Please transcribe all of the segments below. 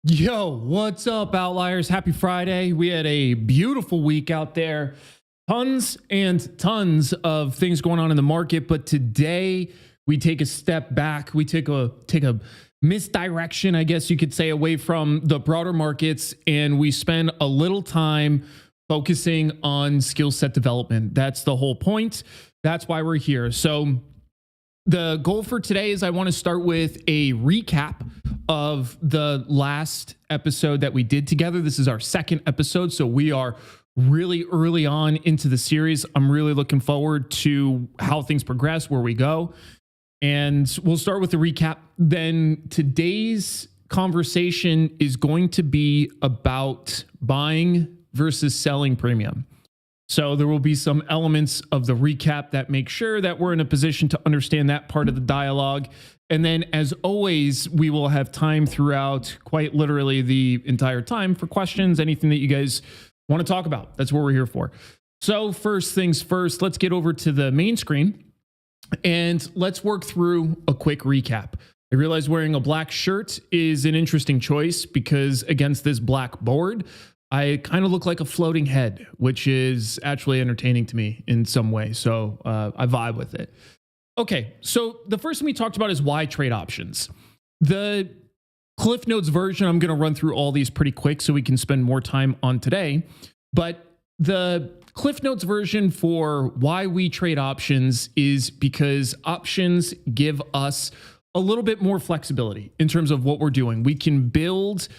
Yo, what's up, Outliers? Happy Friday. We had a beautiful week out there. Tons and tons of things going on in the market, but today we take a step back. We take a misdirection, I guess you could say, away from the broader markets, and we spend a little time focusing on skill set development. That's the whole point. That's why we're here. So the goal for today is I want to start with a recap of the last episode that we did together. This is our second episode, so we are really early on into the series. I'm really looking forward to how things progress, where we go. And we'll start with the recap. Then today's conversation is going to be about buying versus selling premium. So there will be some elements of the recap that make sure that we're in a position to understand that part of the dialogue. And then, as always, we will have time throughout, quite literally the entire time, for questions, anything that you guys want to talk about. That's what we're here for. So first things first, let's get over to the main screen and let's work through a quick recap. I realize wearing a black shirt is an interesting choice because against this black board, I kind of look like a floating head, which is actually entertaining to me in some way. So I vibe with it. Okay, so the first thing we talked about is why trade options. The Cliff Notes version, I'm going to run through all these pretty quick so we can spend more time on today. But the Cliff Notes version for why we trade options is because options give us a little bit more flexibility in terms of what we're doing. We can build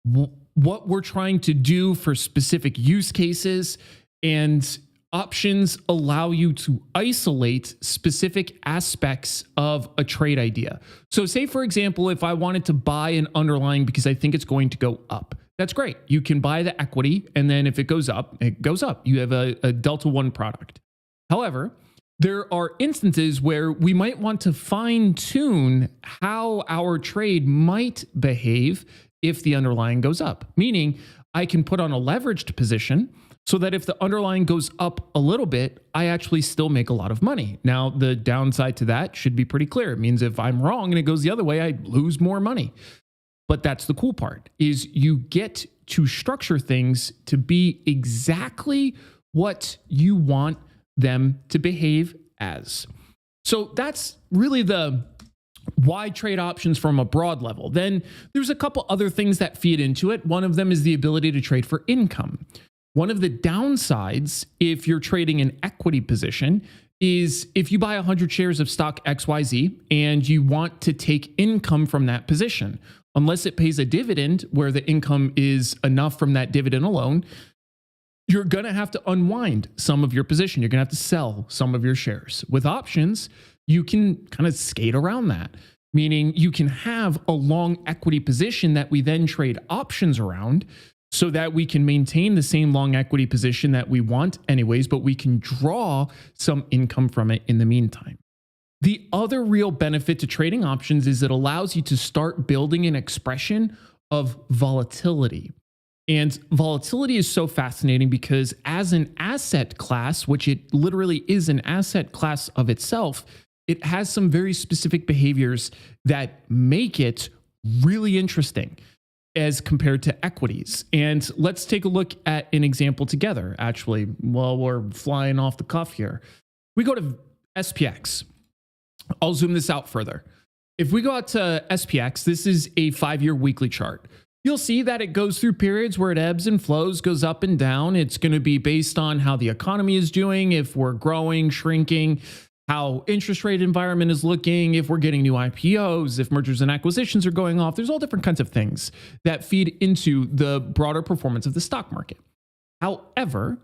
what we're trying to do for specific use cases, and options allow you to isolate specific aspects of a trade idea. So say, for example, if I wanted to buy an underlying because I think it's going to go up, that's great. You can buy the equity, and then if it goes up, it goes up. You have a Delta 1 product. However, there are instances where we might want to fine tune how our trade might behave if the underlying goes up, meaning I can put on a leveraged position so that if the underlying goes up a little bit, I actually still make a lot of money. Now, the downside to that should be pretty clear. It means if I'm wrong and it goes the other way, I lose more money. But that's the cool part, is you get to structure things to be exactly what you want them to behave as. So that's really the why trade options from a broad level. Then there's a couple other things that feed into it. One of them is the ability to trade for income. One of the downsides, if you're trading an equity position, is if you buy 100 shares of stock XYZ and you want to take income from that position, unless it pays a dividend where the income is enough from that dividend alone, you're going to have to unwind some of your position. You're going to have to sell some of your shares. With options, you can kind of skate around that, meaning you can have a long equity position that we then trade options around so that we can maintain the same long equity position that we want anyways, but we can draw some income from it in the meantime. The other real benefit to trading options is it allows you to start building an expression of volatility. And volatility is so fascinating because as an asset class, which it literally is an asset class of itself, it has some very specific behaviors that make it really interesting as compared to equities. And let's take a look at an example together, actually, while we're flying off the cuff here. We go to SPX. I'll zoom this out further. If we go out to SPX, this is a 5-year weekly chart. You'll see that it goes through periods where it ebbs and flows, goes up and down. It's going to be based on how the economy is doing, if we're growing, shrinking, how interest rate environment is looking, if we're getting new IPOs, if mergers and acquisitions are going off. There's all different kinds of things that feed into the broader performance of the stock market. However,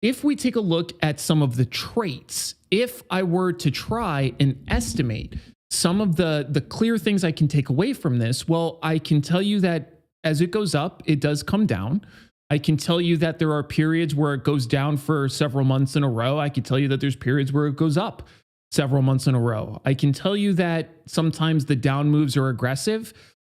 if we take a look at some of the traits, if I were to try and estimate some of the clear things I can take away from this, well, I can tell you that as it goes up, it does come down. I can tell you that there are periods where it goes down for several months in a row. I can tell you that there's periods where it goes up several months in a row. I can tell you that sometimes the down moves are aggressive.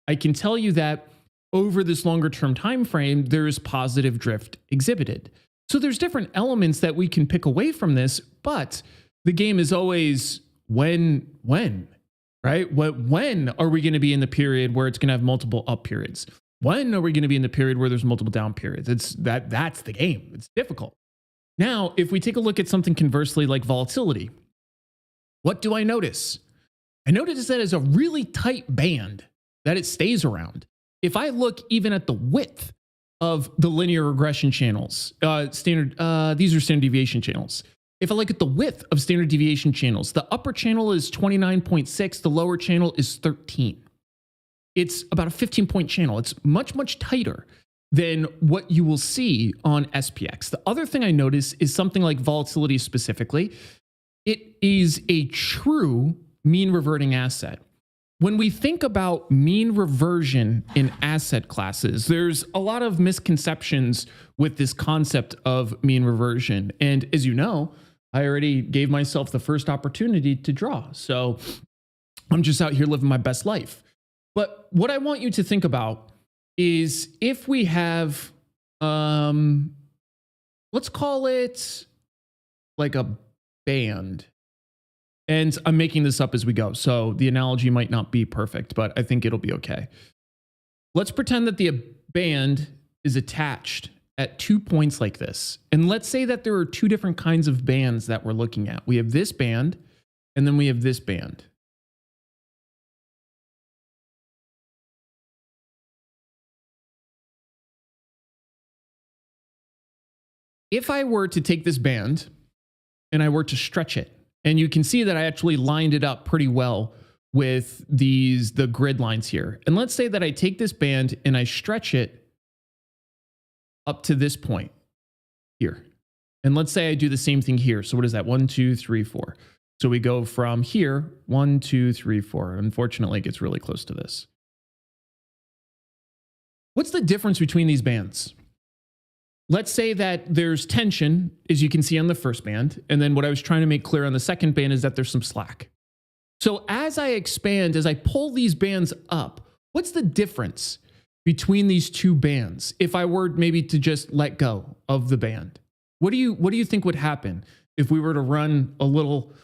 I can tell you that over this longer term time frame, there is positive drift exhibited. So there's different elements that we can pick away from this, but the game is always when, right? When are we going to be in the period where it's going to have multiple up periods? When are we going to be in the period where there's multiple down periods? That's the game. It's difficult. Now, if we take a look at something conversely like volatility, what do I notice? I notice that it's a really tight band that it stays around. If I look even at the width of the linear regression channels, these are standard deviation channels. If I look at the width of standard deviation channels, the upper channel is 29.6, the lower channel is 13. It's about a 15-point channel. It's much, much tighter than what you will see on SPX. The other thing I notice is something like volatility specifically. It is a true mean reverting asset. When we think about mean reversion in asset classes, there's a lot of misconceptions with this concept of mean reversion. And as you know, I already gave myself the first opportunity to draw. So I'm just out here living my best life. But what I want you to think about is if we have, let's call it like a band. And I'm making this up as we go, so the analogy might not be perfect, but I think it'll be okay. Let's pretend that the band is attached at 2 points like this. And let's say that there are two different kinds of bands that we're looking at. We have this band, and then we have this band. If I were to take this band and I were to stretch it, and you can see that I actually lined it up pretty well with the grid lines here. And let's say that I take this band and I stretch it up to this point here. And let's say I do the same thing here. So what is that? 1, 2, 3, 4. So we go from here, 1, 2, 3, 4. Unfortunately, it gets really close to this. What's the difference between these bands? Let's say that there's tension, as you can see on the first band. And then what I was trying to make clear on the second band is that there's some slack. So as I expand, as I pull these bands up, what's the difference between these two bands? If I were maybe to just let go of the band, what do you think would happen if we were to run a little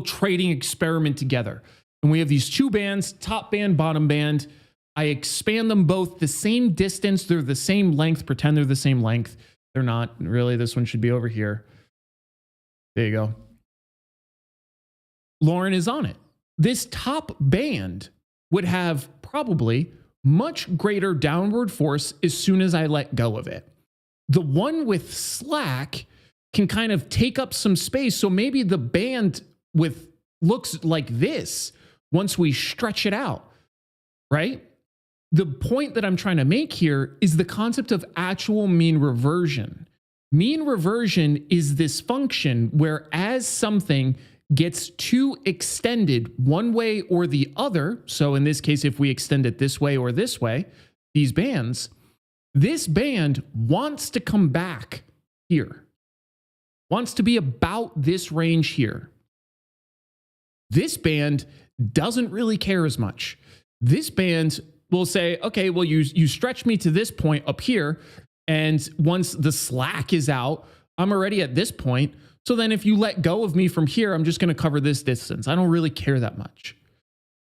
trading experiment together? And we have these two bands, top band, bottom band. I expand them both the same distance. They're the same length. Pretend they're the same length. They're not really. This one should be over here. There you go. Lauren is on it. This top band would have probably much greater downward force as soon as I let go of it. The one with slack can kind of take up some space. So maybe the band looks like this once we stretch it out, right? The point that I'm trying to make here is the concept of actual mean reversion. Mean reversion is this function where as something gets too extended one way or the other, so in this case, if we extend it this way or this way, these bands, this band wants to come back here, wants to be about this range here. This band doesn't really care as much. This band will say, okay, well, you stretch me to this point up here, and once the slack is out, I'm already at this point. So then if you let go of me from here, I'm just going to cover this distance. I don't really care that much.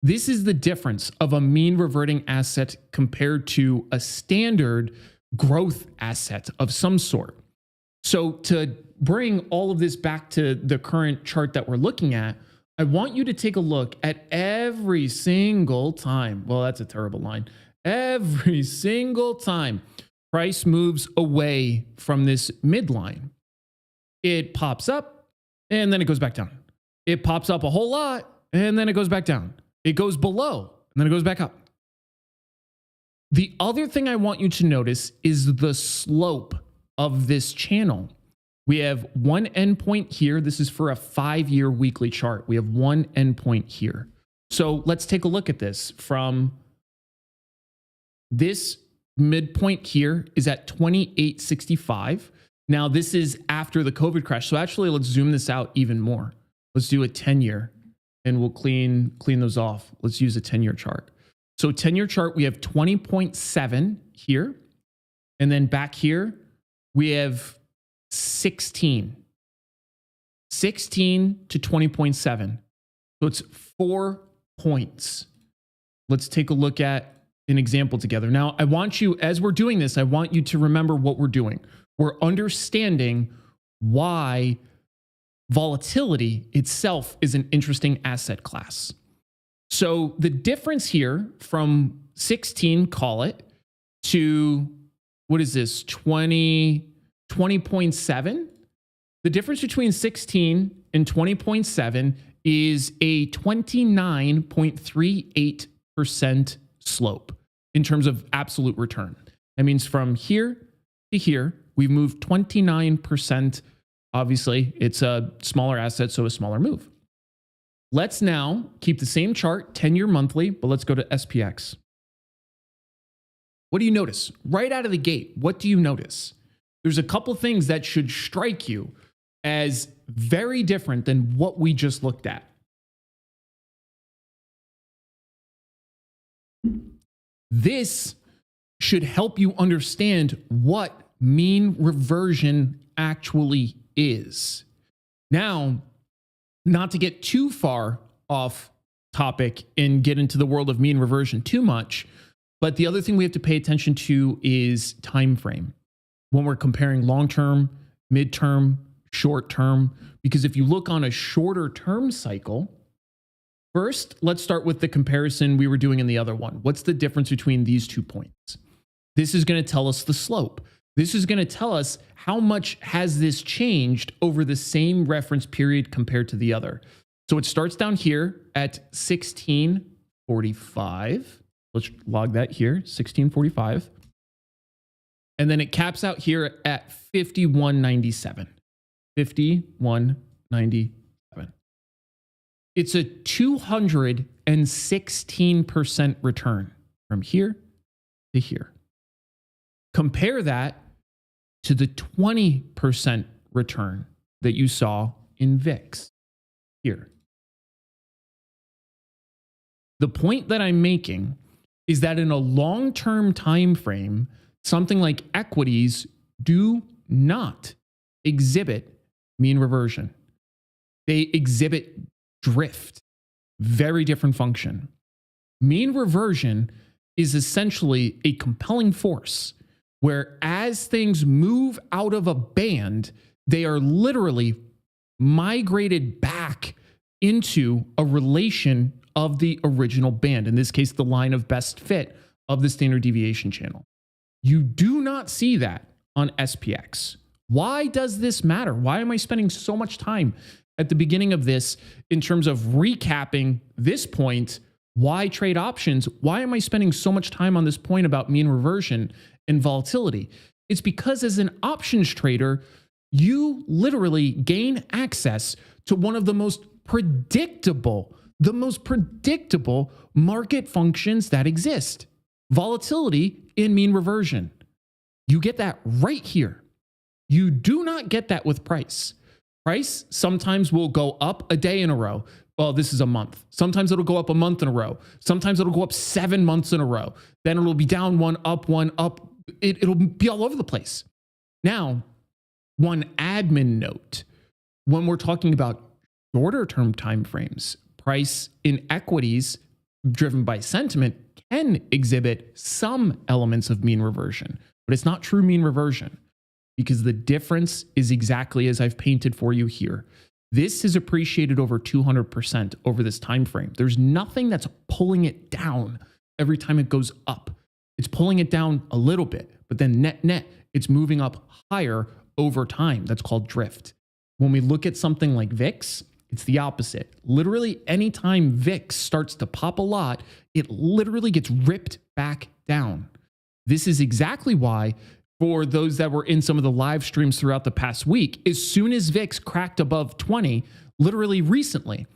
This is the difference of a mean reverting asset compared to a standard growth asset of some sort. So to bring all of this back to the current chart that we're looking at, I want you to take a look at every single time. Well, that's a terrible line. Every single time price moves away from this midline, it pops up and then it goes back down. It pops up a whole lot and then it goes back down. It goes below and then it goes back up. The other thing I want you to notice is the slope of this channel. We have one endpoint here. This is for a 5-year weekly chart. We have one endpoint here. So let's take a look at this. From this midpoint here is at 2865. Now this is after the COVID crash. So actually let's zoom this out even more. Let's do a 10-year and we'll clean those off. Let's use a 10-year chart. So 10-year chart, we have 20.7 here. And then back here, we have 16 to 20.7. So it's 4 points. Let's take a look at an example together. Now, I want you, as we're doing this, I want you to remember what we're doing. We're understanding why volatility itself is an interesting asset class. So the difference here from 16, call it, to what is this, 20.7? The difference between 16 and 20.7 is a 29.38% slope in terms of absolute return. That means from here to here, we've moved 29%. Obviously, it's a smaller asset, so a smaller move. Let's now keep the same chart, 10-year monthly, but let's go to SPX. What do you notice? Right out of the gate, what do you notice? There's a couple things that should strike you as very different than what we just looked at. This should help you understand what mean reversion actually is. Now, not to get too far off topic and get into the world of mean reversion too much, but the other thing we have to pay attention to is time frame when we're comparing long-term, mid-term, short-term, because if you look on a shorter term cycle, first, let's start with the comparison we were doing in the other one. What's the difference between these 2 points? This is going to tell us the slope. This is going to tell us how much has this changed over the same reference period compared to the other. So it starts down here at 1645. Let's log that here, 1645. And then it caps out here at 5197. 5197. It's a 216% return from here to here. Compare that to the 20% return that you saw in VIX here. The point that I'm making is that in a long-term time frame, something like equities do not exhibit mean reversion. They exhibit drift. Very different function. Mean reversion is essentially a compelling force where as things move out of a band, they are literally migrated back into a relation of the original band, in this case, the line of best fit of the standard deviation channel. You do not see that on SPX. Why does this matter? Why am I spending so much time at the beginning of this in terms of recapping this point? Why trade options? Why am I spending so much time on this point about mean reversion and volatility? It's because as an options trader, you literally gain access to one of the most predictable market functions that exist: volatility and mean reversion. You get that right here. You do not get that with price. Price sometimes will go up a day in a row. Well, this is a month. Sometimes it'll go up a month in a row. Sometimes it'll go up 7 months in a row. Then it'll be down one, up one, up. It'll be all over the place. Now, one admin note, when we're talking about shorter term timeframes, price in equities driven by sentiment can exhibit some elements of mean reversion, but it's not true mean reversion because the difference is exactly as I've painted for you here. This is appreciated over 200% over this time frame. There's nothing that's pulling it down every time it goes up. It's pulling it down a little bit, but then net, it's moving up higher over time. That's called drift. When we look at something like VIX, it's the opposite. Literally, anytime VIX starts to pop a lot, it literally gets ripped back down. This is exactly why, for those that were in some of the live streams throughout the past week, as soon as VIX cracked above 20, literally recently,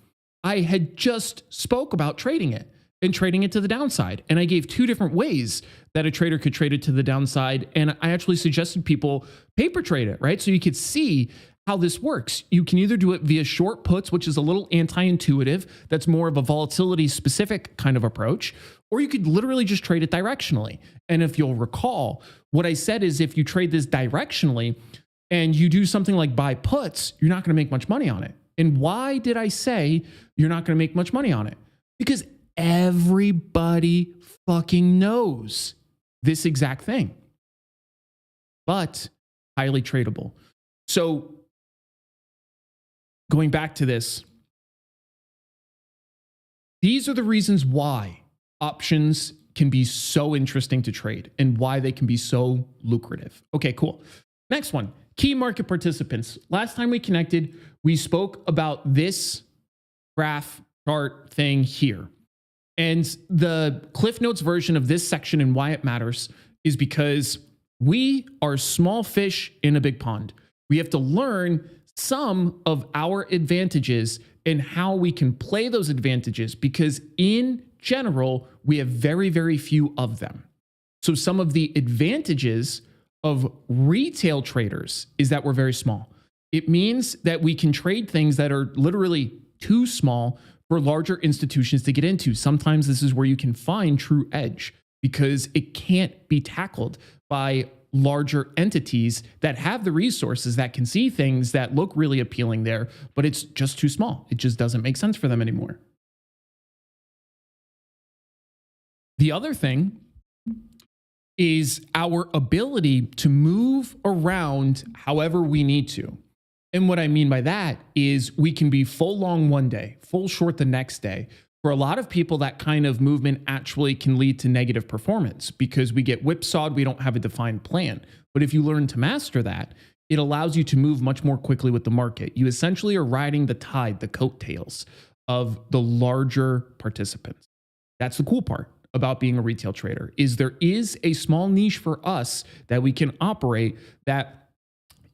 I had just spoke about trading it and trading it to the downside. And I gave 2 different ways that a trader could trade it to the downside. And I actually suggested people paper trade it, right? So you could see how this works. You can either do it via short puts, which is a little anti-intuitive. That's more of a volatility specific kind of approach, or you could literally just trade it directionally. And if you'll recall, what I said is if you trade this directionally and you do something like buy puts, you're not going to make much money on it. And why did I say you're not going to make much money on it? Because everybody fucking knows this exact thing, but highly tradable. So going back to this, these are the reasons why options can be so interesting to trade and why they can be so lucrative. Okay, cool. Next one, key market participants. Last time we connected, we spoke about this graph chart thing here. And the Cliff Notes version of this section and why it matters is because we are small fish in a big pond. We have to learn some of our advantages and how we can play those advantages, because in general, we have very, very few of them. So some of the advantages of retail traders is that we're very small. It means that we can trade things that are literally too small for larger institutions to get into. Sometimes this is where you can find true edge, because it can't be tackled by larger entities that have the resources, that can see things that look really appealing there, but it's just too small. It just doesn't make sense for them anymore. The other thing is our ability to move around however we need to. And what I mean by that is we can be full long one day, full short the next day. For a lot of people, that kind of movement actually can lead to negative performance because we get whipsawed, we don't have a defined plan. But if you learn to master that, it allows you to move much more quickly with the market. You essentially are riding the tide, the coattails of the larger participants. That's the cool part about being a retail trader, is there is a small niche for us that we can operate that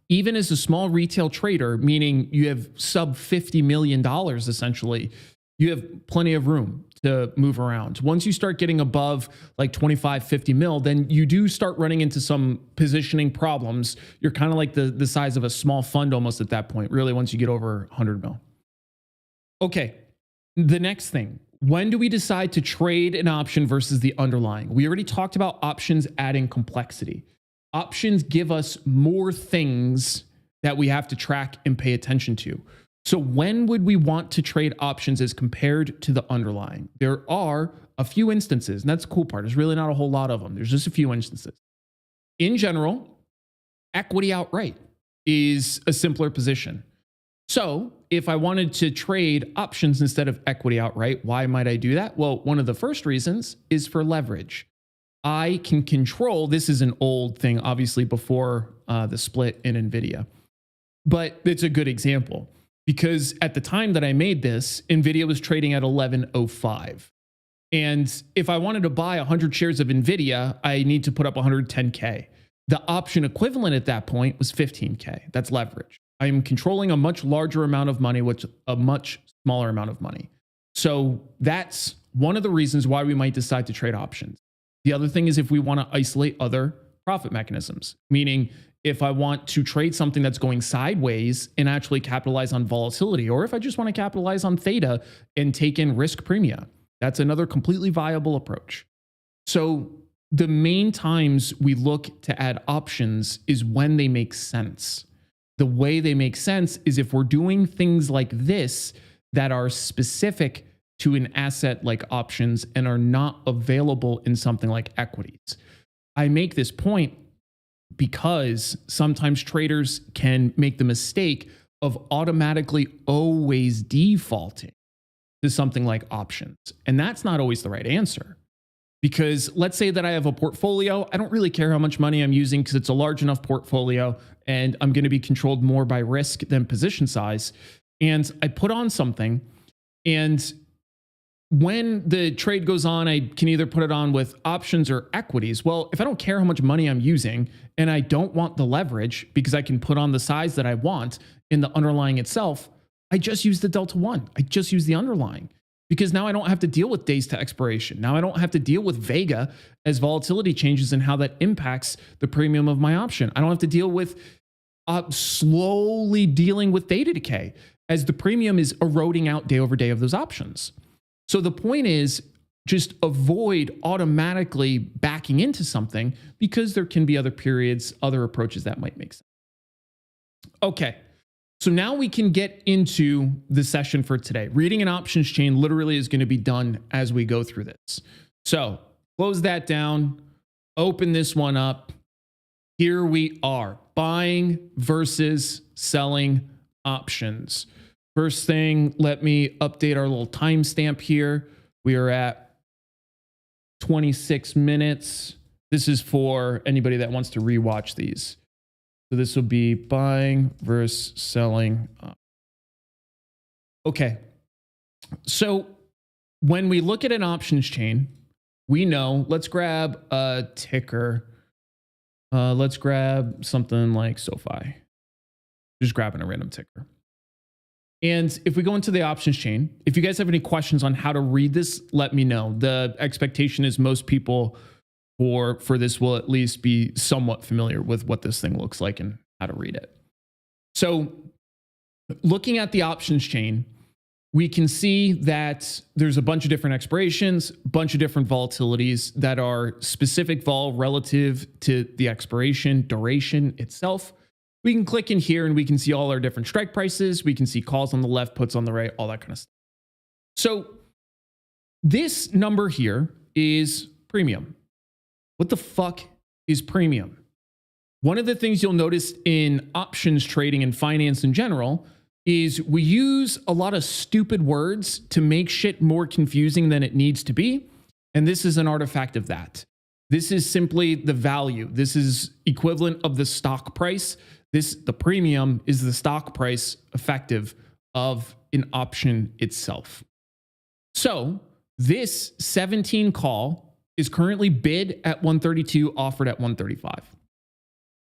even as a small retail trader, meaning you have sub $50 million essentially, you have plenty of room to move around. Once you start getting above like 25, 50 mil, then you do start running into some positioning problems. You're kind of like the size of a small fund almost at that point, really, once you get over 100 mil. Okay, the next thing. When do we decide to trade an option versus the underlying? We already talked about options adding complexity. Options give us more things that we have to track and pay attention to. So when would we want to trade options as compared to the underlying? There are a few instances, and that's the cool part. There's really not a whole lot of them. There's just a few instances. In general, equity outright is a simpler position. So if I wanted to trade options instead of equity outright, why might I do that? Well, one of the first reasons is for leverage. I can control, this is an old thing, obviously before the split in NVIDIA, but it's a good example. Because at the time that I made this, NVIDIA was trading at 11.05. And if I wanted to buy 100 shares of NVIDIA, I need to put up 110K. The option equivalent at that point was 15K. That's leverage. I am controlling a much larger amount of money with a much smaller amount of money. So that's one of the reasons why we might decide to trade options. The other thing is if we want to isolate other profit mechanisms, meaning if I want to trade something that's going sideways and actually capitalize on volatility, or if I just want to capitalize on theta and take in risk premia, that's another completely viable approach. So the main times we look to add options is when they make sense. The way they make sense is if we're doing things like this that are specific to an asset like options and are not available in something like equities. I make this point because sometimes traders can make the mistake of automatically always defaulting to something like options. And that's not always the right answer. Because let's say that I have a portfolio. I don't really care how much money I'm using because it's a large enough portfolio and I'm going to be controlled more by risk than position size. And I put on something, and when the trade goes on, I can either put it on with options or equities. Well, if I don't care how much money I'm using and I don't want the leverage because I can put on the size that I want in the underlying itself, I just use the Delta 1. I just use the underlying because now I don't have to deal with days to expiration. Now I don't have to deal with Vega as volatility changes and how that impacts the premium of my option. I don't have to deal with slowly dealing with theta decay as the premium is eroding out day over day of those options. So the point is just avoid automatically backing into something because there can be other periods, other approaches that might make sense. Okay, So now we can get into the session for today. Reading an options chain literally is going to be done as we go through this. So close that down, open this one up. Here we are, buying versus selling options. First thing, let me update our little timestamp here. We are at 26 minutes. This is for anybody that wants to rewatch these. So this will be buying versus selling. Okay. So when we look at an options chain, we know, let's grab a ticker. Let's grab something like SoFi. Just grabbing a random ticker. And if we go into the options chain, if you guys have any questions on how to read this, let me know. The expectation is most people for this will at least be somewhat familiar with what this thing looks like and how to read it. So looking at the options chain, we can see that there's a bunch of different expirations, a bunch of different volatilities that are specific vol relative to the expiration duration itself. We can click in here and we can see all our different strike prices. We can see calls on the left, puts on the right, all that kind of stuff. So this number here is premium. What the fuck is premium? One of the things you'll notice in options trading and finance in general is we use a lot of stupid words to make shit more confusing than it needs to be. And this is an artifact of that. This is simply the value. This is equivalent of the stock price. The premium is the stock price effective of an option itself. So this 17 call is currently bid at 132, offered at 135.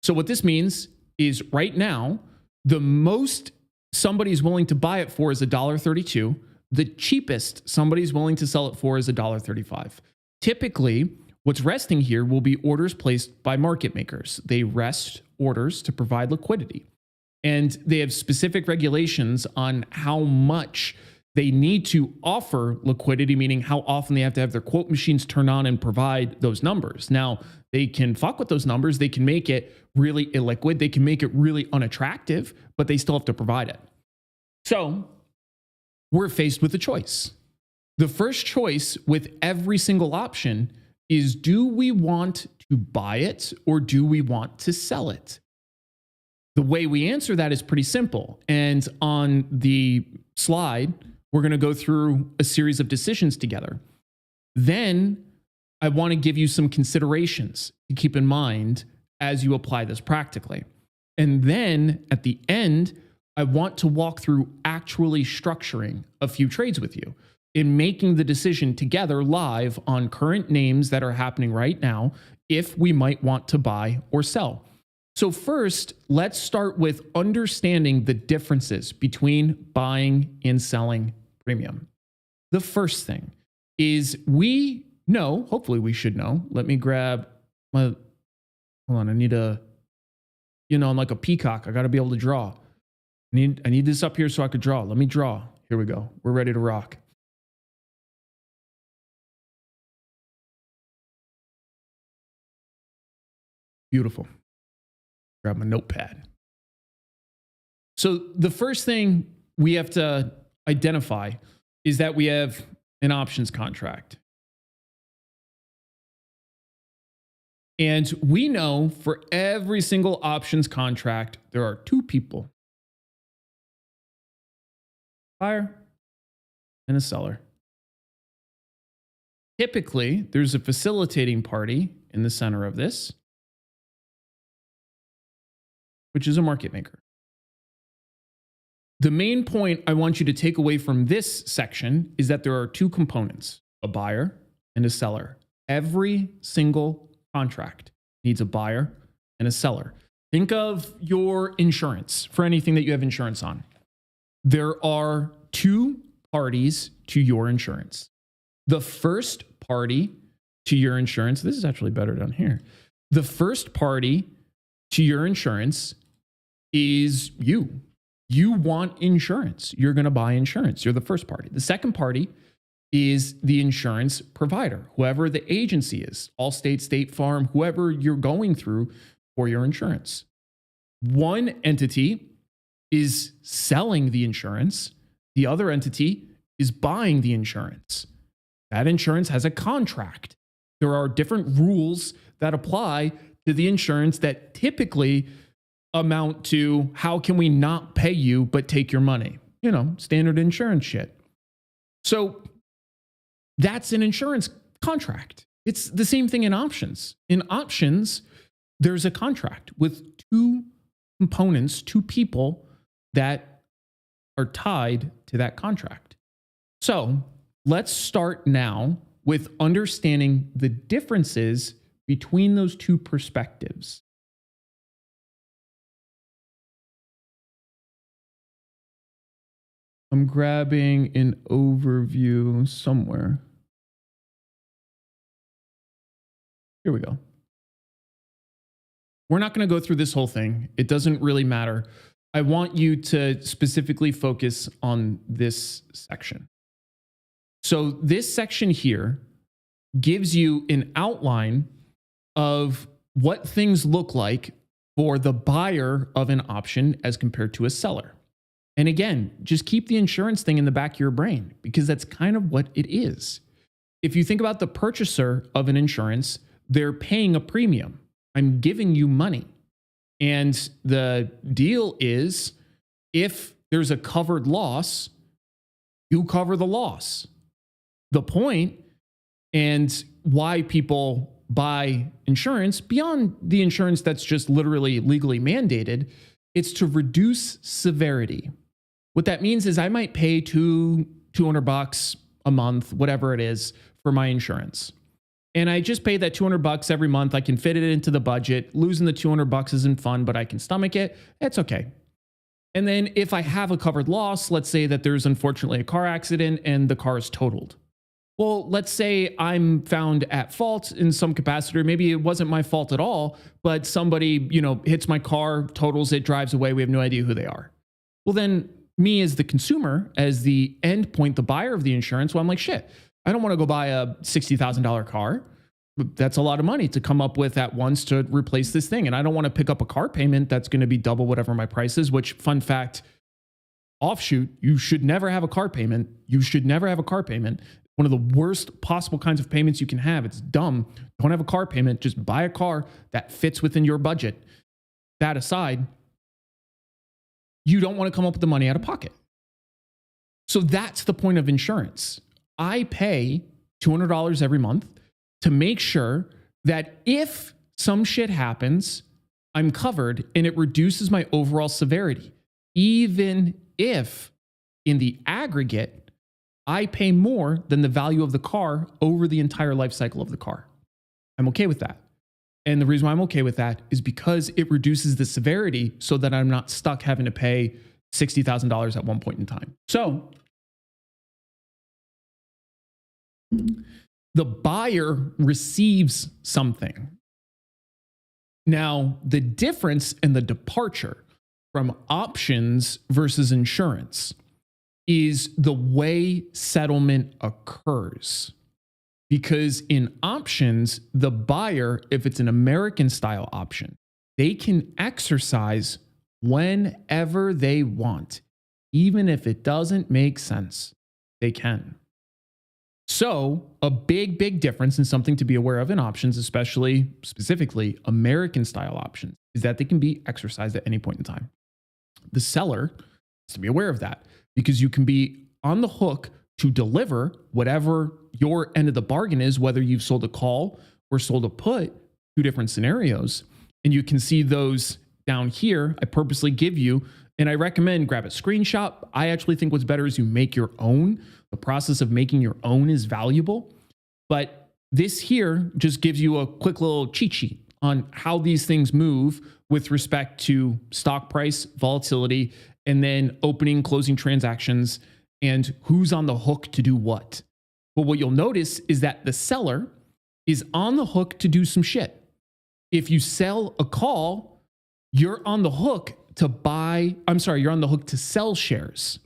So what this means is right now, the most somebody's willing to buy it for is $1.32. The cheapest somebody's willing to sell it for is $1.35. Typically, what's resting here will be orders placed by market makers. They rest orders to provide liquidity. And they have specific regulations on how much they need to offer liquidity, meaning how often they have to have their quote machines turn on and provide those numbers. Now, they can fuck with those numbers. They can make it really illiquid. They can make it really unattractive, but they still have to provide it. So we're faced with a choice. The first choice with every single option is, do we want to buy it or do we want to sell it? The way we answer that is pretty simple. And on the slide, we're going to go through a series of decisions together. Then I want to give you some considerations to keep in mind as you apply this practically. And then at the end, I want to walk through actually structuring a few trades with you in making the decision together live on current names that are happening right now, if we might want to buy or sell. So first, let's start with understanding the differences between buying and selling premium. The first thing is we know, hopefully we should know. Let me grab my, hold on, I need a, I'm like a peacock. I got to be able to draw. I need this up here so I could draw. Let me draw. Here we go. We're ready to rock. Beautiful. Grab my notepad. So the first thing we have to identify is that we have an options contract. And we know for every single options contract, there are two people, buyer and a seller. Typically, there's a facilitating party in the center of this, which is a market maker. The main point I want you to take away from this section is that there are two components, a buyer and a seller. Every single contract needs a buyer and a seller. Think of your insurance for anything that you have insurance on. There are two parties to your insurance. The first party to your insurance, this is actually better down here. The first party to your insurance is you. You want insurance. You're going to buy insurance. You're the first party. The second party is the insurance provider, whoever the agency is, Allstate, State Farm, whoever you're going through for your insurance. One entity is selling the insurance. The other entity is buying the insurance. That insurance has a contract. There are different rules that apply to the insurance that typically amount to how can we not pay you but take your money? Standard insurance shit. So that's an insurance contract. It's the same thing in options. In options, there's a contract with two components, two people that are tied to that contract. So let's start now with understanding the differences between those two perspectives. I'm grabbing an overview somewhere. Here we go. We're not going to go through this whole thing. It doesn't really matter. I want you to specifically focus on this section. So this section here gives you an outline of what things look like for the buyer of an option as compared to a seller. And again, just keep the insurance thing in the back of your brain because that's kind of what it is. If you think about the purchaser of an insurance, they're paying a premium. I'm giving you money. And the deal is if there's a covered loss, you cover the loss. The point and why people buy insurance beyond the insurance that's just literally legally mandated, it's to reduce severity. What that means is I might pay $200 a month, whatever it is, for my insurance. And I just pay that $200 every month. I can fit it into the budget. Losing the $200 isn't fun, but I can stomach it. It's okay. And then if I have a covered loss, let's say that there's unfortunately a car accident and the car is totaled. Well, let's say I'm found at fault in some capacity, or maybe it wasn't my fault at all, but somebody, hits my car, totals it, drives away. We have no idea who they are. Well, then me as the consumer, as the end point, the buyer of the insurance, well, I'm like, shit, I don't want to go buy a $60,000 car. That's a lot of money to come up with at once to replace this thing. And I don't want to pick up a car payment that's going to be double whatever my price is, which, fun fact, offshoot, you should never have a car payment. You should never have a car payment. One of the worst possible kinds of payments you can have. It's dumb. Don't have a car payment. Just buy a car that fits within your budget. That aside, you don't want to come up with the money out of pocket. So that's the point of insurance. I pay $200 every month to make sure that if some shit happens, I'm covered and it reduces my overall severity. Even if in the aggregate, I pay more than the value of the car over the entire life cycle of the car. I'm okay with that. And the reason why I'm okay with that is because it reduces the severity so that I'm not stuck having to pay $60,000 at one point in time. So the buyer receives something. Now, the difference in the departure from options versus insurance is the way settlement occurs. Because in options, the buyer, if it's an American style option, they can exercise whenever they want. Even if it doesn't make sense, they can. So a big, big difference and something to be aware of in options, especially specifically American style options, is that they can be exercised at any point in time. The seller has to be aware of that because you can be on the hook to deliver whatever your end of the bargain is, whether you've sold a call or sold a put, two different scenarios. And you can see those down here. I purposely give you, and I recommend grab a screenshot. I actually think what's better is you make your own. The process of making your own is valuable. But this here just gives you a quick little cheat sheet on how these things move with respect to stock price, volatility, and then opening, closing transactions, and who's on the hook to do what. But what you'll notice is that the seller is on the hook to do some shit. If you sell a call, you're on the hook to you're on the hook to sell shares.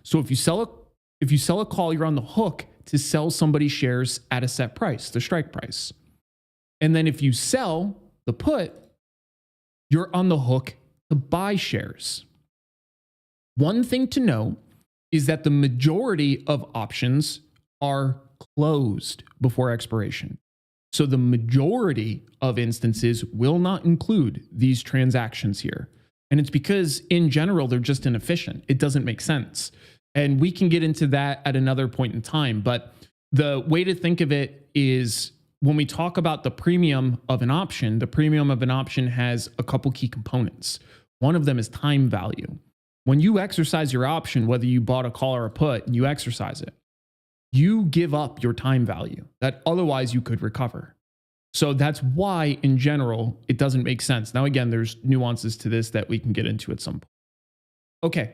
So if you sell a call, you're on the hook to sell somebody shares at a set price, the strike price. And then if you sell the put, you're on the hook to buy shares. One thing to know is that the majority of options are closed before expiration. So the majority of instances will not include these transactions here. And it's because in general, they're just inefficient. It doesn't make sense. And we can get into that at another point in time. But the way to think of it is when we talk about the premium of an option, the premium of an option has a couple key components. One of them is time value. When you exercise your option, whether you bought a call or a put and you exercise it, you give up your time value that otherwise you could recover. So that's why, in general, it doesn't make sense. Now, again, there's nuances to this that we can get into at some point. Okay,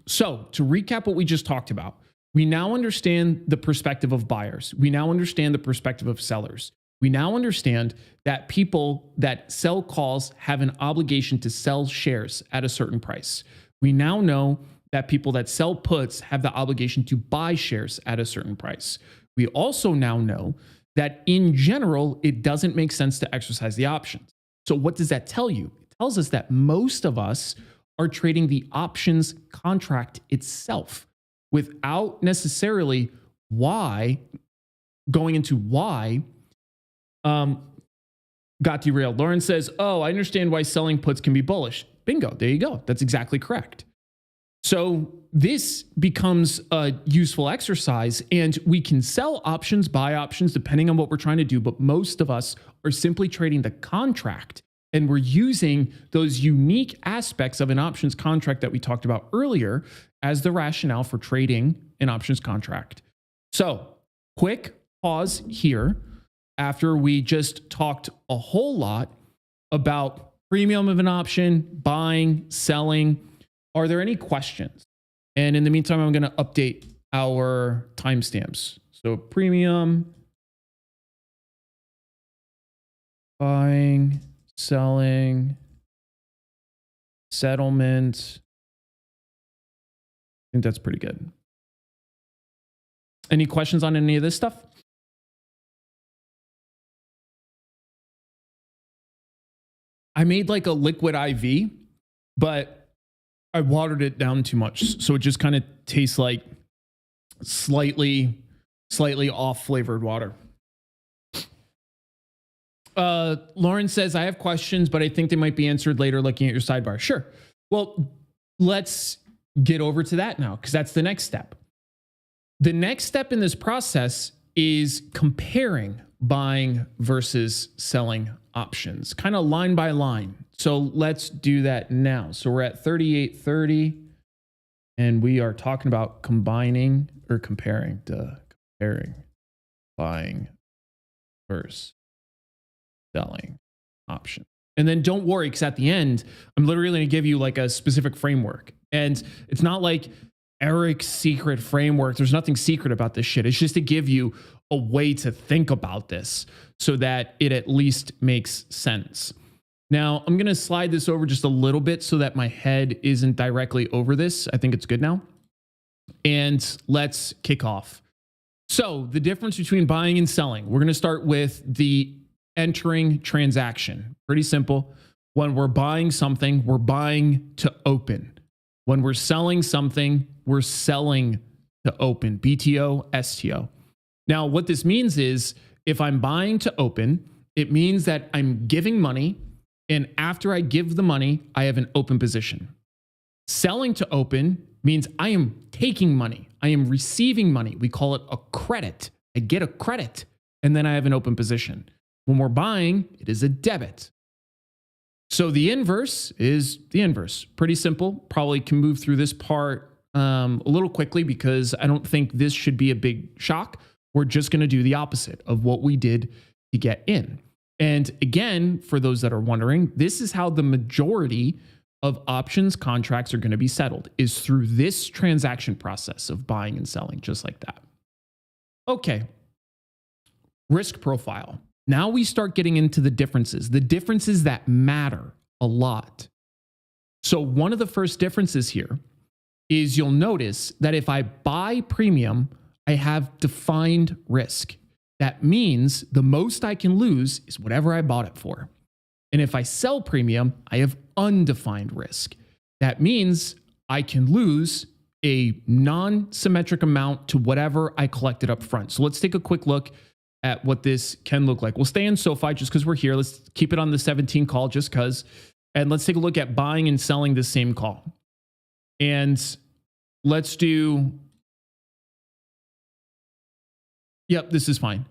so to recap what we just talked about, we now understand the perspective of buyers. We now understand the perspective of sellers. We now understand that people that sell calls have an obligation to sell shares at a certain price. We now know that people that sell puts have the obligation to buy shares at a certain price. We also now know that in general, it doesn't make sense to exercise the options. So what does that tell you? It tells us that most of us are trading the options contract itself without necessarily going into why got derailed. Lauren says, oh, I understand why selling puts can be bullish. Bingo, there you go. That's exactly correct. So this becomes a useful exercise, and we can sell options, buy options, depending on what we're trying to do. But most of us are simply trading the contract, and we're using those unique aspects of an options contract that we talked about earlier as the rationale for trading an options contract. So quick pause here after we just talked a whole lot about premium of an option, buying, selling. Are there any questions? And in the meantime, I'm going to update our timestamps. So premium, buying, selling, settlement. I think that's pretty good. Any questions on any of this stuff? I made like a liquid IV, but I watered it down too much. So it just kind of tastes like slightly off flavored water. Lauren says, I have questions, but I think they might be answered later looking at your sidebar. Sure. Well, let's get over to that now, because that's the next step. The next step in this process is comparing buying versus selling options, kind of line by line. So let's do that now. So we're at 3830, and we are talking about comparing buying versus selling option. And then don't worry, because at the end, I'm literally going to give you like a specific framework. And it's not like Eric's secret framework. There's nothing secret about this shit. It's just to give you a way to think about this so that it at least makes sense. Now, I'm going to slide this over just a little bit so that my head isn't directly over this. I think it's good now. And let's kick off. So the difference between buying and selling, we're going to start with the entering transaction. Pretty simple. When we're buying something, we're buying to open. When we're selling something, we're selling to open. BTO, STO. Now, what this means is if I'm buying to open, it means that I'm giving money, and after I give the money, I have an open position. Selling to open means I am taking money. I am receiving money. We call it a credit. I get a credit, and then I have an open position. When we're buying, it is a debit. So the inverse is the inverse. Pretty simple. Probably can move through this part a little quickly because I don't think this should be a big shock. We're just going to do the opposite of what we did to get in. And again, for those that are wondering, this is how the majority of options contracts are going to be settled, is through this transaction process of buying and selling, just like that. Okay. Risk profile. Now we start getting into the differences that matter a lot. So one of the first differences here is you'll notice that if I buy premium, I have defined risk. That means the most I can lose is whatever I bought it for. And if I sell premium, I have undefined risk. That means I can lose a non-symmetric amount to whatever I collected up front. So let's take a quick look at what this can look like. We'll stay in SoFi just because we're here. Let's keep it on the 17 call just because. And let's take a look at buying and selling the same call. And let's do, yep, this is fine.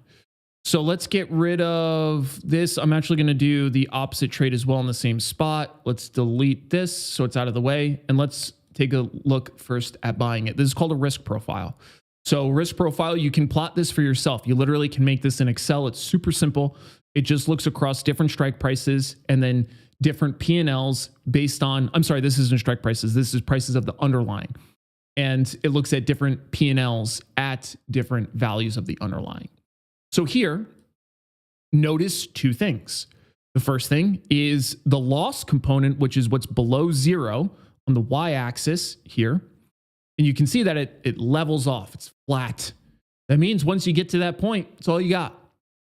So let's get rid of this. I'm actually going to do the opposite trade as well in the same spot. Let's delete this so it's out of the way. And let's take a look first at buying it. This is called a risk profile. So risk profile, you can plot this for yourself. You literally can make this in Excel. It's super simple. It just looks across different strike prices and then different P&Ls based on, I'm sorry, this isn't strike prices. This is prices of the underlying. And it looks at different P&Ls at different values of the underlying. So here, notice two things. The first thing is the loss component, which is what's below zero on the y-axis here. And you can see that it levels off. It's flat. That means once you get to that point, it's all you got.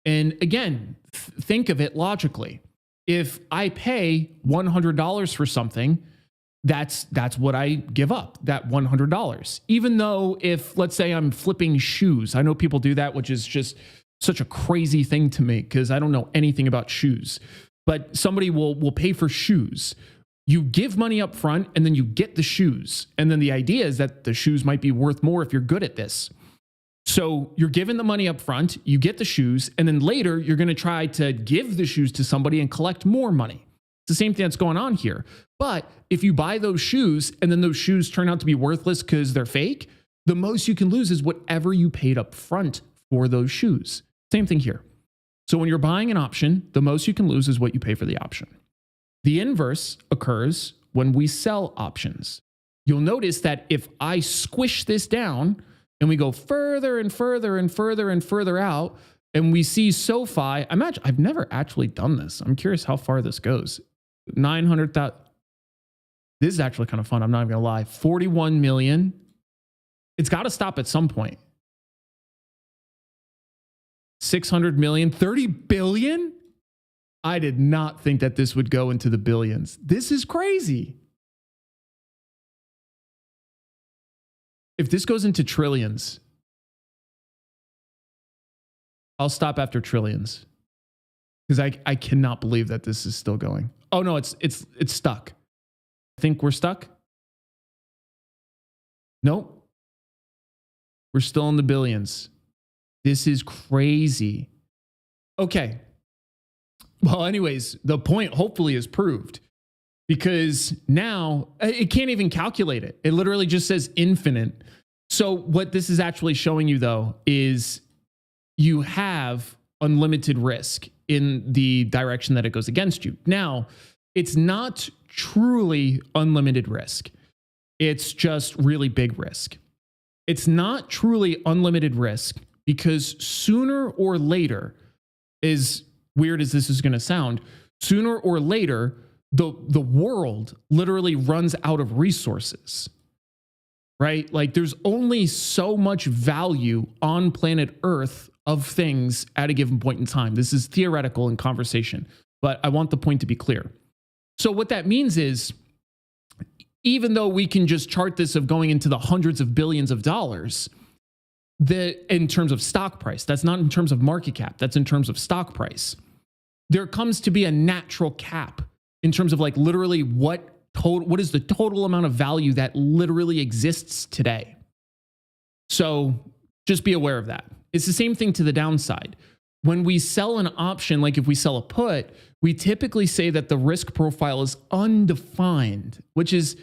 And again, think of it logically. If I pay $100 for something, that's what I give up, that $100. Even though if, let's say I'm flipping shoes, I know people do that, which is just such a crazy thing to me because I don't know anything about shoes. But somebody will pay for shoes. You give money up front and then you get the shoes. And then the idea is that the shoes might be worth more if you're good at this. So you're given the money up front, you get the shoes, and then later you're going to try to give the shoes to somebody and collect more money. It's the same thing that's going on here. But if you buy those shoes and then those shoes turn out to be worthless because they're fake, the most you can lose is whatever you paid up front for those shoes. Same thing here. So when you're buying an option, the most you can lose is what you pay for the option. The inverse occurs when we sell options. You'll notice that if I squish this down and we go further and further and further and further out, and we see SoFi, I've never actually done this. I'm curious how far this goes. 900,000. This is actually kind of fun. I'm not even gonna lie. 41 million. It's got to stop at some point. 600 million, 30 billion. I did not think that this would go into the billions. This is crazy. If this goes into trillions, I'll stop after trillions because I cannot believe that this is still going. Oh no, it's stuck. I think we're stuck. Nope. We're still in the billions. This is crazy. Okay. Well, anyways, the point hopefully is proved because now it can't even calculate it. It literally just says infinite. So what this is actually showing you though is you have unlimited risk in the direction that it goes against you. Now, it's not truly unlimited risk. It's just really big risk. It's not truly unlimited risk because sooner or later, as weird as this is going to sound, sooner or later, the world literally runs out of resources, right? Like there's only so much value on planet Earth of things at a given point in time. This is theoretical in conversation, but I want the point to be clear. So what that means is, even though we can just chart this of going into the hundreds of billions of dollars, in terms of stock price, that's not in terms of market cap, that's in terms of stock price. There comes to be a natural cap in terms of like literally what is the total amount of value that literally exists today. So just be aware of that. It's the same thing to the downside. When we sell an option, like if we sell a put, we typically say that the risk profile is undefined, which is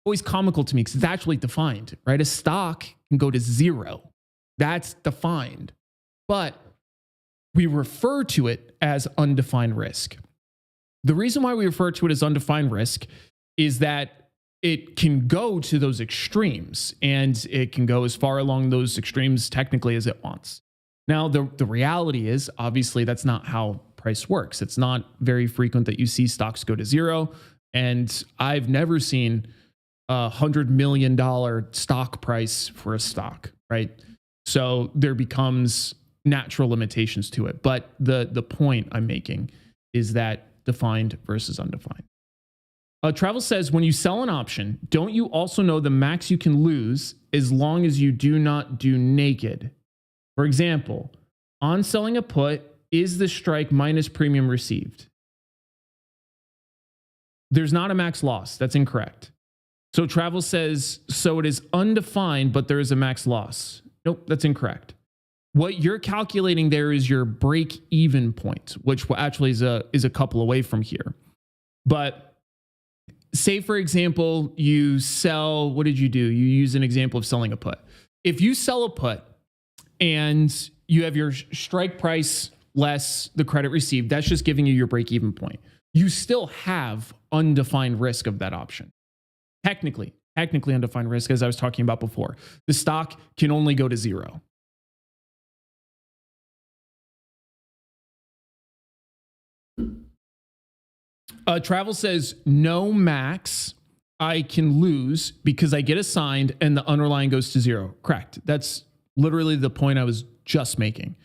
always comical to me because it's actually defined, right? A stock can go to zero. That's defined. But we refer to it as undefined risk. The reason why we refer to it as undefined risk is that it can go to those extremes and it can go as far along those extremes technically as it wants. Now, the reality is obviously that's not how price works. It's not very frequent that you see stocks go to zero. And I've never seen $100 million stock price for a stock, right? So there becomes natural limitations to it. But the point I'm making is that defined versus undefined. Travel says, when you sell an option, don't you also know the max you can lose as long as you do not do naked? For example, on selling a put, is the strike minus premium received? There's not a max loss. That's incorrect. So Travel says, so it is undefined, but there is a max loss. Nope, that's incorrect. What you're calculating there is your break-even point, which actually is a couple away from here. But say, for example, you sell, what did you do? You use an example of selling a put. If you sell a put and you have your strike price less the credit received, that's just giving you your break-even point. You still have undefined risk of that option. Technically undefined risk, as I was talking about before. The stock can only go to zero. Travel says, no max I can lose because I get assigned and the underlying goes to zero. Correct. That's literally the point I was just making,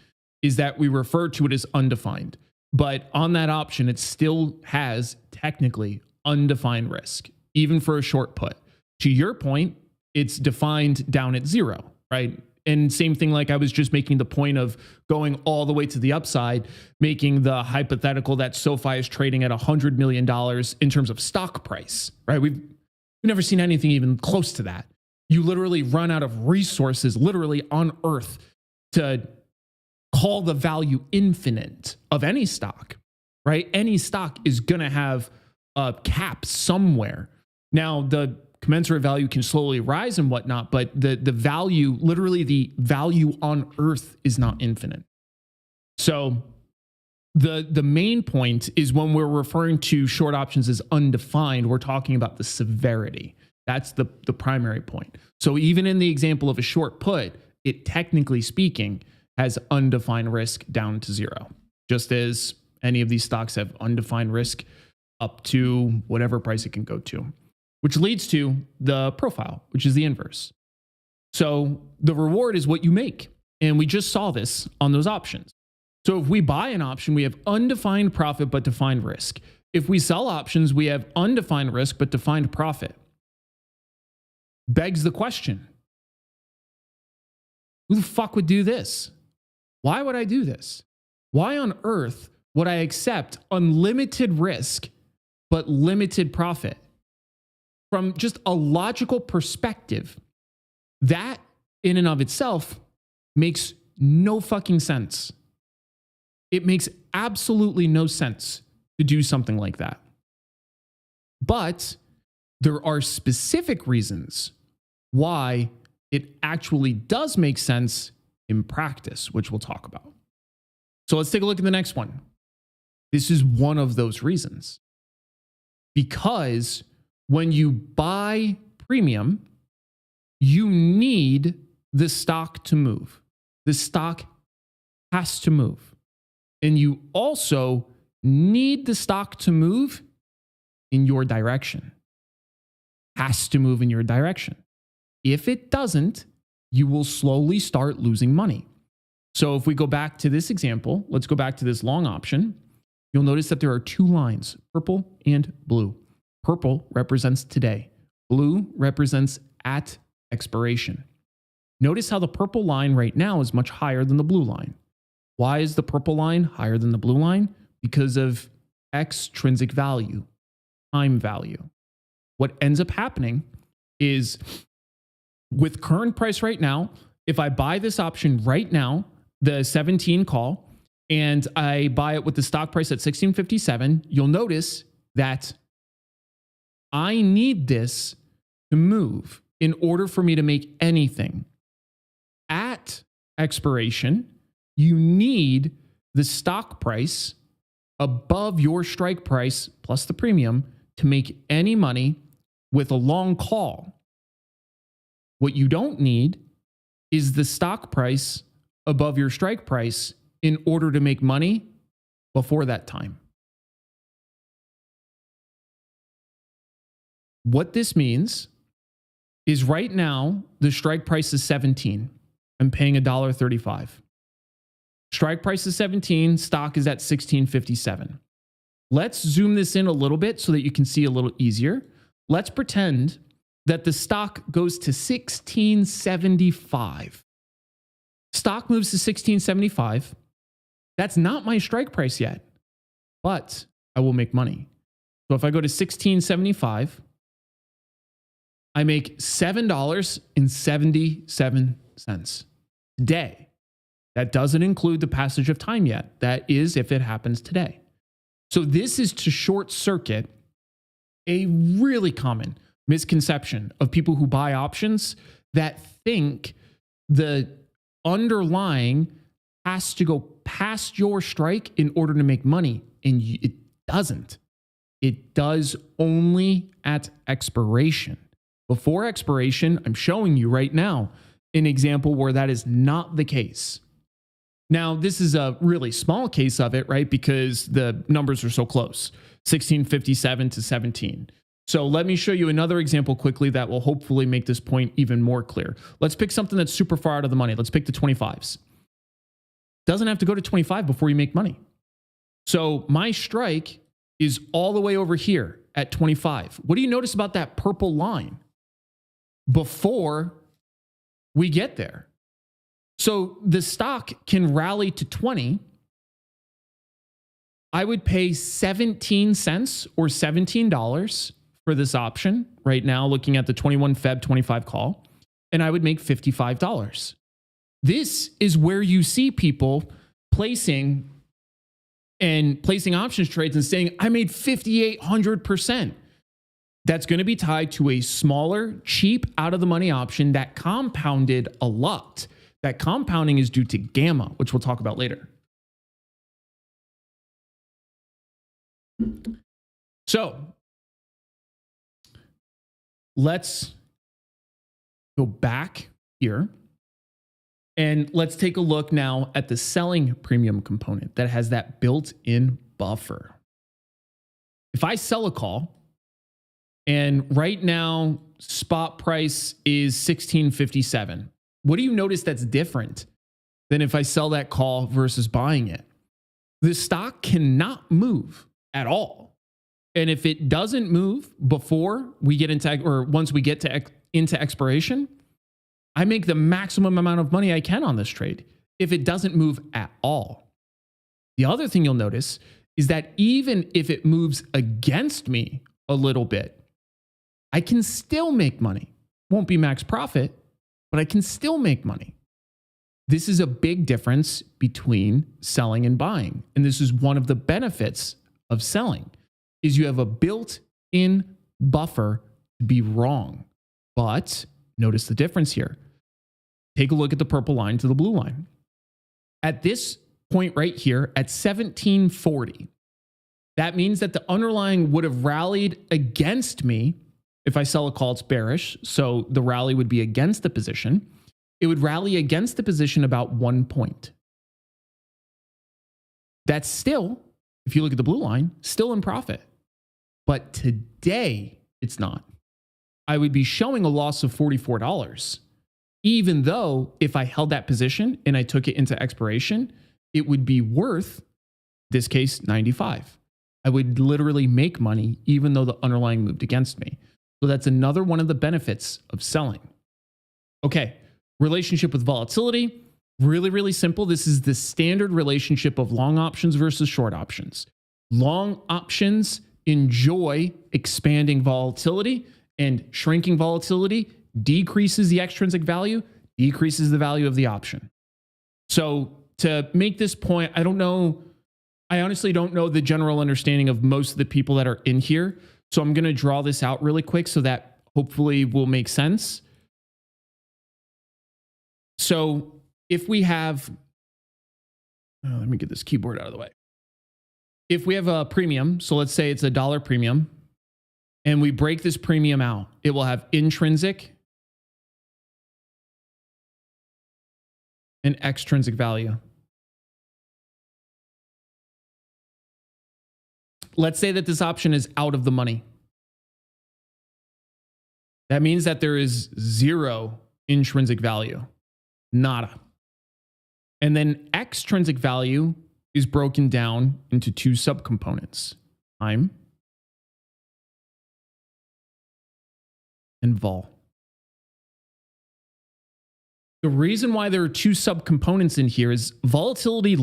is that we refer to it as undefined. But on that option, it still has technically undefined risk, even for a short put. To your point, it's defined down at zero, right? And same thing, like I was just making the point of going all the way to the upside, making the hypothetical that SoFi is trading at $100 million in terms of stock price, right? We've never seen anything even close to that. You literally run out of resources literally on earth to call the value infinite of any stock, right? Any stock is going to have a cap somewhere. Now, the commensurate value can slowly rise and whatnot, but the value, literally the value on earth is not infinite. So the main point is when we're referring to short options as undefined, we're talking about the severity. That's the primary point. So even in the example of a short put, it technically speaking has undefined risk down to zero, just as any of these stocks have undefined risk up to whatever price it can go to, which leads to the profile, which is the inverse. So the reward is what you make. And we just saw this on those options. So if we buy an option, we have undefined profit, but defined risk. If we sell options, we have undefined risk, but defined profit. Begs the question, who the fuck would do this? Why would I do this? Why on earth would I accept unlimited risk, but limited profit? From just a logical perspective, that in and of itself makes no fucking sense. It makes absolutely no sense to do something like that. But there are specific reasons why it actually does make sense in practice, which we'll talk about. So let's take a look at the next one. This is one of those reasons. Because when you buy premium, you need the stock to move. The stock has to move. And you also need the stock to move in your direction. Has to move in your direction. If it doesn't, you will slowly start losing money. So if we go back to this example, let's go back to this long option. You'll notice that there are two lines, purple and blue. Purple represents today. Blue represents at expiration. Notice how the purple line right now is much higher than the blue line. Why is the purple line higher than the blue line? Because of extrinsic value, time value. What ends up happening is with current price right now, if I buy this option right now, the 17 call, and I buy it with the stock price at 16.57, you'll notice that I need this to move in order for me to make anything. At expiration, you need the stock price above your strike price plus the premium to make any money with a long call. What you don't need is the stock price above your strike price in order to make money before that time. What this means is right now, the strike price is 17. I'm paying $1.35. Strike price is 17, stock is at 16.57. Let's zoom this in a little bit so that you can see a little easier. Let's pretend that the stock goes to 1675. Stock moves to 1675. That's not my strike price yet, but I will make money. So if I go to 1675, I make $7.77 today. That doesn't include the passage of time yet. That is if it happens today. So this is to short circuit a really common misconception of people who buy options that think the underlying has to go past your strike in order to make money. And it doesn't. It does only at expiration. Before expiration, I'm showing you right now an example where that is not the case. Now, this is a really small case of it, right? Because the numbers are so close, 1657 to 17. So let me show you another example quickly that will hopefully make this point even more clear. Let's pick something that's super far out of the money. Let's pick the 25s. Doesn't have to go to 25 before you make money. So my strike is all the way over here at 25. What do you notice about that purple line before we get there? So the stock can rally to 20. I would pay 17 cents or $17 for this option right now, looking at the 21 Feb 25 call, and I would make $55. This is where you see people placing options trades and saying, I made 5,800%. That's going to be tied to a smaller, cheap, out of the money option that compounded a lot. That compounding is due to gamma, which we'll talk about later. So let's go back here and let's take a look now at the selling premium component that has that built-in buffer. If I sell a call and right now spot price is 1657, what do you notice that's different than if I sell that call versus buying it? The stock cannot move at all. And if it doesn't move before we get into, or once we get to into expiration, I make the maximum amount of money I can on this trade if it doesn't move at all. The other thing you'll notice is that even if it moves against me a little bit, I can still make money. Won't be max profit, but I can still make money. This is a big difference between selling and buying. And this is one of the benefits of selling, is you have a built-in buffer to be wrong. But notice the difference here. Take a look at the purple line to the blue line. At this point right here at 1740, that means that the underlying would have rallied against me. If I sell a call, it's bearish. So the rally would be against the position. It would rally against the position about 1 point. That's still, if you look at the blue line, still in profit. But today, it's not. I would be showing a loss of $44, even though if I held that position and I took it into expiration, it would be worth, this case, 95. I would literally make money even though the underlying moved against me. So that's another one of the benefits of selling. Okay, relationship with volatility, really, really simple. This is the standard relationship of long options versus short options. Long options enjoy expanding volatility, and shrinking volatility decreases the extrinsic value, decreases the value of the option. So to make this point, I honestly don't know the general understanding of most of the people that are in here. So I'm going to draw this out really quick so that hopefully will make sense. So if we have, let me get this keyboard out of the way. If we have a premium, so let's say it's $1 premium, and we break this premium out, it will have intrinsic and extrinsic value. Let's say that this option is out of the money. That means that there is zero intrinsic value, nada. And then extrinsic value is broken down into two subcomponents. time and vol. The reason why there are two subcomponents in here is volatility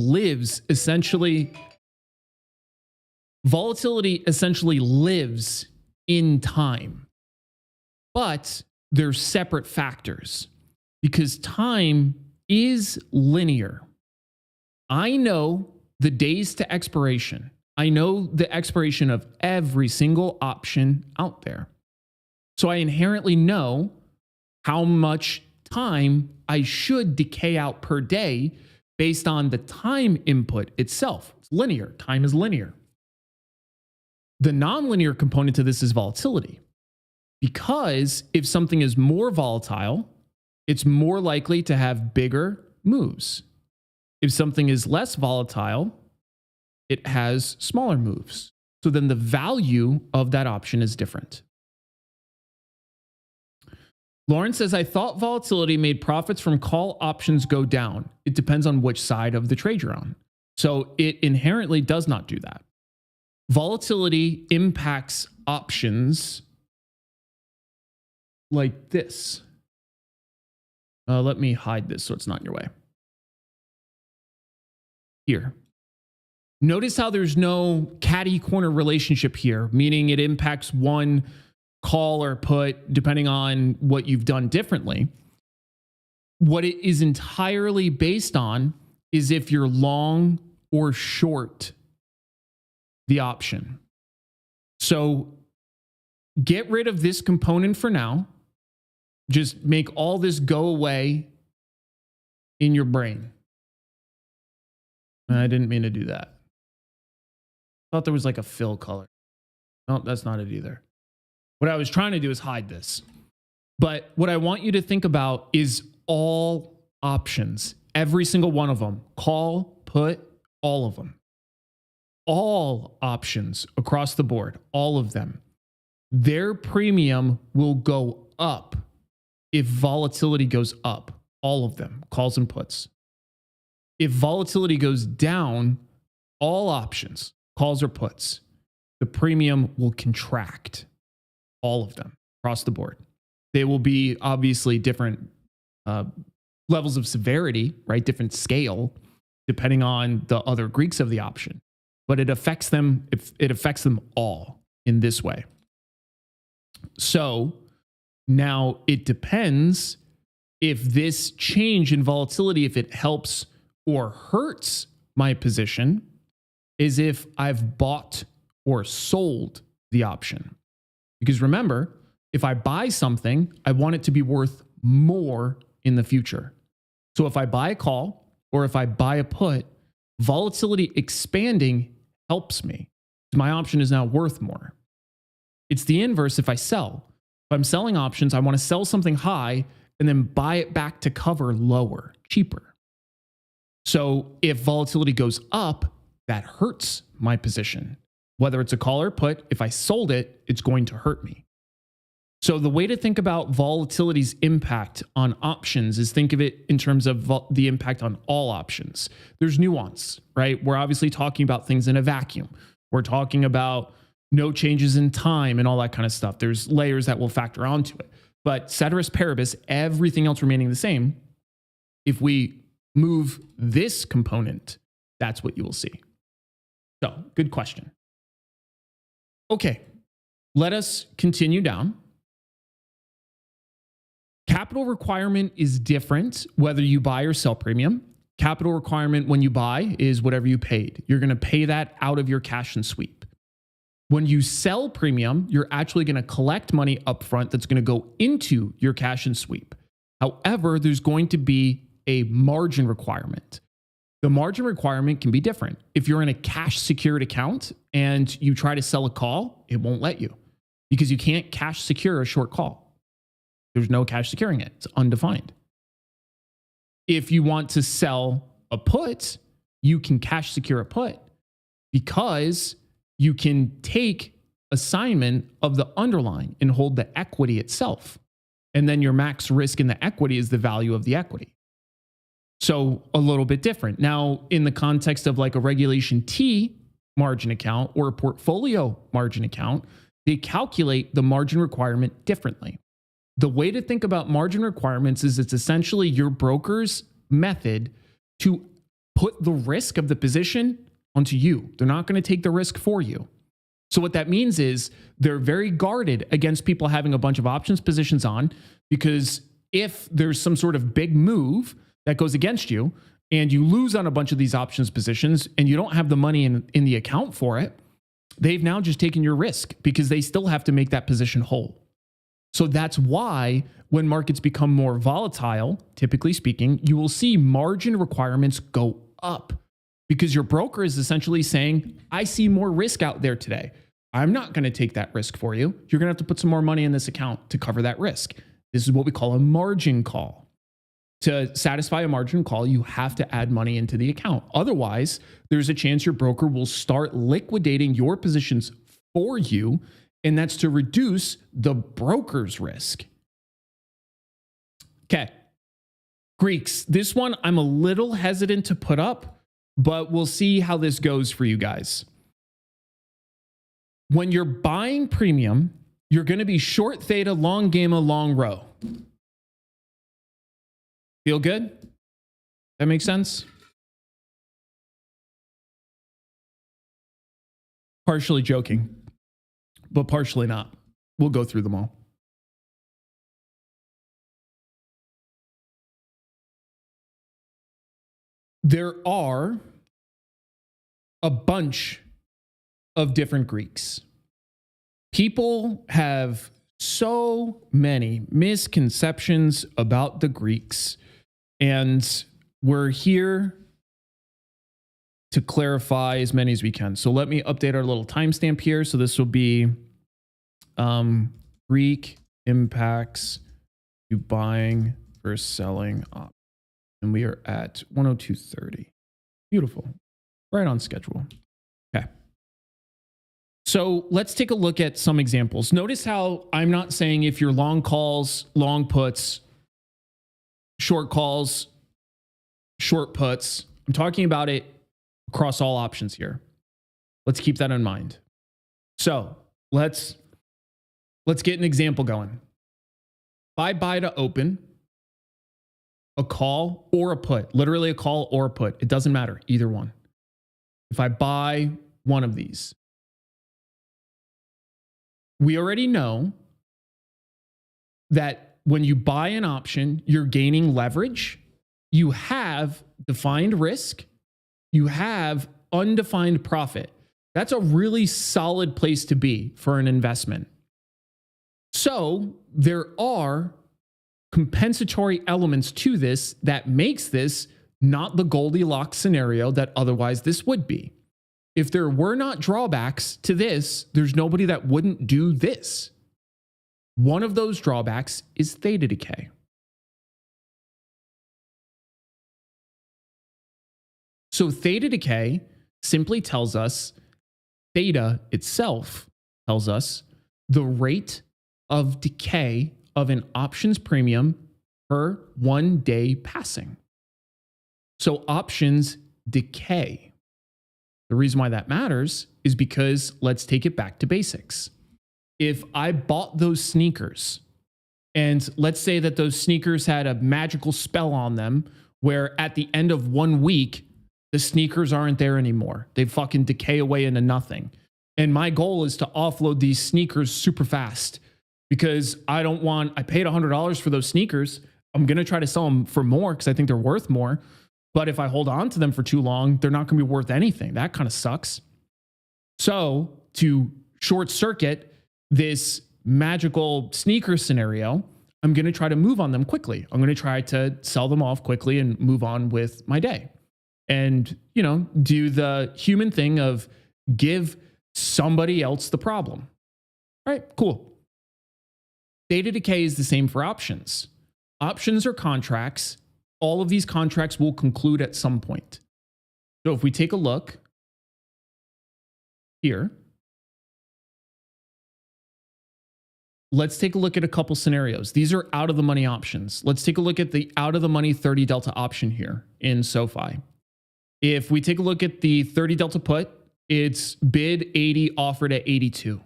essentially lives in time, but they're separate factors because time is linear. I know the days to expiration. I know the expiration of every single option out there. So I inherently know how much time I should decay out per day based on the time input itself. It's linear. Time is linear. The nonlinear component to this is volatility. Because if something is more volatile, it's more likely to have bigger moves. If something is less volatile, it has smaller moves. So then the value of that option is different. Lauren says, I thought volatility made profits from call options go down. It depends on which side of the trade you're on. So it inherently does not do that. Volatility impacts options like this. Let me hide this so it's not in your way. Here. Notice how there's no catty corner relationship here, meaning it impacts one call or put depending on what you've done differently. What it is entirely based on is if you're long or short the option. So get rid of this component for now. Just make all this go away in your brain. I didn't mean to do that. Thought there was like a fill color. No, that's not it either. What I was trying to do is hide this. But what I want you to think about is all options, every single one of them, call, put, all of them. All options across the board, all of them, their premium will go up if volatility goes up, all of them, calls and puts. If volatility goes down, all options, calls or puts, the premium will contract, all of them across the board. They will be obviously different levels of severity, right? Different scale, depending on the other Greeks of the option. But it affects them, it affects them all in this way. So now it depends if this change in volatility, if it helps or hurts my position, is if I've bought or sold the option. Because remember, if I buy something, I want it to be worth more in the future. So if I buy a call or if I buy a put, volatility expanding helps me. My option is now worth more. It's the inverse if I sell. If I'm selling options, I want to sell something high and then buy it back to cover lower, cheaper. So if volatility goes up, that hurts my position. Whether it's a call or put, if I sold it, it's going to hurt me. So the way to think about volatility's impact on options is think of it in terms of the impact on all options. There's nuance, right? We're obviously talking about things in a vacuum. We're talking about no changes in time and all that kind of stuff. There's layers that will factor onto it. But ceteris paribus, everything else remaining the same, if we move this component, that's what you will see. So, good question. Okay, let us continue down. Capital requirement is different whether you buy or sell premium. Capital requirement when you buy is whatever you paid. You're going to pay that out of your cash and sweep. When you sell premium, you're actually going to collect money upfront that's going to go into your cash and sweep. However, there's going to be a margin requirement. The margin requirement can be different. If you're in a cash secured account and you try to sell a call, it won't let you because you can't cash secure a short call. There's no cash securing it. It's undefined. If you want to sell a put, you can cash secure a put because you can take assignment of the underlying and hold the equity itself. And then your max risk in the equity is the value of the equity. So a little bit different. Now, in the context of like a regulation T, margin account or a portfolio margin account, they calculate the margin requirement differently. The way to think about margin requirements is it's essentially your broker's method to put the risk of the position onto you. They're not going to take the risk for you. So what that means is they're very guarded against people having a bunch of options positions on, because if there's some sort of big move that goes against you and you lose on a bunch of these options positions and you don't have the money in the account for it, they've now just taken your risk because they still have to make that position whole. So that's why when markets become more volatile, typically speaking, you will see margin requirements go up, because your broker is essentially saying, I see more risk out there today. I'm not going to take that risk for you. You're going to have to put some more money in this account to cover that risk. This is what we call a margin call. To satisfy a margin call, you have to add money into the account. Otherwise, there's a chance your broker will start liquidating your positions for you, and that's to reduce the broker's risk. Okay. Greeks, this one I'm a little hesitant to put up, but we'll see how this goes for you guys. When you're buying premium, you're going to be short theta, long gamma, long rho. Feel good? That makes sense? Partially joking, but partially not. We'll go through them all. There are a bunch of different Greeks. People have so many misconceptions about the Greeks, and we're here to clarify as many as we can. So let me update our little timestamp here. So this will be Greek impacts to buying versus selling options. And we are at 102.30. Beautiful. Right on schedule. Okay. So let's take a look at some examples. Notice how I'm not saying if you're long calls, long puts, short calls, short puts. I'm talking about it across all options here. Let's keep that in mind. So let's get an example going. If I buy to open, a call or a put, literally a call or a put, it doesn't matter, either one. If I buy one of these, we already know that when you buy an option, you're gaining leverage, you have defined risk, you have undefined profit. That's a really solid place to be for an investment. So there are compensatory elements to this that makes this not the Goldilocks scenario that otherwise this would be. If there were not drawbacks to this, there's nobody that wouldn't do this. One of those drawbacks is theta decay. So theta decay simply tells us, theta itself tells us the rate of decay of an options premium per 1 day passing. So options decay. The reason why that matters is because let's take it back to basics. If I bought those sneakers, and let's say that those sneakers had a magical spell on them where at the end of 1 week, the sneakers aren't there anymore. They fucking decay away into nothing. And my goal is to offload these sneakers super fast because I paid $100 for those sneakers. I'm going to try to sell them for more because I think they're worth more. But if I hold on to them for too long, they're not going to be worth anything. That kind of sucks. So to short circuit this magical sneaker scenario, I'm going to try to move on them quickly. I'm going to try to sell them off quickly and move on with my day. And, do the human thing of give somebody else the problem. All right, cool. Theta decay is the same for options. Options are contracts. All of these contracts will conclude at some point. So if we take a look here, let's take a look at a couple scenarios. These are out of the money options. Let's take a look at the out of the money 30 delta option here in SoFi. If we take a look at the 30 delta put, It's bid 80, offered at 82.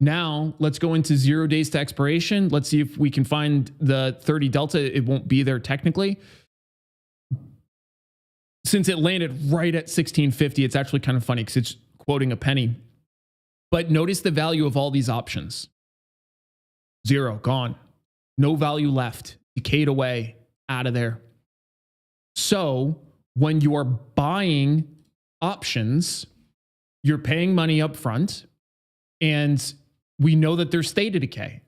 Now let's go into 0 days to expiration. Let's see if we can find the 30 delta. It won't be there technically. Since it landed right at 1650, it's actually kind of funny because it's quoting a penny. But notice the value of all these options. 0, gone. No value left. Decayed away, out of there. So when you are buying options, you're paying money up front, and we know that there's theta decay.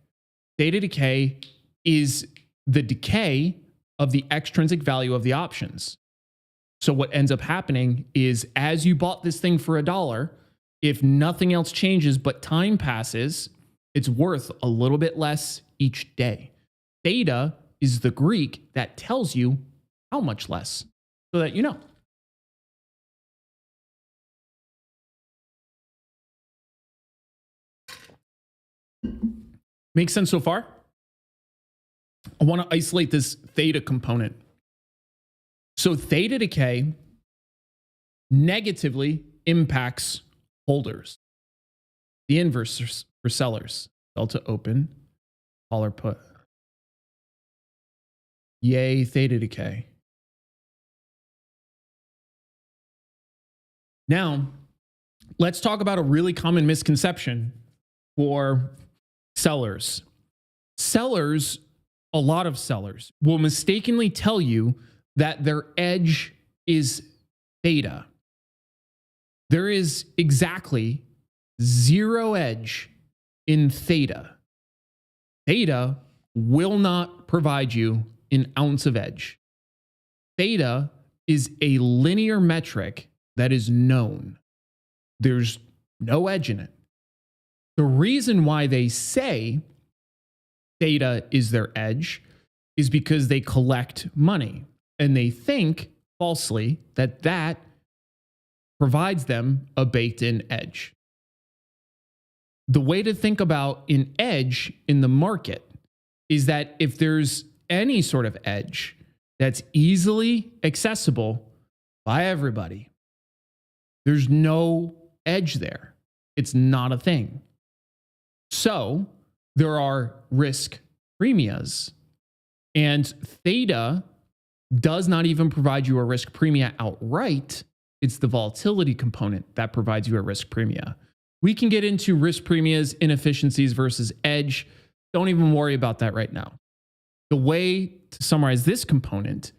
Theta decay is the decay of the extrinsic value of the options. So what ends up happening is as you bought this thing for $1, if nothing else changes but time passes, it's worth a little bit less each day. Theta is the Greek that tells you how much less, so that you know. Makes sense so far? I want to isolate this theta component. So theta decay negatively impacts holders. The inverse for sellers. Delta open, call or put. Yay, theta decay. Now, let's talk about a really common misconception for sellers. Sellers, a lot of sellers, will mistakenly tell you that their edge is theta. There is exactly 0 edge in theta. Theta will not provide you an ounce of edge. Theta is a linear metric that is known. There's no edge in it. The reason why they say theta is their edge is because they collect money, and they think falsely that that provides them a baked-in edge. The way to think about an edge in the market is that if there's any sort of edge that's easily accessible by everybody, there's no edge there. It's not a thing. So there are risk premias, and theta does not even provide you a risk premia outright. It's the volatility component that provides you a risk premia. We can get into risk premias, inefficiencies versus edge. Don't even worry about that right now. The way to summarize this component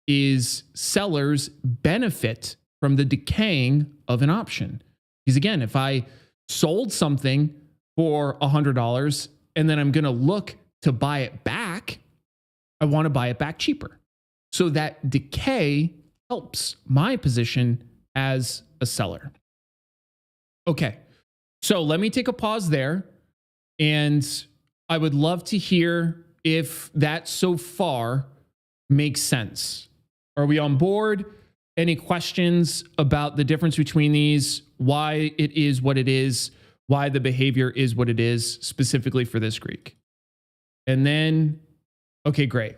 is sellers benefit from the decaying of an option. Because again, if I sold something for $100 and then I'm going to look to buy it back, I want to buy it back cheaper. So that decay helps my position as a seller. Okay, so let me take a pause there, and I would love to hear if that so far makes sense. Are we on board? Any questions about the difference between these, why it is what it is, why the behavior is what it is, specifically for this Greek? And then, okay, great.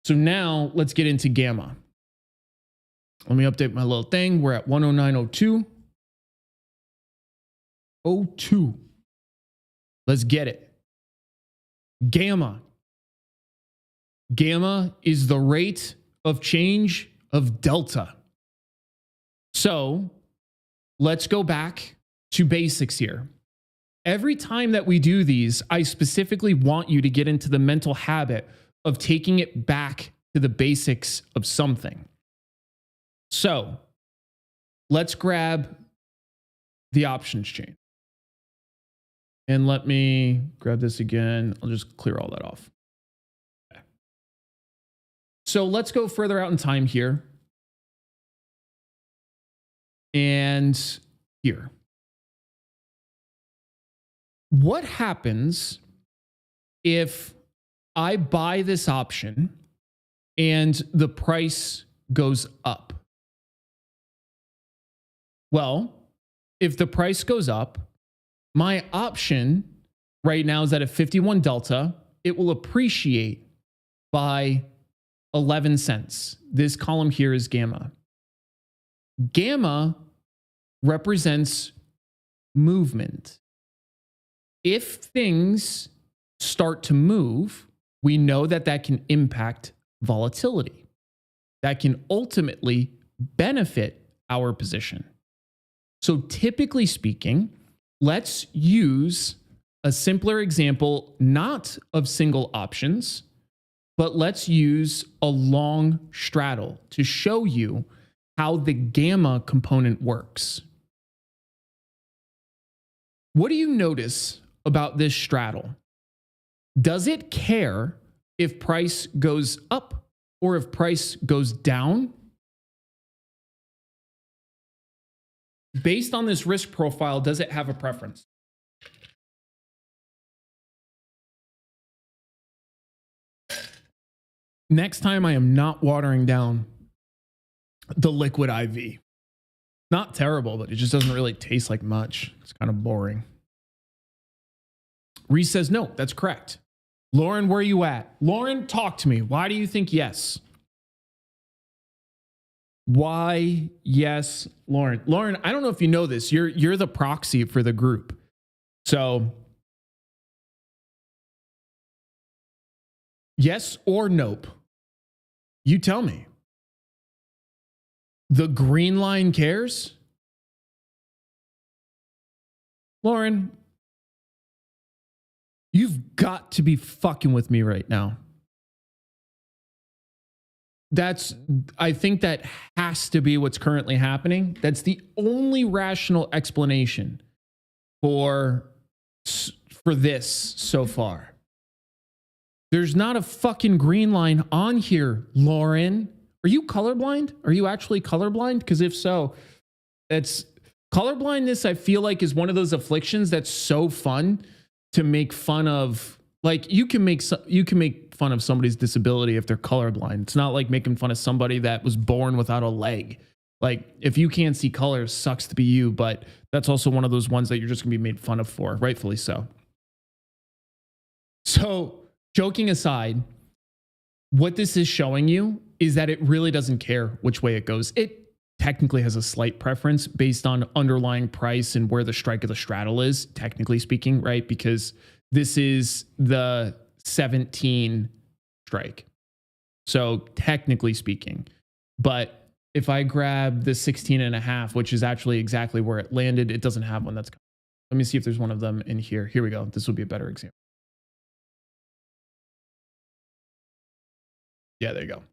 So now let's get into gamma. Let me update my little thing. We're at 109.02. 02. Let's get it. Gamma. Gamma is the rate of change of delta. So let's go back to basics here. Every time that we do these, I specifically want you to get into the mental habit of taking it back to the basics of something. So let's grab the options chain. And let me grab this again. I'll just clear all that off. Okay. So let's go further out in time here. And here. What happens if I buy this option and the price goes up? Well, if the price goes up, my option right now is at a 51 delta. It will appreciate by 11 cents. This column here is gamma. Gamma represents movement. If things start to move, we know that that can impact volatility. That can ultimately benefit our position. So typically speaking, let's use a simpler example, not of single options, but let's use a long straddle to show you how the gamma component works. What do you notice about this straddle? Does it care if price goes up or if price goes down? Based on this risk profile, does it have a preference? Next time, I am not watering down the liquid IV. Not terrible, but it just doesn't really taste like much. It's kind of boring. Reese says, no, that's correct. Lauren, where are you at? Lauren, talk to me. Why do you think yes? Why yes, Lauren? Lauren, I don't know if you know this. You're the proxy for the group. So yes or nope? You tell me. The green line cares? Lauren, you've got to be fucking with me right now. I think that has to be what's currently happening. That's the only rational explanation for this so far. There's not a fucking green line on here, Lauren. Are you colorblind? Are you actually colorblind? Because if so, that's colorblindness. I feel like is one of those afflictions that's so fun to make fun of. Like you can make fun of somebody's disability if they're colorblind. It's not like making fun of somebody that was born without a leg. Like if you can't see colors, sucks to be you. But that's also one of those ones that you're just gonna be made fun of for, rightfully so. So joking aside, what this is showing you is that it really doesn't care which way it goes. It technically has a slight preference based on underlying price and where the strike of the straddle is, technically speaking, right? Because this is the 17 strike. So technically speaking, but if I grab the 16.5, which is actually exactly where it landed, it doesn't have one that's, let me see if there's one of them in here. Here we go. This will be a better example. Yeah, there you go.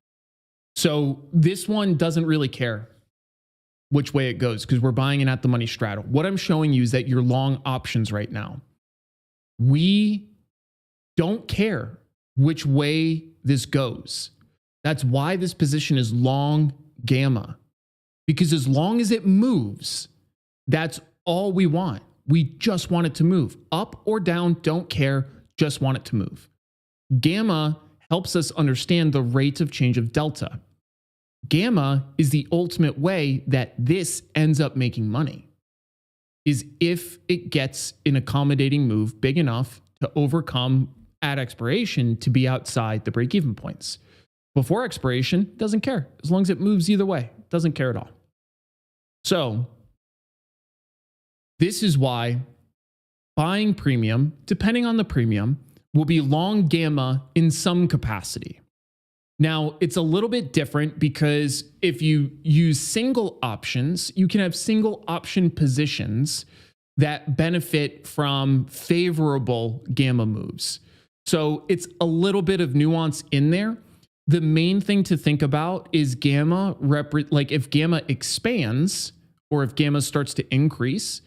So this one doesn't really care which way it goes because we're buying it at the money straddle. What I'm showing you is that you're long options right now. We don't care which way this goes. That's why this position is long gamma, because as long as it moves, that's all we want. We just want it to move up or down. Don't care. Just want it to move. Gamma helps us understand the rate of change of delta. Gamma is the ultimate way that this ends up making money, is if it gets an accommodating move big enough to overcome at expiration to be outside the break-even points. Before expiration, doesn't care. As long as it moves either way, doesn't care at all. So this is why buying premium, depending on the premium, will be long gamma in some capacity. Now, it's a little bit different because if you use single options, you can have single option positions that benefit from favorable gamma moves. So it's a little bit of nuance in there. The main thing to think about is gamma, like if gamma expands or if gamma starts to increase,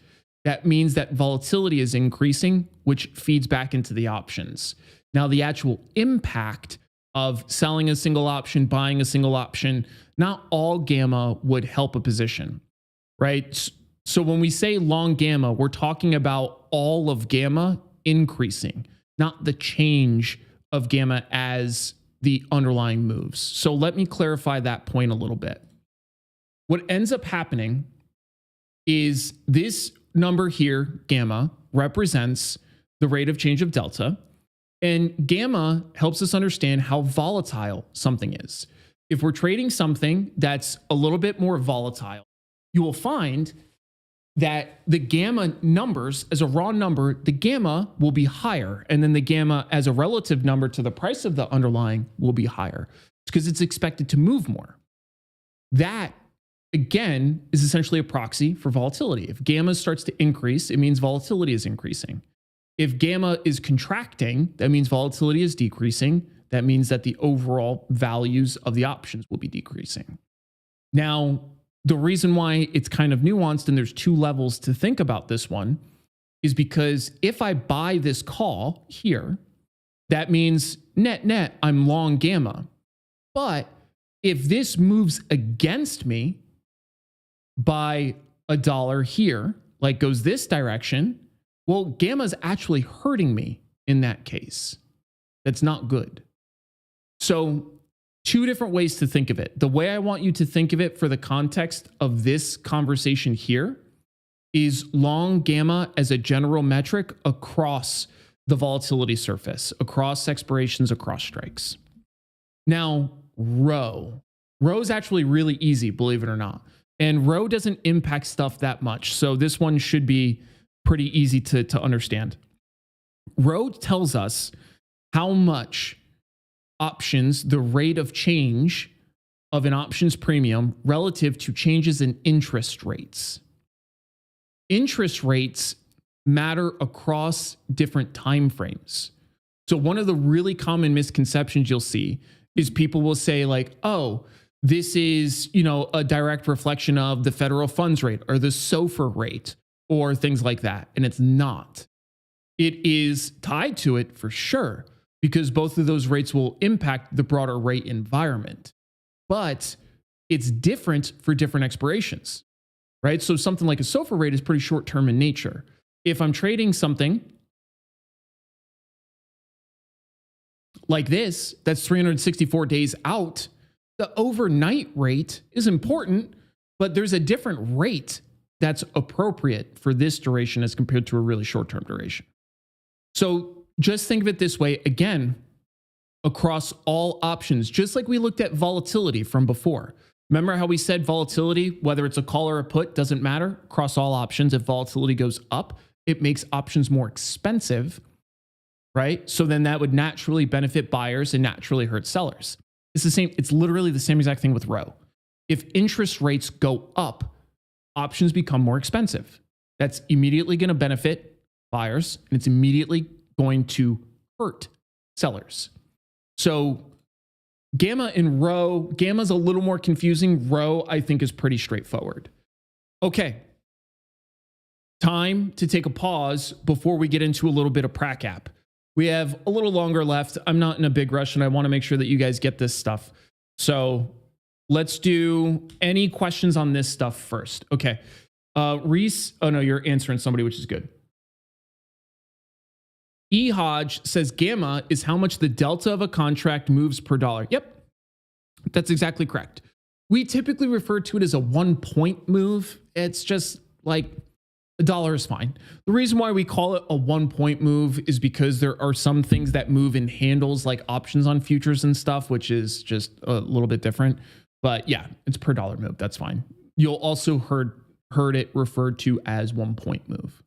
that means that volatility is increasing, which feeds back into the options. Now, the actual impact of selling a single option, buying a single option, not all gamma would help a position, right? So when we say long gamma, we're talking about all of gamma increasing, not the change of gamma as the underlying moves. So let me clarify that point a little bit. What ends up happening is this number here, gamma, represents the rate of change of delta. And gamma helps us understand how volatile something is. If we're trading something that's a little bit more volatile, you will find that the gamma numbers as a raw number, the gamma will be higher. And then the gamma as a relative number to the price of the underlying will be higher because it's expected to move more. That, again, is essentially a proxy for volatility. If gamma starts to increase, it means volatility is increasing. If gamma is contracting, that means volatility is decreasing. That means that the overall values of the options will be decreasing. Now, the reason why it's kind of nuanced and there's two levels to think about this one is because if I buy this call here, that means net, I'm long gamma. But if this moves against me by $1 here, like goes this direction, well, gamma is actually hurting me in that case. That's not good. So two different ways to think of it. The way I want you to think of it for the context of this conversation here is long gamma as a general metric across the volatility surface, across expirations, across strikes. Now, rho. Rho is actually really easy, believe it or not. And rho doesn't impact stuff that much. So this one should be pretty easy to understand. Rho tells us how much options, the rate of change of an options premium relative to changes in interest rates. Interest rates matter across different time frames. So one of the really common misconceptions you'll see is people will say like, oh, this is, a direct reflection of the federal funds rate or the SOFR rate or things like that. And it's not. It is tied to it for sure, because both of those rates will impact the broader rate environment. But it's different for different expirations, right? So something like a SOFR rate is pretty short-term in nature. If I'm trading something like this, that's 364 days out, the overnight rate is important, but there's a different rate that's appropriate for this duration as compared to a really short-term duration. So just think of it this way, again, across all options, just like we looked at volatility from before. Remember how we said volatility, whether it's a call or a put, doesn't matter across all options. If volatility goes up, it makes options more expensive, right? So then that would naturally benefit buyers and naturally hurt sellers. It's the same. It's literally the same exact thing with rho. If interest rates go up, options become more expensive. That's immediately going to benefit buyers, and it's immediately going to hurt sellers. So gamma and rho, gamma's a little more confusing. Rho, I think, is pretty straightforward. Okay. Time to take a pause before we get into a little bit of prac app. We have a little longer left. I'm not in a big rush, and I want to make sure that you guys get this stuff. So let's do any questions on this stuff first. Okay. Reese, oh no, you're answering somebody, which is good. E. Hodge says gamma is how much the delta of a contract moves per dollar. Yep, that's exactly correct. We typically refer to it as a 1 point move. It's just like $1 is fine. The reason why we call it a 1 point move is because there are some things that move in handles like options on futures and stuff, which is just a little bit different. But yeah, it's per dollar move. That's fine. You'll also heard it referred to as 1 point move,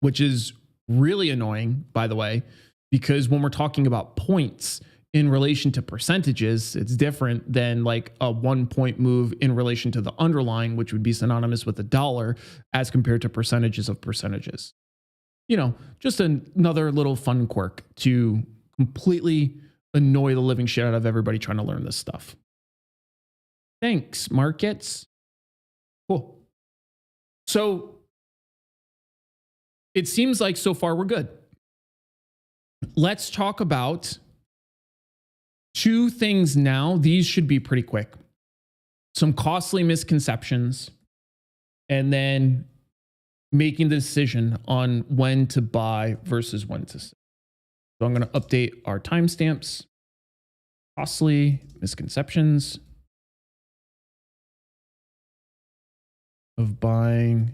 which is really annoying, by the way, because when we're talking about points in relation to percentages, it's different than like a 1 point move in relation to the underlying, which would be synonymous with $1 as compared to percentages of percentages. Just another little fun quirk to completely annoy the living shit out of everybody trying to learn this stuff. Thanks, markets. Cool. So it seems like so far we're good. Let's talk about two things now. These should be pretty quick. Some costly misconceptions, and then making the decision on when to buy versus when to sell. So I'm going to update our timestamps. Costly misconceptions of buying.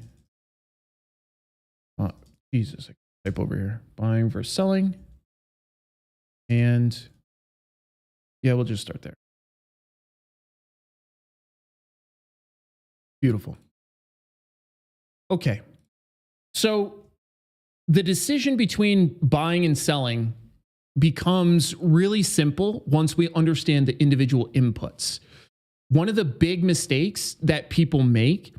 Jesus, I type over here. Buying versus selling. And yeah, we'll just start there. Beautiful. Okay. So the decision between buying and selling becomes really simple once we understand the individual inputs. One of the big mistakes that people make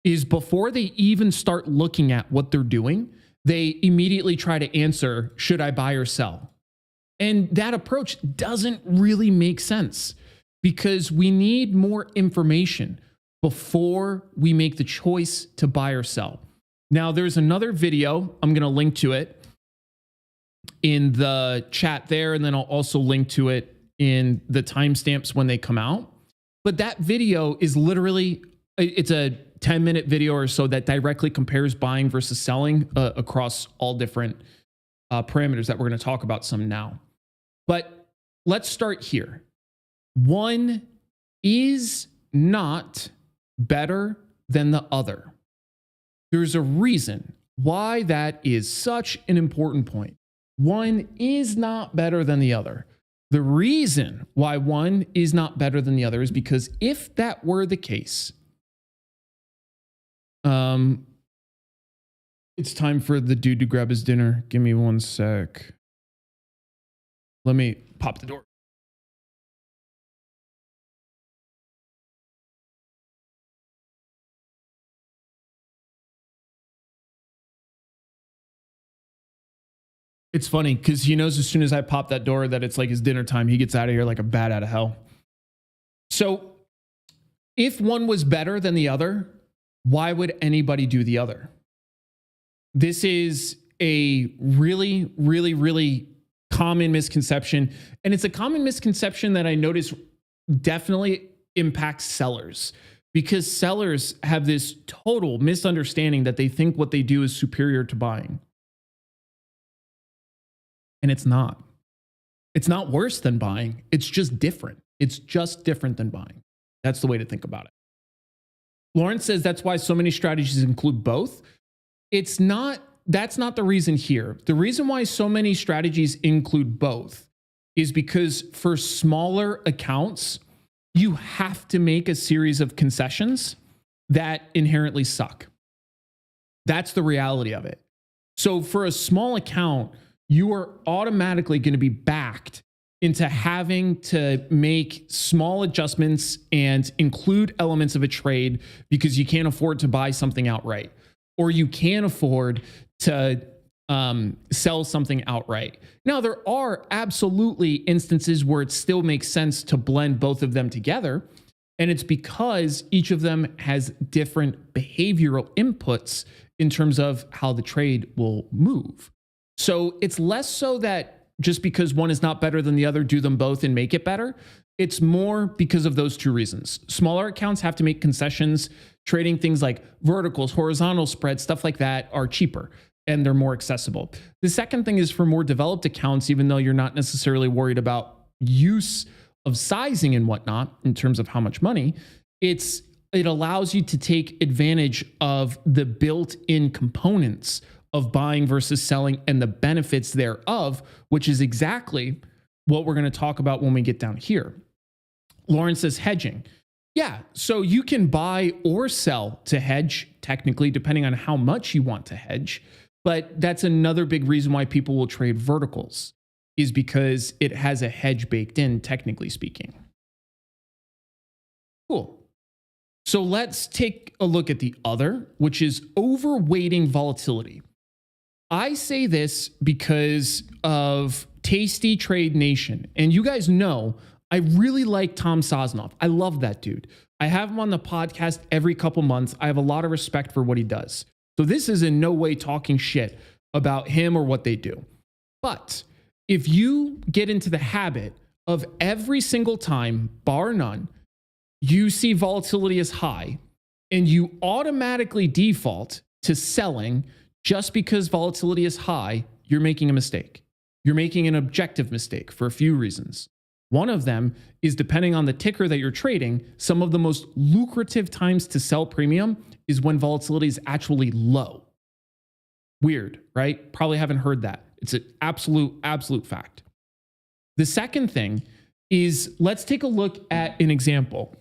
is before they even start looking at what they're doing, they immediately try to answer, should I buy or sell? And that approach doesn't really make sense because we need more information before we make the choice to buy or sell. Now, there's another video, I'm going to link to it in the chat there, and then I'll also link to it in the timestamps when they come out. But that video is literally, it's a 10-minute video or so that directly compares buying versus selling across all different parameters that we're going to talk about some now. But let's start here. One is not better than the other. There's a reason why that is such an important point. One is not better than the other. The reason why one is not better than the other is because if that were the case, it's time for the dude to grab his dinner. Give me one sec. Let me pop the door. It's funny because he knows as soon as I pop that door that it's like his dinner time. He gets out of here like a bat out of hell. So if one was better than the other, why would anybody do the other? This is a really, really, really common misconception. And it's a common misconception that I notice definitely impacts sellers, because sellers have this total misunderstanding that they think what they do is superior to buying. And it's not. It's not worse than buying. It's just different. It's just different than buying. That's the way to think about it. Lawrence says that's why so many strategies include both. It's not, that's not the reason here. The reason why so many strategies include both is because for smaller accounts, you have to make a series of concessions that inherently suck. That's the reality of it. So for a small account, you are automatically going to be backed into having to make small adjustments and include elements of a trade because you can't afford to buy something outright, or you can't afford to sell something outright. Now, there are absolutely instances where it still makes sense to blend both of them together, and it's because each of them has different behavioral inputs in terms of how the trade will move. So it's less so that just because one is not better than the other, do them both and make it better. It's more because of those two reasons. Smaller accounts have to make concessions. Trading things like verticals, horizontal spreads, stuff like that are cheaper and they're more accessible. The second thing is for more developed accounts, even though you're not necessarily worried about use of sizing and whatnot in terms of how much money, it allows you to take advantage of the built-in components of buying versus selling and the benefits thereof, which is exactly what we're going to talk about when we get down here. Lauren says hedging. Yeah, so you can buy or sell to hedge, technically, depending on how much you want to hedge. But that's another big reason why people will trade verticals, is because it has a hedge baked in, technically speaking. Cool. So let's take a look at the other, which is overweighting volatility. I say this because of Tasty Trade Nation. And you guys know, I really like Tom Sosnoff. I love that dude. I have him on the podcast every couple months. I have a lot of respect for what he does. So this is in no way talking shit about him or what they do. But if you get into the habit of every single time, bar none, you see volatility as high and you automatically default to selling just because volatility is high, you're making a mistake. You're making an objective mistake for a few reasons. One of them is, depending on the ticker that you're trading, some of the most lucrative times to sell premium is when volatility is actually low. Weird, right? Probably haven't heard that. It's an absolute fact. The second thing is, let's take a look at an example.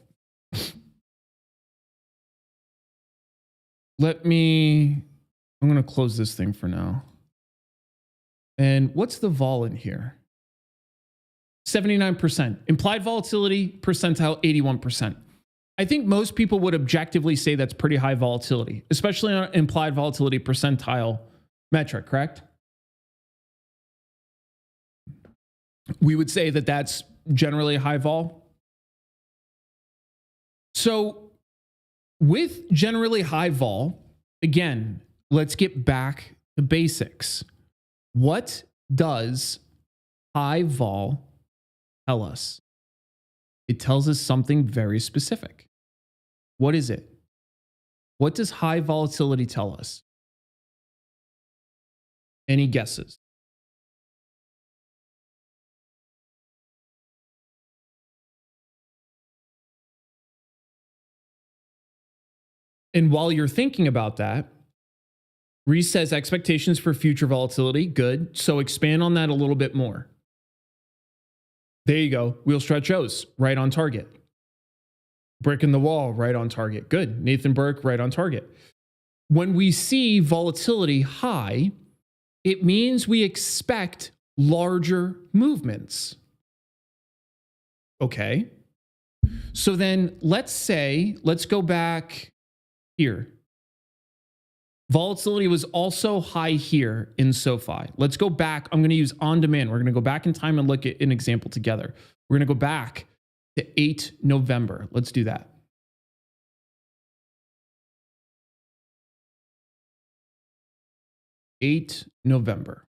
I'm going to close this thing for now. And what's the vol in here? 79%. Implied volatility percentile, 81%. I think most people would objectively say that's pretty high volatility, especially on implied volatility percentile metric, correct? We would say that that's generally high vol. So with generally high vol, again, let's get back to basics. What does high vol tell us? It tells us something very specific. What is it? What does high volatility tell us? Any guesses? And while you're thinking about that, Reese says expectations for future volatility, good. So expand on that a little bit more. There you go. Wheel stretch O's, right on target. Brick in the wall, right on target. Good. Nathan Burke, right on target. When we see volatility high, it means we expect larger movements. Okay. So then let's go back here. Volatility was also high here in SoFi. Let's go back. I'm going to use on demand. We're going to go back in time and look at an example together. We're going to go back to 8 November. Let's do that. November.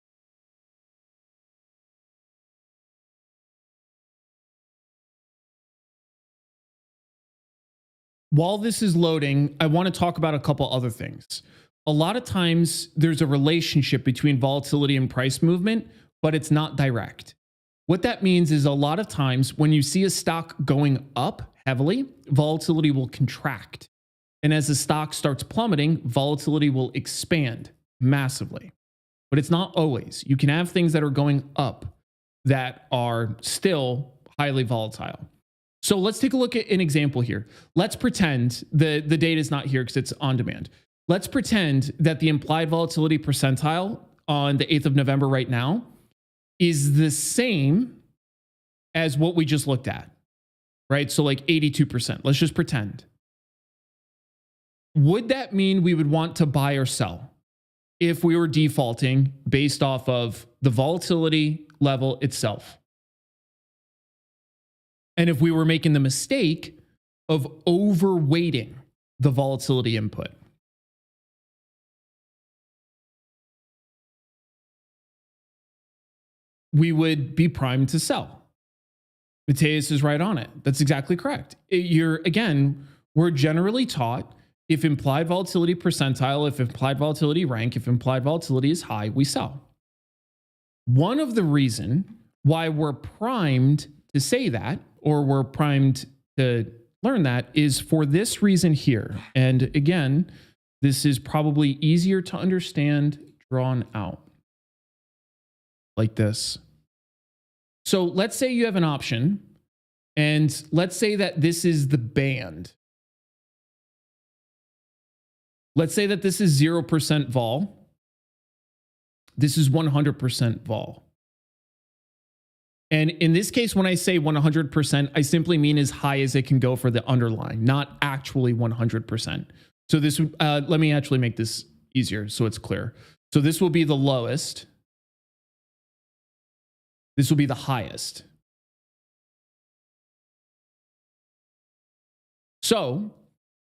While this is loading, I want to talk about a couple other things. A lot of times there's a relationship between volatility and price movement, but it's not direct. What that means is a lot of times when you see a stock going up heavily, volatility will contract. And as the stock starts plummeting, volatility will expand massively. But it's not always. You can have things that are going up that are still highly volatile. So let's take a look at an example here. Let's pretend the data is not here because it's on demand. Let's pretend that the implied volatility percentile on the 8th of November right now is the same as what we just looked at, right? So like 82%. Let's just pretend. Would that mean we would want to buy or sell if we were defaulting based off of the volatility level itself? And if we were making the mistake of overweighting the volatility input? We would be primed to sell. Mateus is right on it. That's exactly correct. We're generally taught if implied volatility percentile, if implied volatility rank, if implied volatility is high, we sell. One of the reasons why we're primed to say that, or we're primed to learn that, is for this reason here. And again, this is probably easier to understand drawn out like this. So let's say you have an option, and let's say that this is the band. Let's say that this is 0% vol. This is 100% vol. And in this case, when I say 100%, I simply mean as high as it can go for the underlying, not actually 100%. So this would, let me actually make this easier so it's clear. So this will be the lowest. This will be the highest. So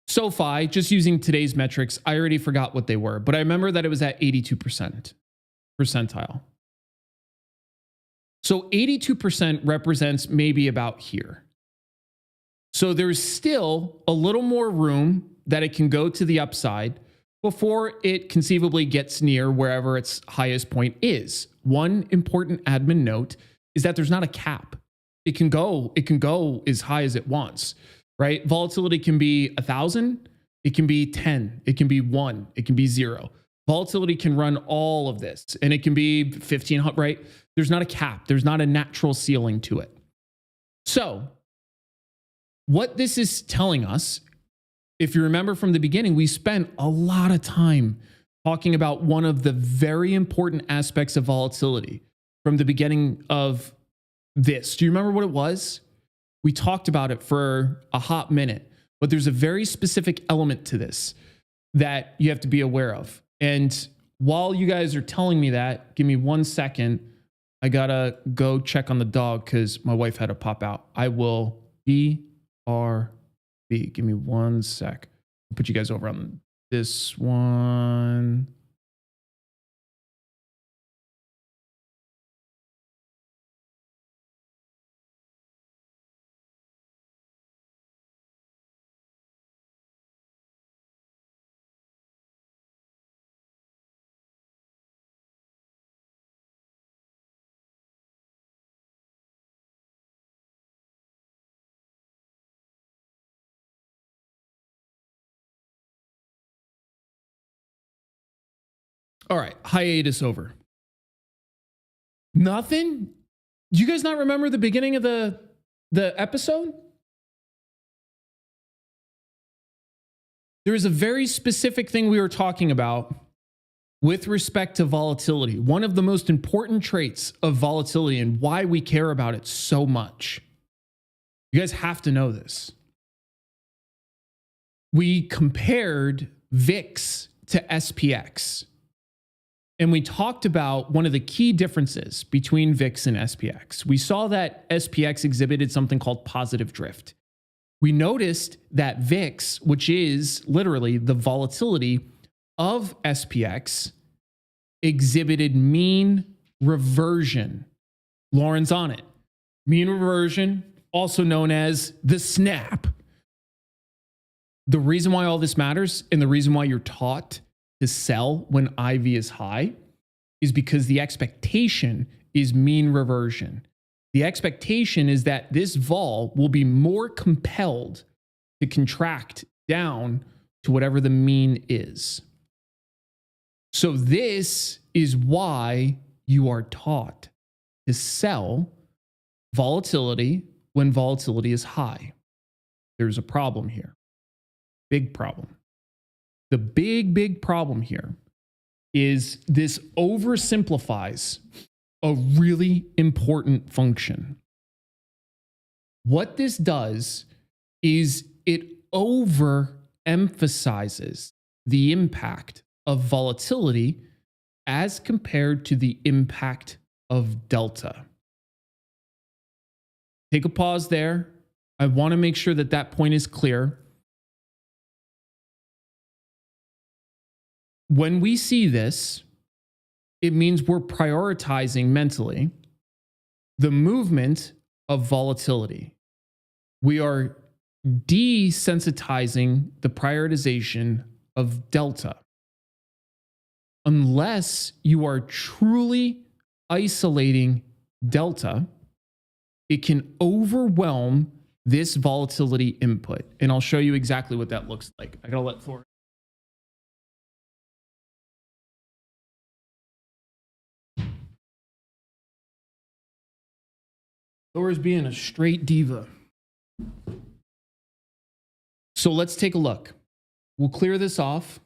SoFi, just using today's metrics, I already forgot what they were, but I remember that it was at 82% percentile. So 82% represents maybe about here. So there's still a little more room that it can go to the upside before it conceivably gets near wherever its highest point is. One important admin note is that there's not a cap. It can go as high as it wants, right? Volatility can be 1,000, it can be 10, it can be 1, it can be 0. Volatility can run all of this, and it can be 1,500, right? There's not a cap. There's not a natural ceiling to it. So what this is telling us if you remember from the beginning, we spent a lot of time talking about one of the very important aspects of volatility from the beginning of this. Do you remember what it was? We talked about it for a hot minute, but there's a very specific element to this that you have to be aware of. And while you guys are telling me that, give me 1 second. I gotta go check on the dog because my wife had to pop out. I will BRB. Give me 1 sec. I'll put you guys over on this one. All right, hiatus over. Nothing? Do you guys not remember the beginning of the episode? There is a very specific thing we were talking about with respect to volatility. One of the most important traits of volatility and why we care about it so much. You guys have to know this. We compared VIX to SPX. And we talked about one of the key differences between VIX and SPX. We saw that SPX exhibited something called positive drift. We noticed that VIX, which is literally the volatility of SPX, exhibited mean reversion. Lauren's on it. Mean reversion, also known as the snap. The reason why all this matters and the reason why you're taught to sell when IV is high is because the expectation is mean reversion. The expectation is that this vol will be more compelled to contract down to whatever the mean is. So this is why you are taught to sell volatility when volatility is high. There's a problem here. Big problem. The big problem here is this oversimplifies a really important function. What this does is it overemphasizes the impact of volatility as compared to the impact of delta. Take a pause there. I want to make sure that that point is clear. When we see this, it means we're prioritizing mentally the movement of volatility. We are desensitizing the prioritization of delta. Unless you are truly isolating delta, it can overwhelm this volatility input. And I'll show you exactly what that looks like. I gotta let Thor. Thor's being a straight diva. So let's take a look. We'll clear this off.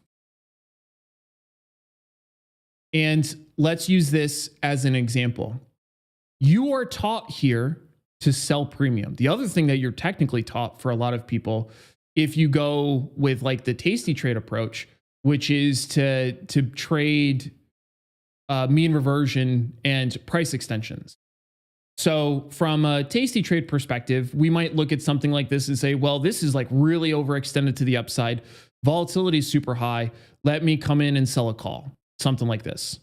And let's use this as an example. You are taught here to sell premium. The other thing that you're technically taught for a lot of people, if you go with like the tasty trade approach, which is to trade mean reversion and price extensions. So from a tasty trade perspective, we might look at something like this and say, well, this is like really overextended to the upside. Volatility is super high. Let me come in and sell a call, something like this.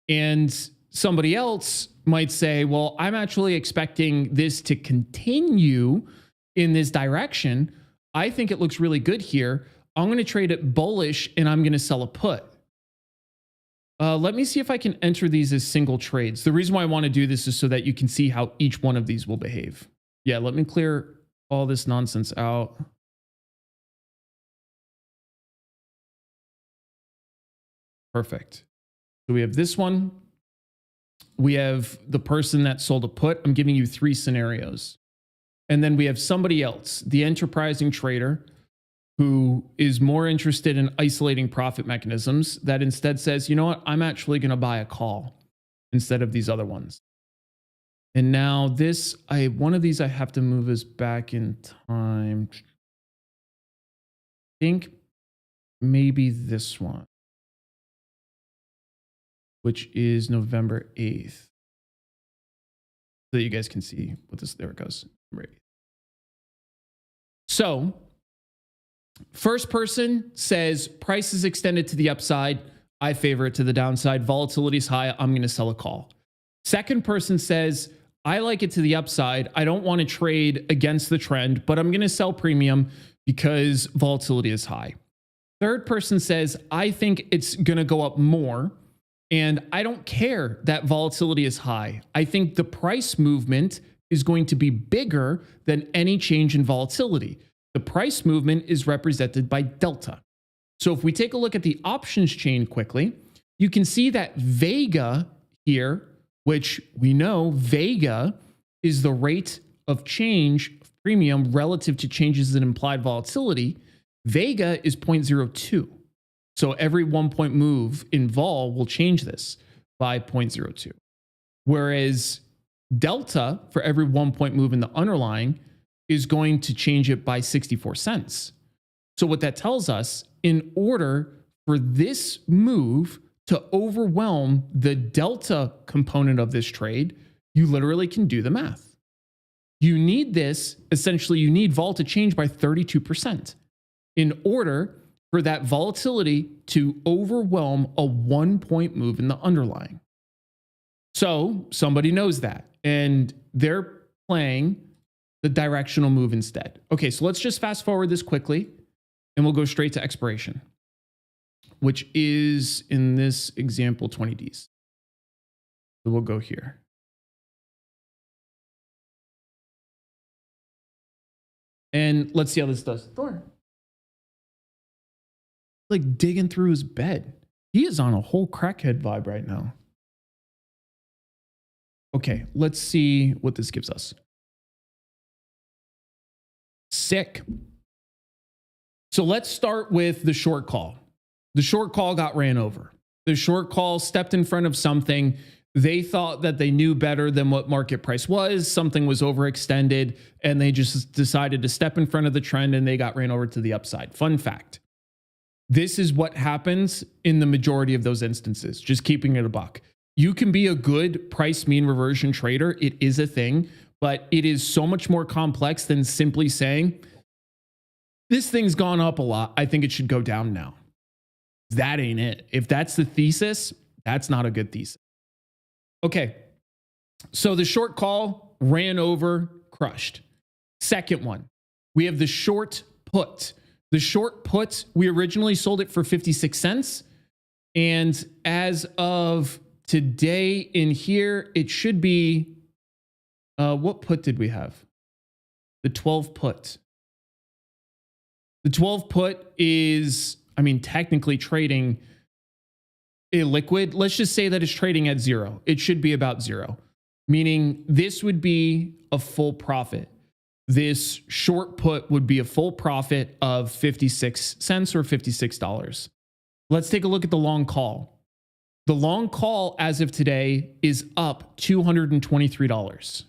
And somebody else might say, well, I'm actually expecting this to continue in this direction. I think it looks really good here. I'm going to trade it bullish and I'm going to sell a put. Let me see if I can enter these as single trades. The reason why I want to do this is so that you can see how each one of these will behave. Yeah, let me clear all this nonsense out. Perfect. So we have this one. We have the person that sold a put. I'm giving you 3 scenarios. And then we have somebody else, the enterprising trader, who is more interested in isolating profit mechanisms that instead says, you know what, I'm actually going to buy a call instead of these other ones. And now this, one of these I have to move us back in time. I think maybe this one, which is November 8th. So that you guys can see what this, there it goes. So first person says price is extended to the upside. I favor it to the downside. Volatility is high. I'm going to sell a call. Second person says, I like it to the upside. I don't want to trade against the trend, but I'm going to sell premium because volatility is high. Third person says, I think it's going to go up more. And I don't care that volatility is high. I think the price movement is going to be bigger than any change in volatility. The price movement is represented by delta. So if we take a look at the options chain quickly, you can see that Vega here, which we know Vega is the rate of change of premium relative to changes in implied volatility. Vega is 0.02. So every 1 point move in vol will change this by 0.02. Whereas delta for every 1 point move in the underlying is going to change it by 64 cents. So what that tells us, in order for this move to overwhelm the delta component of this trade, you literally can do the math. You need this, essentially you need vol to change by 32% in order for that volatility to overwhelm a 1 point move in the underlying. So somebody knows that, and they're playing the directional move instead. Okay, so let's just fast forward this quickly, and we'll go straight to expiration, which is, in this example, 20 Ds. So we'll go here. And let's see how this does. Thor. Like digging through his bed. He is on a whole crackhead vibe right now. Okay, let's see what this gives us. Sick. So let's start with the short call. The short call got ran over. The short call stepped in front of something. They thought that they knew better than what market price was. Something was overextended, and they just decided to step in front of the trend, and they got ran over to the upside. Fun fact. This is what happens in the majority of those instances, just keeping it a buck. You can be a good price mean reversion trader. It is a thing, but it is so much more complex than simply saying, this thing's gone up a lot. I think it should go down now. That ain't it. If that's the thesis, that's not a good thesis. Okay. So the short call ran over, crushed. Second one, we have the short put. The short put, we originally sold it for 56 cents. And as of today in here, it should be, what put did we have? The 12 put. The 12 put is, I mean, technically trading illiquid. Let's just say that it's trading at zero. It should be about zero, meaning this would be a full profit. This short put would be a full profit of 56 cents or $56. Let's take a look at the long call. The long call as of today is up $223.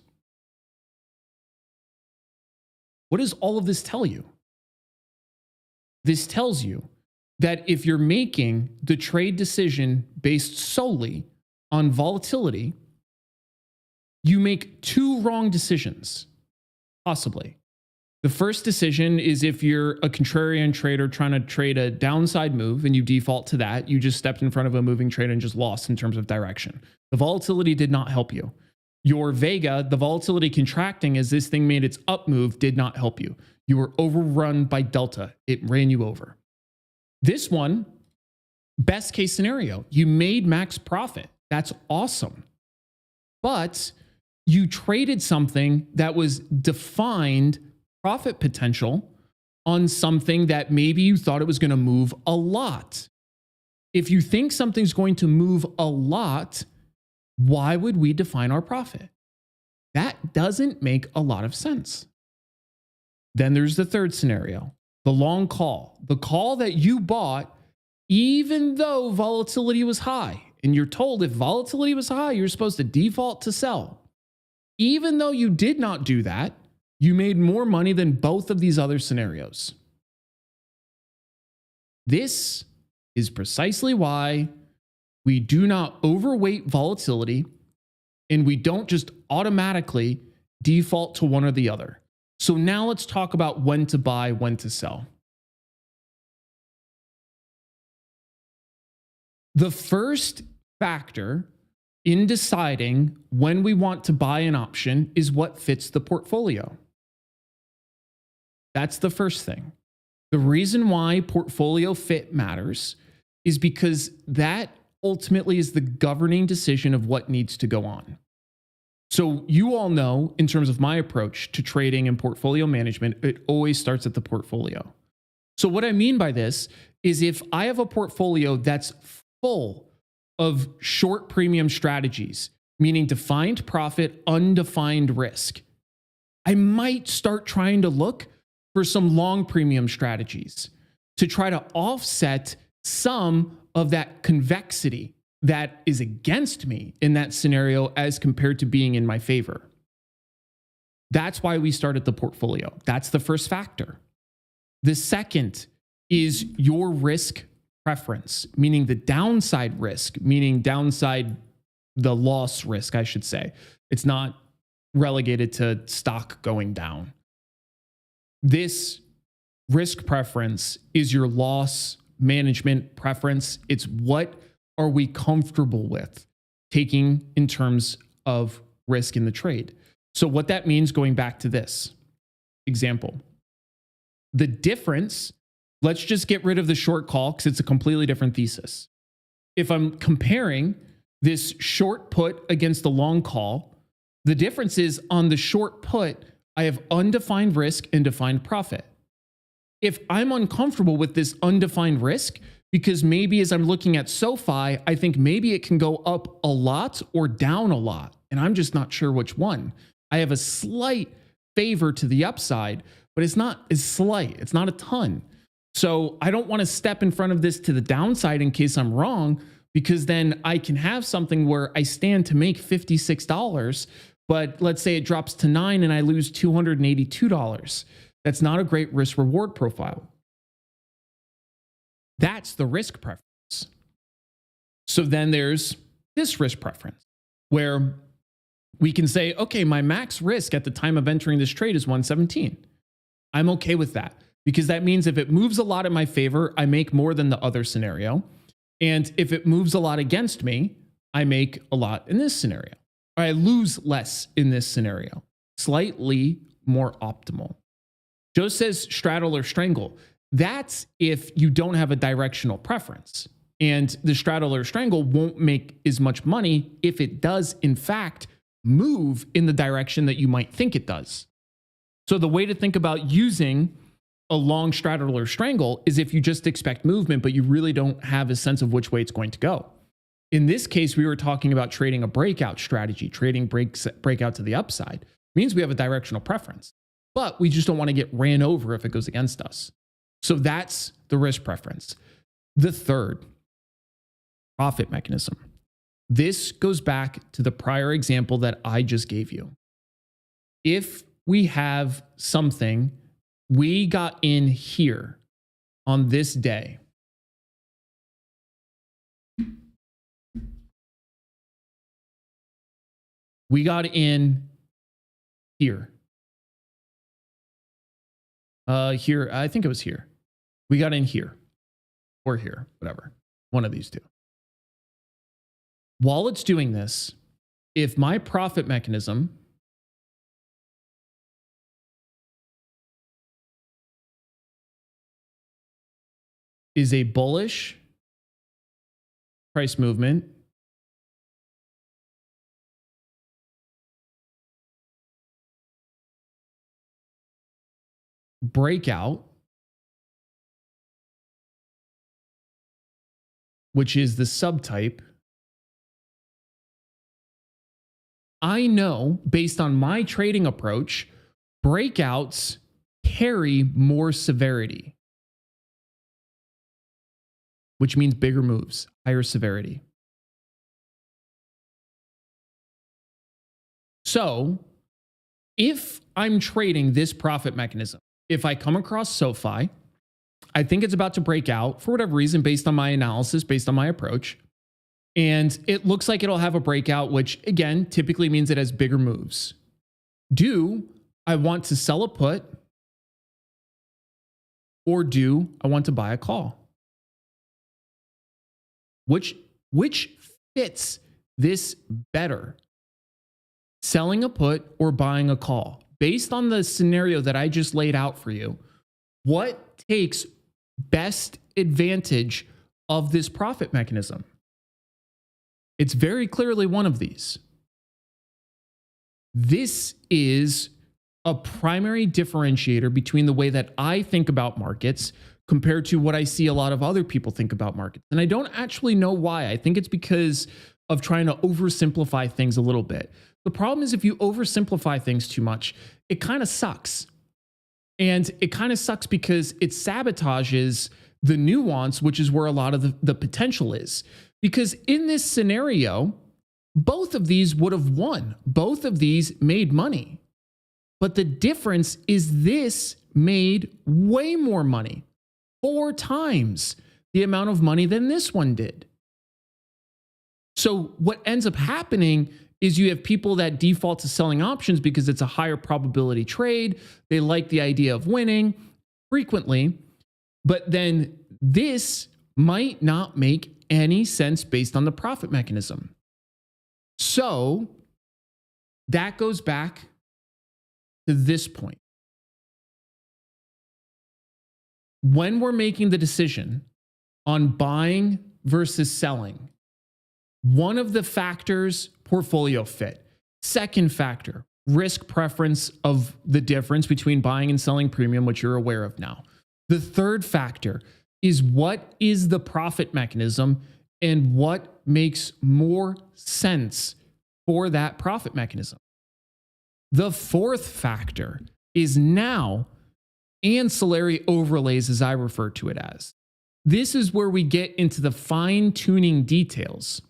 What does all of this tell you? This tells you that if you're making the trade decision based solely on volatility, you make two wrong decisions. Possibly. The first decision is if you're a contrarian trader trying to trade a downside move and you default to that, you just stepped in front of a moving trade and just lost in terms of direction. The volatility did not help you. Your Vega, the volatility contracting as this thing made its up move, did not help you. You were overrun by delta. It ran you over. This one, best case scenario, you made max profit. That's awesome. But you traded something that was defined profit potential on something that maybe you thought it was going to move a lot. If you think something's going to move a lot, why would we define our profit? That doesn't make a lot of sense. Then there's the third scenario. the long call, the call that you bought, even though volatility was high, and you're told if volatility was high, you're supposed to default to sell. Even though you did not do that, you made more money than both of these other scenarios. This is precisely why we do not overweight volatility, and we don't just automatically default to one or the other. So now let's talk about when to buy, when to sell. The first factor in deciding when we want to buy an option is what fits the portfolio. That's the first thing. The reason why portfolio fit matters is because that ultimately is the governing decision of what needs to go on. So you all know, in terms of my approach to trading and portfolio management, it always starts at the portfolio. So what I mean by this is if I have a portfolio that's full of short premium strategies, meaning defined profit, undefined risk, I might start trying to look for some long premium strategies to try to offset some of that convexity that is against me in that scenario as compared to being in my favor. That's why we start at the portfolio. That's the first factor. The second is your risk preference, meaning the downside risk, meaning downside, the loss risk, I should say. It's not relegated to stock going down. This risk preference is your loss management preference. It's what are we comfortable with taking in terms of risk in the trade. So what that means, going back to this example, the difference, let's just get rid of the short call because it's a completely different thesis. If I'm comparing this short put against the long call, the difference is on the short put, I have undefined risk and defined profit. If I'm uncomfortable with this undefined risk, because maybe as I'm looking at SoFi, I think maybe it can go up a lot or down a lot, and I'm just not sure which one. I have a slight favor to the upside, but it's slight. It's not a ton. So I don't want to step in front of this to the downside in case I'm wrong, because then I can have something where I stand to make $56, but let's say it drops to $9 and I lose $282. That's not a great risk reward profile. That's the risk preference. So then there's this risk preference where we can say, okay, my max risk at the time of entering this trade is 117. I'm okay with that because that means if it moves a lot in my favor, I make more than the other scenario. And if it moves a lot against me, I make a lot in this scenario. Or I lose less in this scenario. Slightly more optimal. Joe says straddle or strangle. That's if you don't have a directional preference. And the straddle or strangle won't make as much money if it does, in fact, move in the direction that you might think it does. So the way to think about using a long straddle or strangle is if you just expect movement, but you really don't have a sense of which way it's going to go. In this case, we were talking about trading a breakout strategy. Trading breakout to the upside means we have a directional preference, but we just don't want to get ran over if it goes against us. So that's the risk preference. The third, profit mechanism. This goes back to the prior example that I just gave you. If we have something, we got in here on this day. We got in here. Here, I think it was here. We got in here or here, whatever. One of these two. While it's doing this, if my profit mechanism is a bullish price movement, breakout, which is the subtype, I know based on my trading approach, breakouts carry more severity. which means bigger moves, higher severity. So if I'm trading this profit mechanism, if I come across SoFi, I think it's about to break out for whatever reason, based on my analysis, based on my approach. And it looks like it'll have a breakout, which again, typically means it has bigger moves. Do I want to sell a put, or do I want to buy a call? Which fits this better? Selling a put or buying a call? Based on the scenario that I just laid out for you, what takes best advantage of this profit mechanism? It's very clearly one of these. This is a primary differentiator between the way that I think about markets compared to what I see a lot of other people think about markets. And I don't actually know why. I think it's because of trying to oversimplify things a little bit. The problem is if you oversimplify things too much, it kind of sucks. And it kind of sucks because it sabotages the nuance, which is where a lot of the potential is. Because in this scenario, both of these would have won. Both of these made money. But the difference is this made way more money, 4 times the amount of money than this one did. So what ends up happening is you have people that default to selling options because it's a higher probability trade. They like the idea of winning frequently, but then this might not make any sense based on the profit mechanism. So that goes back to this point. When we're making the decision on buying versus selling, one of the factors, portfolio fit. Second factor, risk preference of the difference between buying and selling premium, which you're aware of now. The third factor is what is the profit mechanism and what makes more sense for that profit mechanism. The fourth factor is now ancillary overlays, as I refer to it as. This is where we get into the fine-tuning details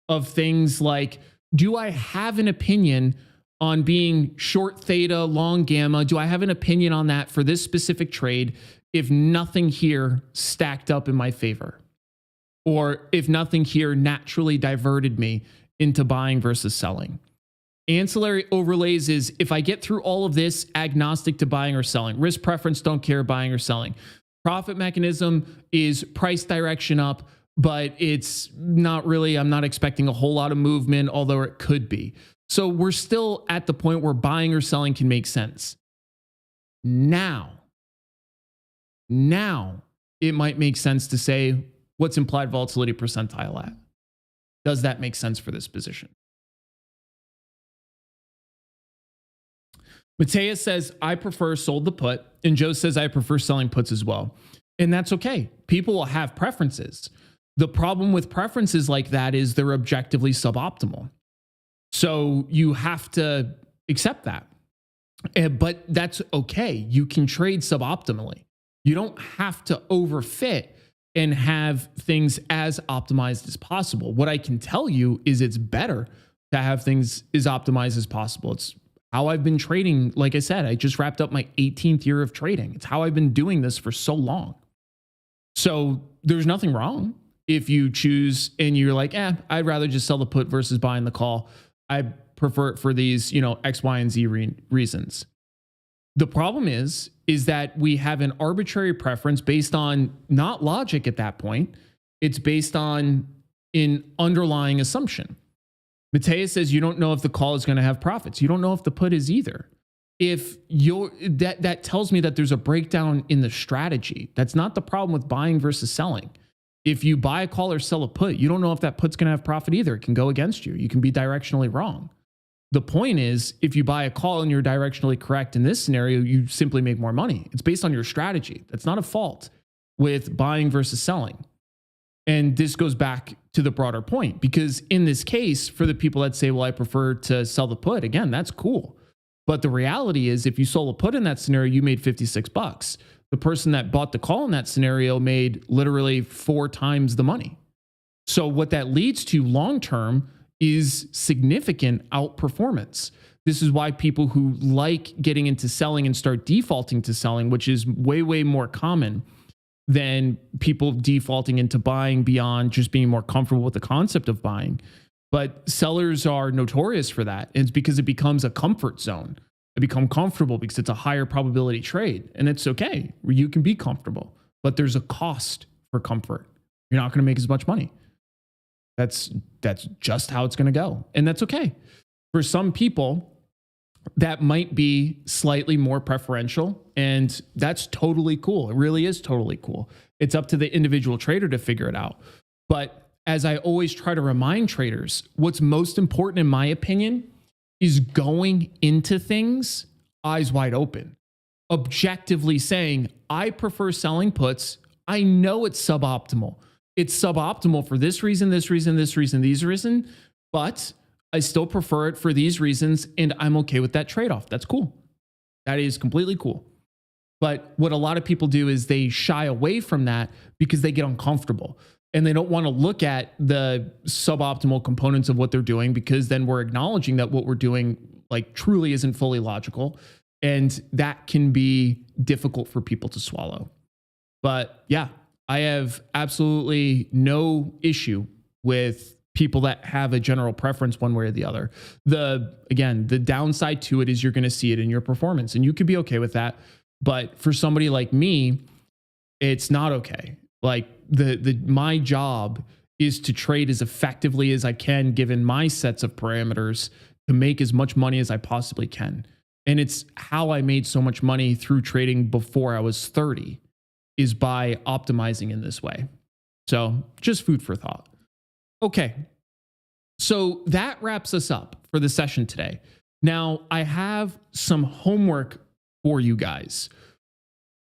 of things like, do I have an opinion on being short theta, long gamma? Do I have an opinion on that for this specific trade if nothing here stacked up in my favor? Or if nothing here naturally diverted me into buying versus selling? Ancillary overlays is if I get through all of this, agnostic to buying or selling. Risk preference, don't care buying or selling. Profit mechanism is price direction up, but it's not really, I'm not expecting a whole lot of movement, although it could be. So we're still at the point where buying or selling can make sense. Now it might make sense to say, what's implied volatility percentile at? Does that make sense for this position? Matea says, I prefer sold the put. And Joe says, I prefer selling puts as well. And that's okay. People will have preferences. The problem with preferences like that is they're objectively suboptimal. So you have to accept that. But that's okay. You can trade suboptimally. You don't have to overfit and have things as optimized as possible. What I can tell you is it's better to have things as optimized as possible. It's how I've been trading. Like I said, I just wrapped up my 18th year of trading. It's how I've been doing this for so long. So there's nothing wrong if you choose and you're like, I'd rather just sell the put versus buying the call. I prefer it for these, X, Y, and Z reasons. The problem is that we have an arbitrary preference based on not logic at that point. It's based on an underlying assumption. Matea says you don't know if the call is going to have profits. You don't know if the put is either. If that tells me that there's a breakdown in the strategy. That's not the problem with buying versus selling. If you buy a call or sell a put, you don't know if that put's going to have profit either. It can go against you. You can be directionally wrong. The point is, if you buy a call and you're directionally correct in this scenario, you simply make more money. It's based on your strategy. That's not a fault with buying versus selling. And this goes back to the broader point, because in this case, for the people that say, well, I prefer to sell the put, again, that's cool. But the reality is, if you sold a put in that scenario, you made $56. The person that bought the call in that scenario made literally 4 times the money. So what that leads to long term is significant outperformance. This is why people who like getting into selling and start defaulting to selling, which is way, way more common than people defaulting into buying beyond just being more comfortable with the concept of buying. But sellers are notorious for that. And it's because it becomes a comfort zone. They become comfortable because it's a higher probability trade. And it's okay. You can be comfortable, but there's a cost for comfort. You're not going to make as much money. That's just how it's going to go. And that's okay. For some people, that might be slightly more preferential, and that's totally cool. It really is totally cool. It's up to the individual trader to figure it out. But as I always try to remind traders, what's most important, in my opinion, is going into things eyes wide open, objectively saying, I prefer selling puts. I know it's suboptimal. It's suboptimal for this reason, this reason, this reason, these reason, but I still prefer it for these reasons, and I'm okay with that trade-off. That's cool. That is completely cool. But what a lot of people do is they shy away from that because they get uncomfortable and they don't want to look at the suboptimal components of what they're doing, because then we're acknowledging that what we're doing like truly isn't fully logical, and that can be difficult for people to swallow. But yeah, I have absolutely no issue with people that have a general preference one way or the other. The downside to it is you're going to see it in your performance, and you could be okay with that. But for somebody like me, it's not okay. Like my job is to trade as effectively as I can, given my sets of parameters, to make as much money as I possibly can. And it's how I made so much money through trading before I was 30, is by optimizing in this way. So just food for thought. Okay, so that wraps us up for the session today. Now, I have some homework for you guys.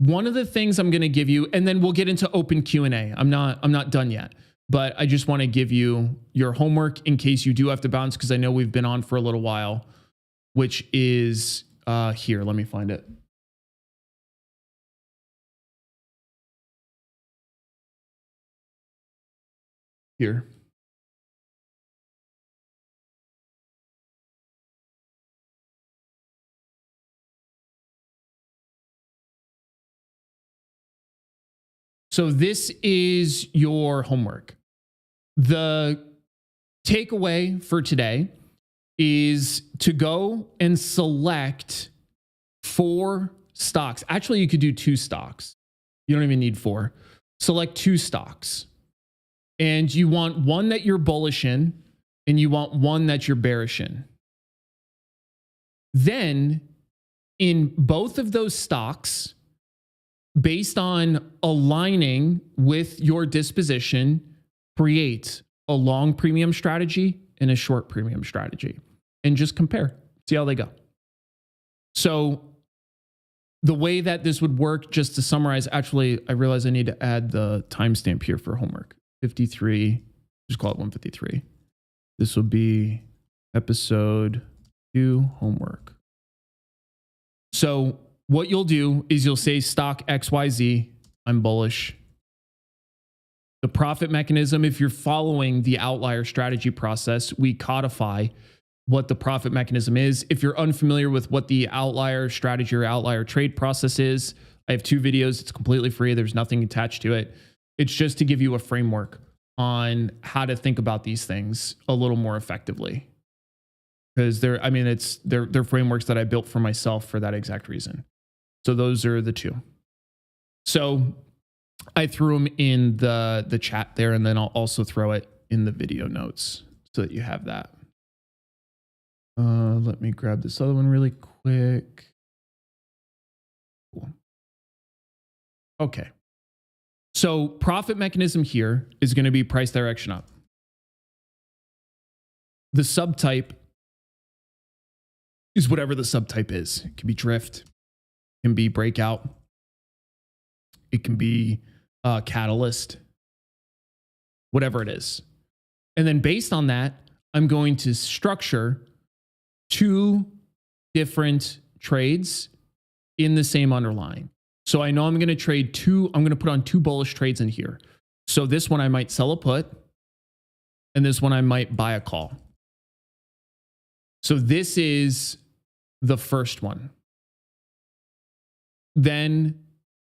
One of the things I'm going to give you, and then we'll get into open Q&A. I'm not done yet, but I just want to give you your homework in case you do have to bounce, because I know we've been on for a little while, which is here. Let me find it. Here. So this is your homework. The takeaway for today is to go and select 4 stocks. Actually, you could do 2 stocks. You don't even need 4. Select 2 stocks. And you want one that you're bullish in, and you want one that you're bearish in. Then, in both of those stocks, based on aligning with your disposition, create a long premium strategy and a short premium strategy, and just compare, see how they go. So the way that this would work, just to summarize, actually, I realize I need to add the timestamp here for homework. 53, just call it 153. This will be episode 2 homework. So what you'll do is you'll say stock XYZ, I'm bullish. The profit mechanism, if you're following the outlier strategy process, we codify what the profit mechanism is. If you're unfamiliar with what the outlier strategy or outlier trade process is, I have 2 videos. It's completely free. There's nothing attached to it. It's just to give you a framework on how to think about these things a little more effectively. Because they're frameworks that I built for myself for that exact reason. So those are the 2. So I threw them in the chat there, and then I'll also throw it in the video notes so that you have that. Let me grab this other one really quick. Cool. Okay. So profit mechanism here is going to be price direction up. The subtype is whatever the subtype is. It can be drift, it can be breakout, it can be catalyst, whatever it is. And then based on that, I'm going to structure 2 different trades in the same underlying. So I know I'm going to trade I'm going to put on 2 bullish trades in here. So this one I might sell a put, and this one I might buy a call. So this is the first one. Then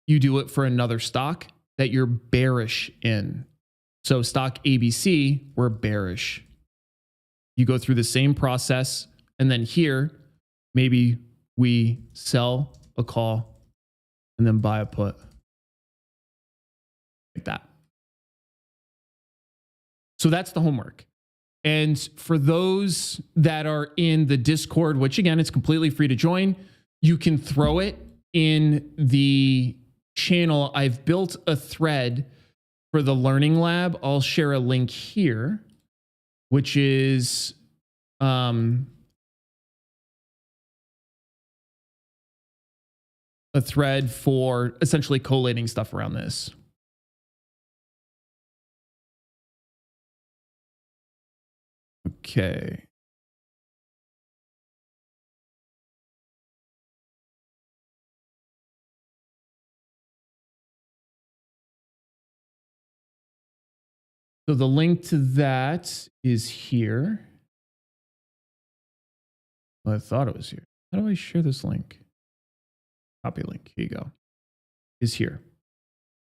you do it for another stock that you're bearish in. So stock ABC, we're bearish. You go through the same process, and then here, maybe we sell a call and then buy a put. Like that. So that's the homework. And for those that are in the Discord, which again, it's completely free to join, you can throw it in the channel. I've built a thread for the Learning Lab. I'll share a link here, which is a thread for essentially collating stuff around this. Okay. So the link to that is here. Well, I thought it was here. How do I share this link? Copy link. Here you go. Is here.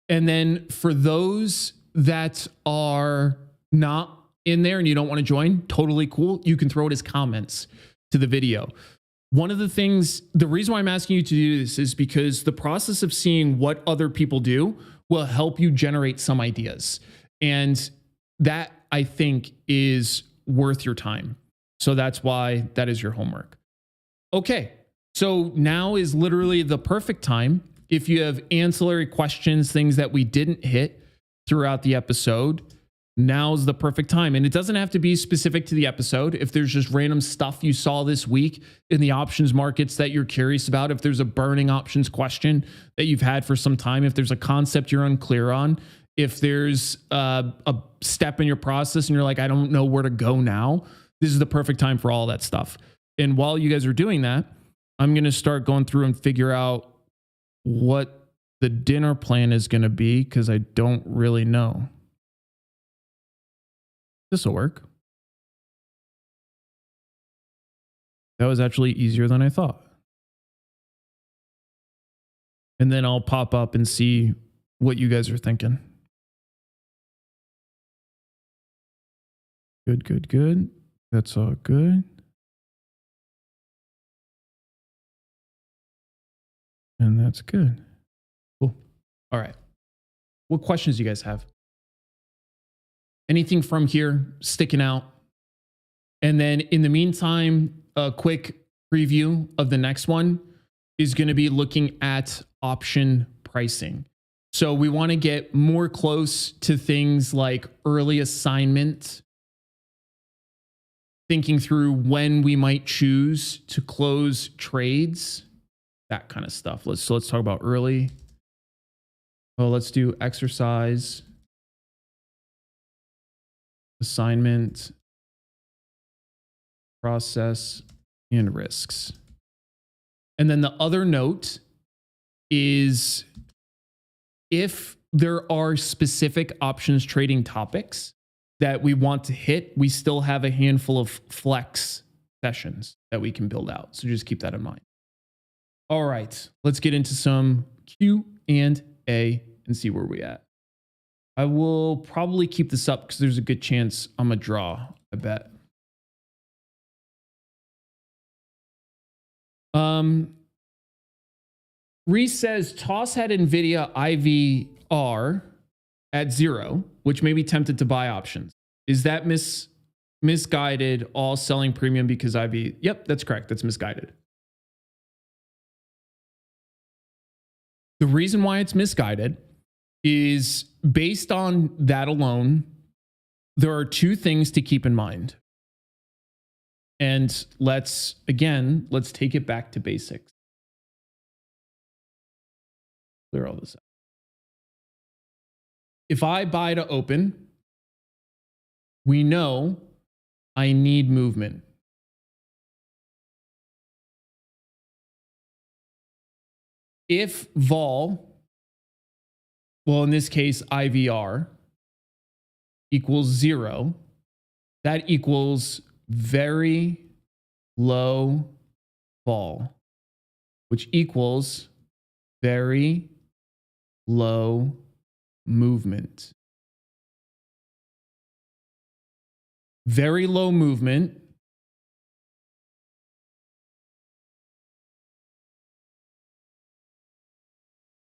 And then for those that are not in there and you don't want to join, totally cool. You can throw it as comments to the video. One of the things, the reason why I'm asking you to do this is because the process of seeing what other people do will help you generate some ideas. And that, I think, is worth your time. So that's why that is your homework. Okay, so now is literally the perfect time. If you have ancillary questions, things that we didn't hit throughout the episode, now's the perfect time. And it doesn't have to be specific to the episode. If there's just random stuff you saw this week in the options markets that you're curious about, if there's a burning options question that you've had for some time, if there's a concept you're unclear on, if there's a step in your process and you're like, I don't know where to go now, this is the perfect time for all that stuff. And while you guys are doing that, I'm going to start going through and figure out what the dinner plan is going to be, because I don't really know. This will work. That was actually easier than I thought. And then I'll pop up and see what you guys are thinking. Good, good, good. That's all good. And that's good. Cool. All right. What questions do you guys have? Anything from here sticking out? And then in the meantime, a quick preview of the next one is going to be looking at option pricing. So we want to get more close to things like early assignment, thinking through when we might choose to close trades, that kind of stuff. Let's talk about early. Well, let's do exercise, assignment, process, and risks. And then the other note is if there are specific options trading topics that we want to hit, we still have a handful of flex sessions that we can build out. So just keep that in mind. All right, let's get into some Q&A and see where we're at. I will probably keep this up because there's a good chance I'm going to draw, I bet. Reese says, Toss had NVIDIA IVR at 0, which may be tempted to buy options. Is that misguided, all selling premium because IV? Yep, that's correct. That's misguided. The reason why it's misguided is based on that alone, there are 2 things to keep in mind. And let's take it back to basics. Clear all this out. If I buy to open, we know I need movement. If vol well, in this case, IVR equals 0. That equals very low vol, which equals very low movement. Very low movement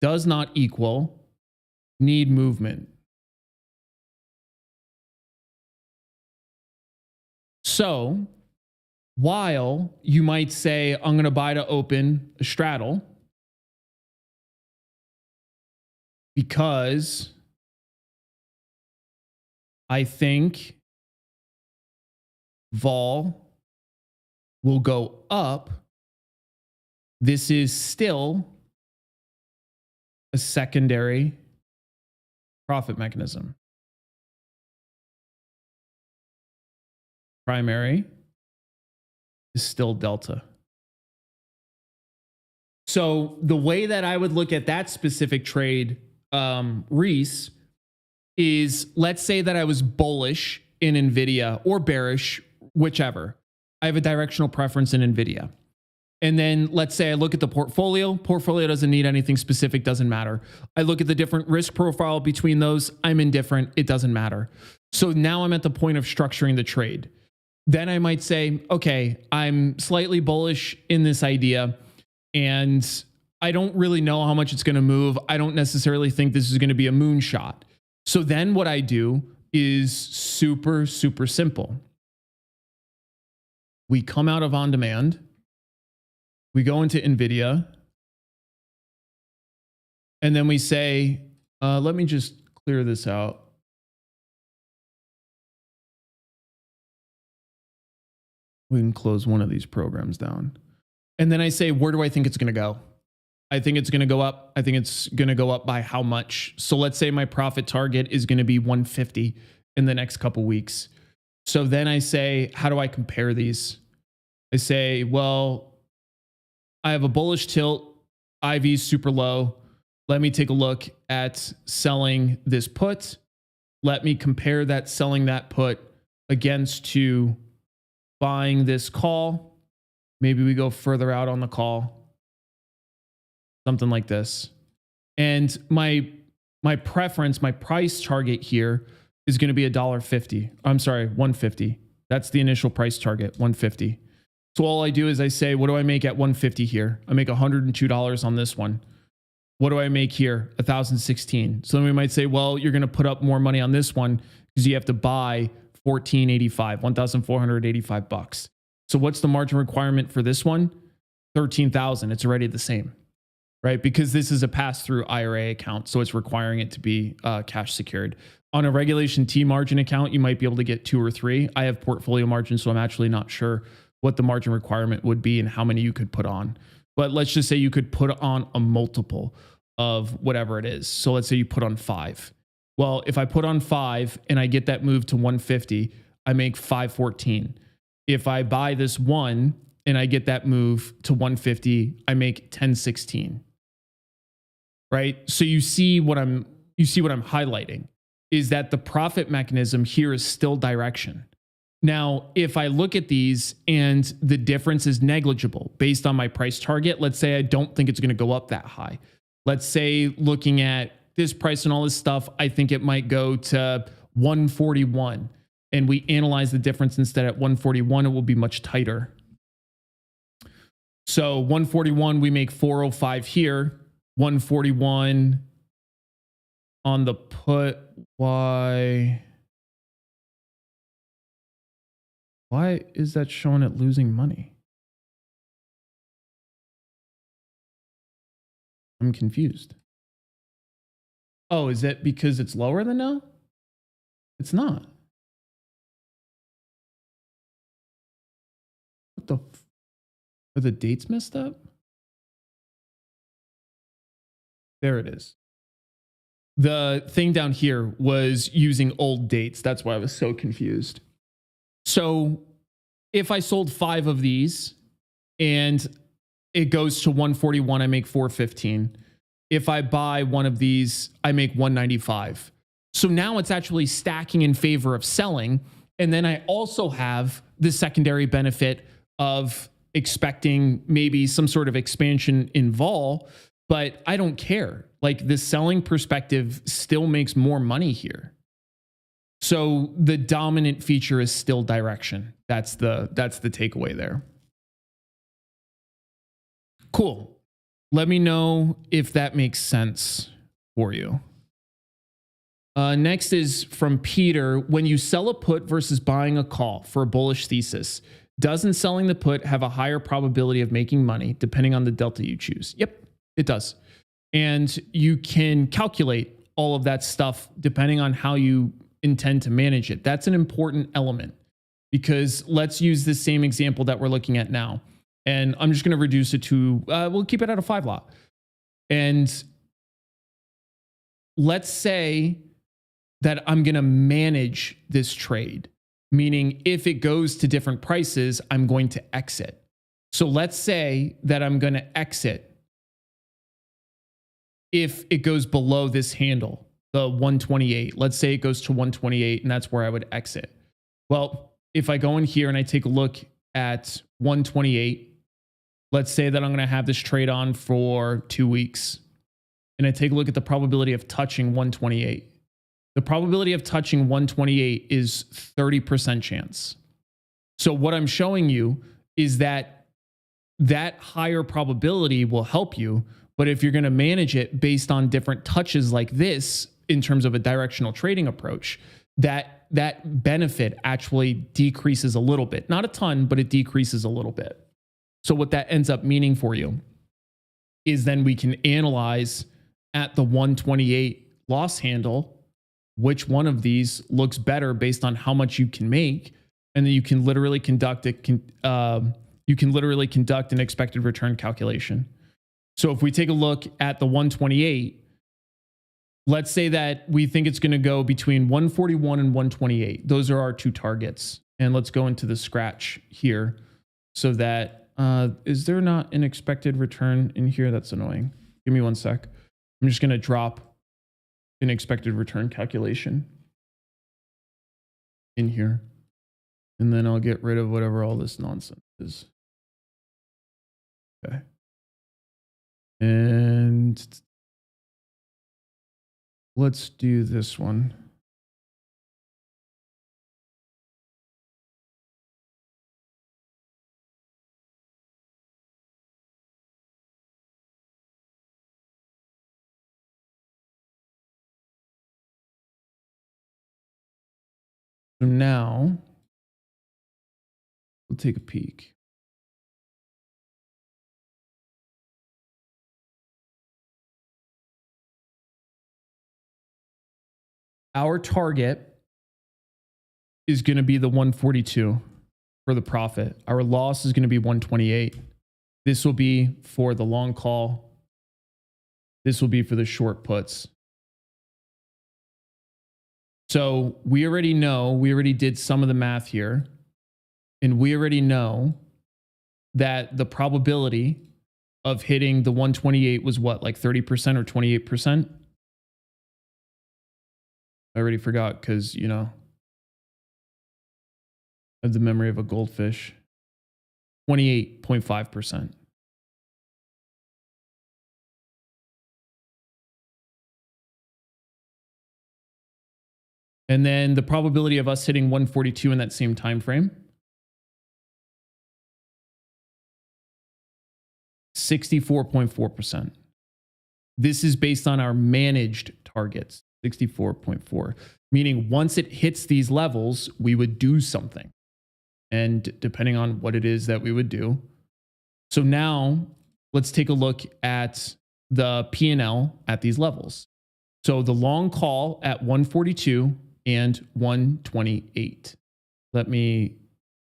does not equal need movement. So while you might say, I'm going to buy to open a straddle because I think vol will go up, this is still a secondary profit mechanism. Primary is still delta. So the way that I would look at that specific trade, Reese, is let's say that I was bullish in NVIDIA or bearish, whichever. I have a directional preference in NVIDIA. And then let's say I look at the portfolio. Portfolio doesn't need anything specific, doesn't matter. I look at the different risk profile between those. I'm indifferent. It doesn't matter. So now I'm at the point of structuring the trade. Then I might say, okay, I'm slightly bullish in this idea and I don't really know how much it's going to move. I don't necessarily think this is going to be a moonshot. So then what I do is super, super simple. We come out of on demand. We go into NVIDIA. And then we say, let me just clear this out. We can close one of these programs down. And then I say, where do I think it's going to go? I think it's going to go up. I think it's going to go up by how much? So let's say my profit target is going to be 150 in the next couple weeks. So then I say, how do I compare these? I say, well, I have a bullish tilt. IV is super low. Let me take a look at selling this put. Let me compare that selling that put against to buying this call. Maybe we go further out on the call. Something like this. And my preference, my price target here is going to be $1.50. I'm sorry, 150. That's the initial price target, 150. So all I do is I say, what do I make at 150 here? I make $102 on this one. What do I make here? 1,016. So then we might say, well, you're going to put up more money on this one because you have to buy 1,485, 1,485 bucks. So what's the margin requirement for this one? 13,000. It's already the same, right? Because this is a pass-through IRA account, so it's requiring it to be cash secured. On a Regulation T margin account, you might be able to get 2 or 3. I have portfolio margin, so I'm actually not sure what the margin requirement would be and how many you could put on. But let's just say you could put on a multiple of whatever it is. So let's say you put on 5. Well, if I put on 5 and I get that move to 150, I make 514. If I buy this one and I get that move to 150, I make 1016. Right? So you see what I'm highlighting is that the profit mechanism here is still direction. Now, if I look at these and the difference is negligible based on my price target, let's say I don't think it's going to go up that high. Let's say looking at this price and all this stuff, I think it might go to 141 and we analyze the difference instead at 141, it will be much tighter. So 141, we make 405 here, 141 on the put. Why is that showing it losing money? I'm confused. Oh, is it because it's lower than now? It's not. What the? Are the dates messed up? There it is. The thing down here was using old dates. That's why I was so confused. So if I sold 5 of these and it goes to 141, I make 415. if I buy one of these, I make 195. So now it's actually stacking in favor of selling. And then I also have the secondary benefit of expecting maybe some sort of expansion in vol, but I don't care. Like the selling perspective still makes more money here. So the dominant feature is still direction. That's the takeaway there. Cool. Let me know if that makes sense for you. Next is from Peter. When you sell a put versus buying a call for a bullish thesis, doesn't selling the put have a higher probability of making money depending on the delta you choose? Yep, it does. And you can calculate all of that stuff depending on how you intend to manage it. That's an important element because let's use the same example that we're looking at now. And I'm just going to reduce it to, we'll keep it at a 5 lot. And let's say that I'm going to manage this trade, meaning if it goes to different prices, I'm going to exit. So let's say that I'm going to exit if it goes below this handle, the 128. Let's say it goes to 128 and that's where I would exit. Well, if I go in here and I take a look at 128, let's say that I'm going to have this trade on for 2 weeks and I take a look at the probability of touching 128. The probability of touching 128 is 30% chance. So what I'm showing you is that that higher probability will help you. But if you're going to manage it based on different touches like this, in terms of a directional trading approach, that benefit actually decreases a little bit. Not a ton, but it decreases a little bit. So what that ends up meaning for you is then we can analyze at the 128 loss handle which one of these looks better based on how much you can make, and then you can literally conduct an expected return calculation. So if we take a look at the 128, let's say that we think it's going to go between 141 and 128. Those are our two targets. And let's go into the scratch here so that, is there not an expected return in here? That's annoying. Give me 1 sec. I'm just going to drop an expected return calculation in here. And then I'll get rid of whatever all this nonsense is. Okay. And let's do this one. So now we'll take a peek. Our target is going to be the 142 for the profit. Our loss is going to be 128. This will be for the long call. This will be for the short puts. So we already know, we already did some of the math here, and we already know that the probability of hitting the 128 was what, like 30% or 28%? I already forgot because, you know, I have the memory of a goldfish. 28.5%. And then the probability of us hitting 142 in that same time frame, 64.4%. This is based on our managed targets, 64.4, meaning once it hits these levels, we would do something. And depending on what it is that we would do. So now let's take a look at the P&L at these levels. So the long call at 142 and 128. Let me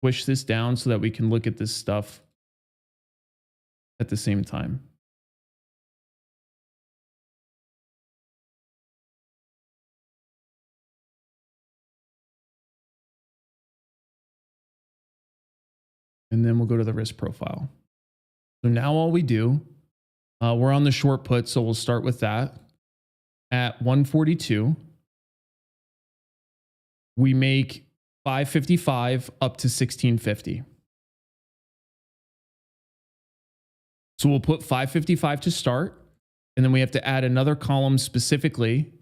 push this down so that we can look at this stuff at the same time. And then we'll go to the risk profile. So now all we do We're on the short put, so we'll start with that. At 142, we make 555 up to 1650. So we'll put 555 to start, and then we have to add another column specifically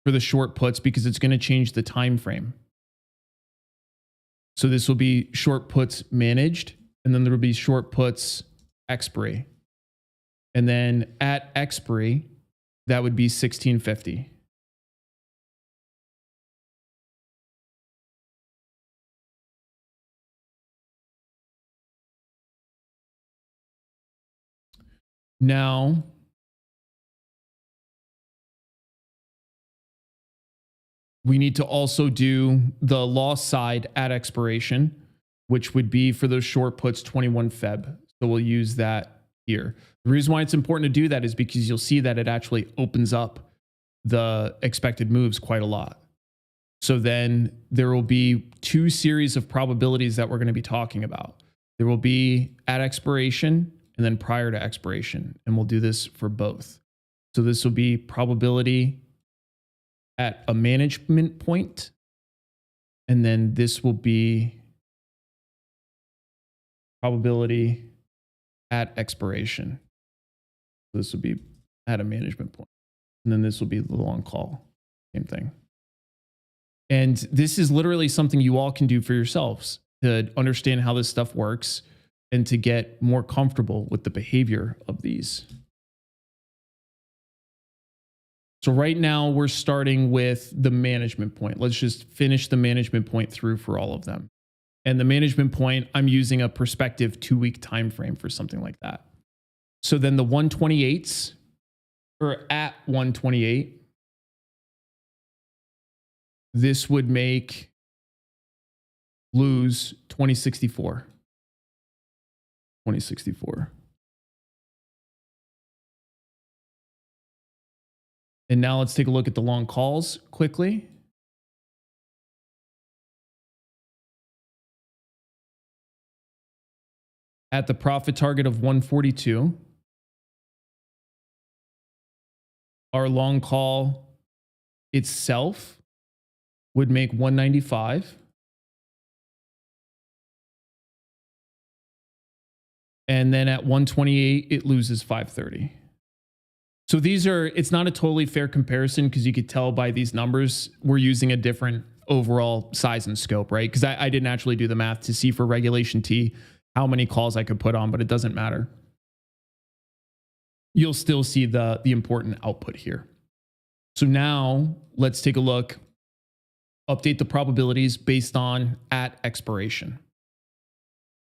for the short puts because it's going to change the time frame. So this will be short puts managed, and then there will be short puts expiry. And then at expiry, that would be 1650. Now, we need to also do the loss side at expiration, which would be for those short puts 21 Feb. So we'll use that here. The reason why it's important to do that is because you'll see that it actually opens up the expected moves quite a lot. So then there will be two series of probabilities that we're going to be talking about. There will be at expiration and then prior to expiration. And we'll do this for both. So this will be probability at a management point. And then this will be probability at expiration. This will be at a management point. And then this will be the long call. Same thing. And this is literally something you all can do for yourselves to understand how this stuff works and to get more comfortable with the behavior of these. So right now we're starting with the management point. Let's just finish the management point through for all of them. And the management point, I'm using a prospective 2-week time frame for something like that. So then the 128s, or at 128, this would make lose 2064. 2064. And now let's take a look at the long calls quickly. At the profit target of 142, our long call itself would make 195. And then at 128, it loses 530. So these are, it's not a totally fair comparison because you could tell by these numbers, we're using a different overall size and scope, right? Because I didn't actually do the math to see for regulation T how many calls I could put on, but it doesn't matter. You'll still see the important output here. So now let's take a look, update the probabilities based on at expiration.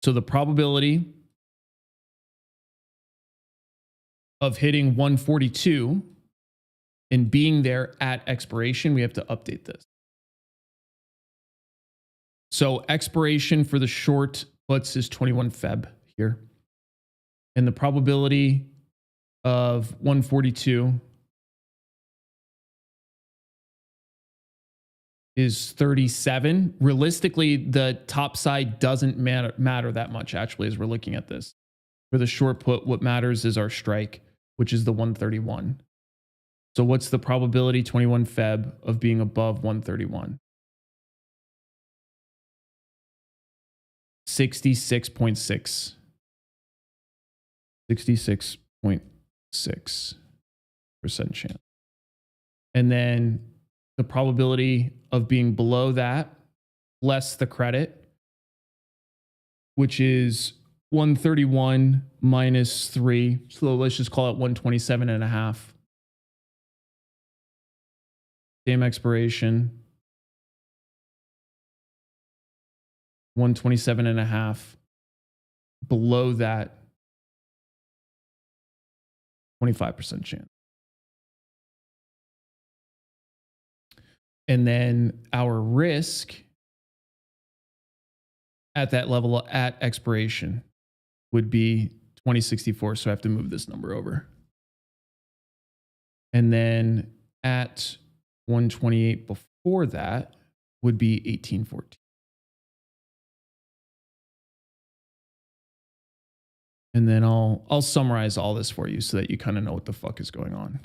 So the probability of hitting 142 and being there at expiration, we have to update this. So expiration for the short puts is 21 Feb here. And the probability of 142 is 37. Realistically, the top side doesn't matter that much actually as we're looking at this. For the short put, what matters is our strike, which is the 131. So what's the probability 21 Feb of being above 131? 66.6. 66.6% chance. And then the probability of being below that, less the credit, which is 131 minus 3. So let's just call it 127.5. Same expiration. 127.5. Below that, 25% chance. And then our risk at that level at expiration would be 2064. So I have to move this number over. And then at 128 before that would be 1814. And then I'll summarize all this for you so that you kind of know what the fuck is going on.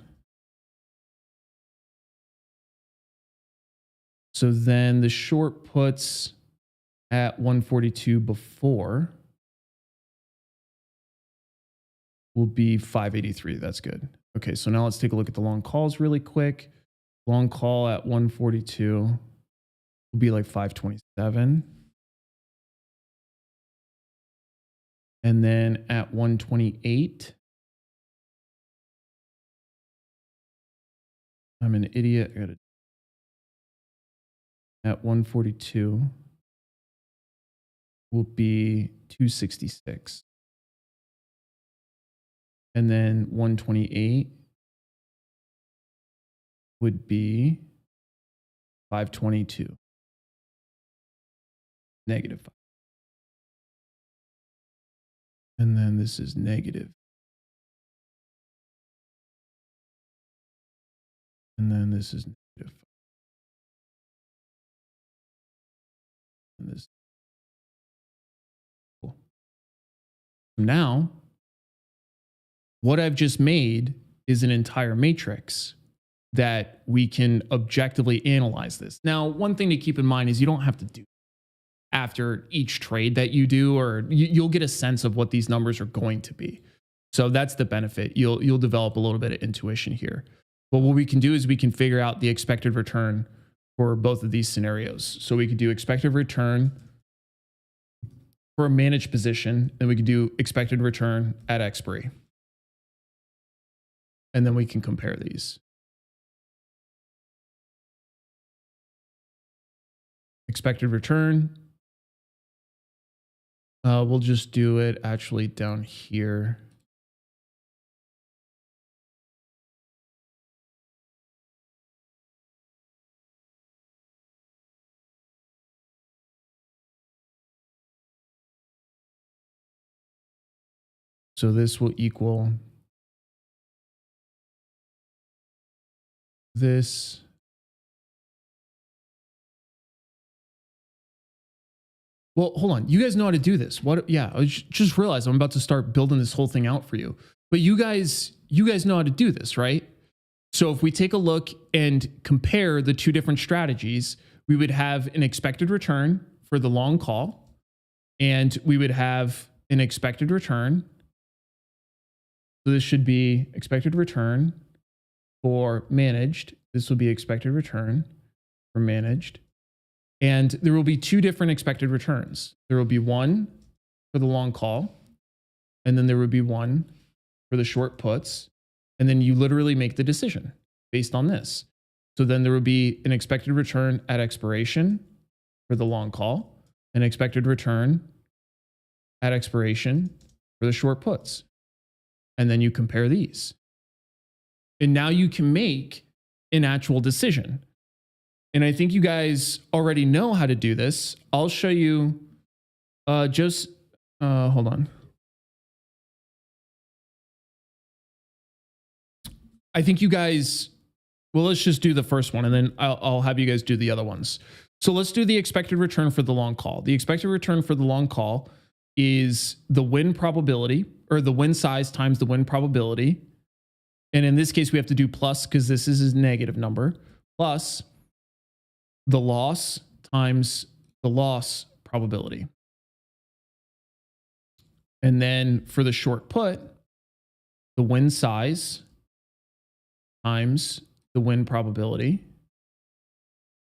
So then the short puts at 142 before will be 583. That's good. Okay, so now let's take a look at the long calls really quick. Long call at 142 will be like 527. And then at 128, I'm an idiot. At 142 will be 266. And then 128 would be 522. Negative 5. And then this is negative. And then this is negative 5. And this. Cool. Now, what I've just made is an entire matrix that we can objectively analyze this. Now, one thing to keep in mind is you don't have to do after each trade that you do, or you'll get a sense of what these numbers are going to be. So that's the benefit. You'll develop a little bit of intuition here. But what we can do is we can figure out the expected return for both of these scenarios. So we could do expected return for a managed position, and we could do expected return at expiry. And then we can compare these. Expected return. We'll just do it actually down here. So this will equal this. Well, hold on. You guys know how to do this. What? Yeah, I just realized I'm about to start building this whole thing out for you. But you guys know how to do this, right? So if we take a look and compare the two different strategies, we would have an expected return for the long call, and we would have an expected return. So this should be expected return for managed. This will be expected return for managed. And there will be two different expected returns. There will be one for the long call, and then there would be one for the short puts. And then you literally make the decision based on this. So then there would be an expected return at expiration for the long call, an expected return at expiration for the short puts. And then you compare these. And now you can make an actual decision. And I think you guys already know how to do this. I'll show you hold on. I think you guys, well, let's just do the first one and then I'll have you guys do the other ones. So let's do the expected return for the long call. The expected return for the long call is the win probability, or the win size times the win probability. And in this case, we have to do plus because this is a negative number, plus the loss times the loss probability. And then for the short put, the win size times the win probability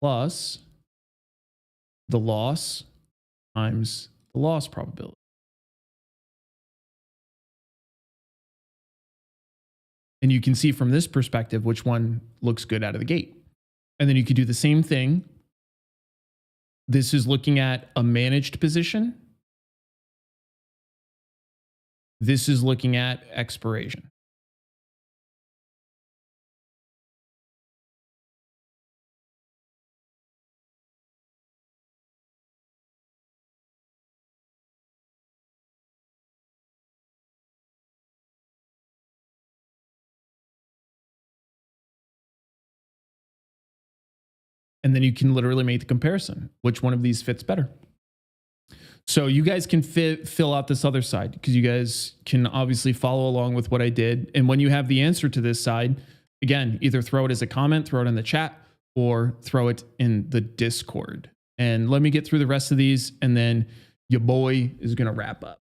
plus the loss times the loss probability. And you can see from this perspective which one looks good out of the gate. And then you could do the same thing. This is looking at a managed position. This is looking at expiration. And then you can literally make the comparison. Which one of these fits better? So you guys can fill out this other side because you guys can obviously follow along with what I did. And when you have the answer to this side, again, either throw it as a comment, throw it in the chat, or throw it in the Discord. And let me get through the rest of these, and then your boy is going to wrap up.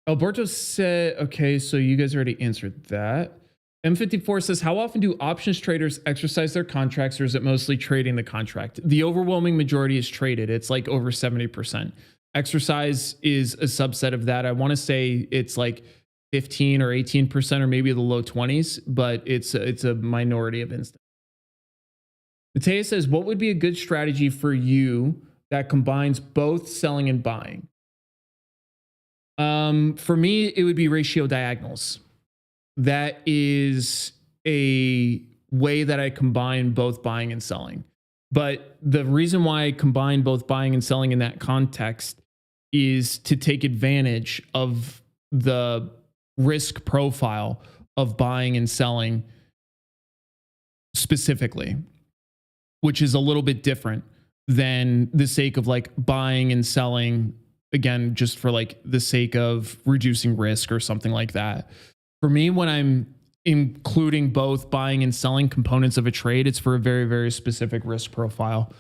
Alberto said, okay, so you guys already answered that. M54 says, how often do options traders exercise their contracts, or is it mostly trading the contract? The overwhelming majority is traded. It's like over 70%. Exercise is a subset of that. I want to say it's like 15 or 18% or maybe the low 20s, but it's a minority of instances. Theta says, what would be a good strategy for you that combines both selling and buying? For me, it would be ratio diagonals. That is a way that I combine both buying and selling. But the reason why I combine both buying and selling in that context is to take advantage of the risk profile of buying and selling specifically, which is a little bit different than the sake of like buying and selling, again, just for like the sake of reducing risk or something like that. For me, when I'm including both buying and selling components of a trade, it's for a very, very specific risk profile.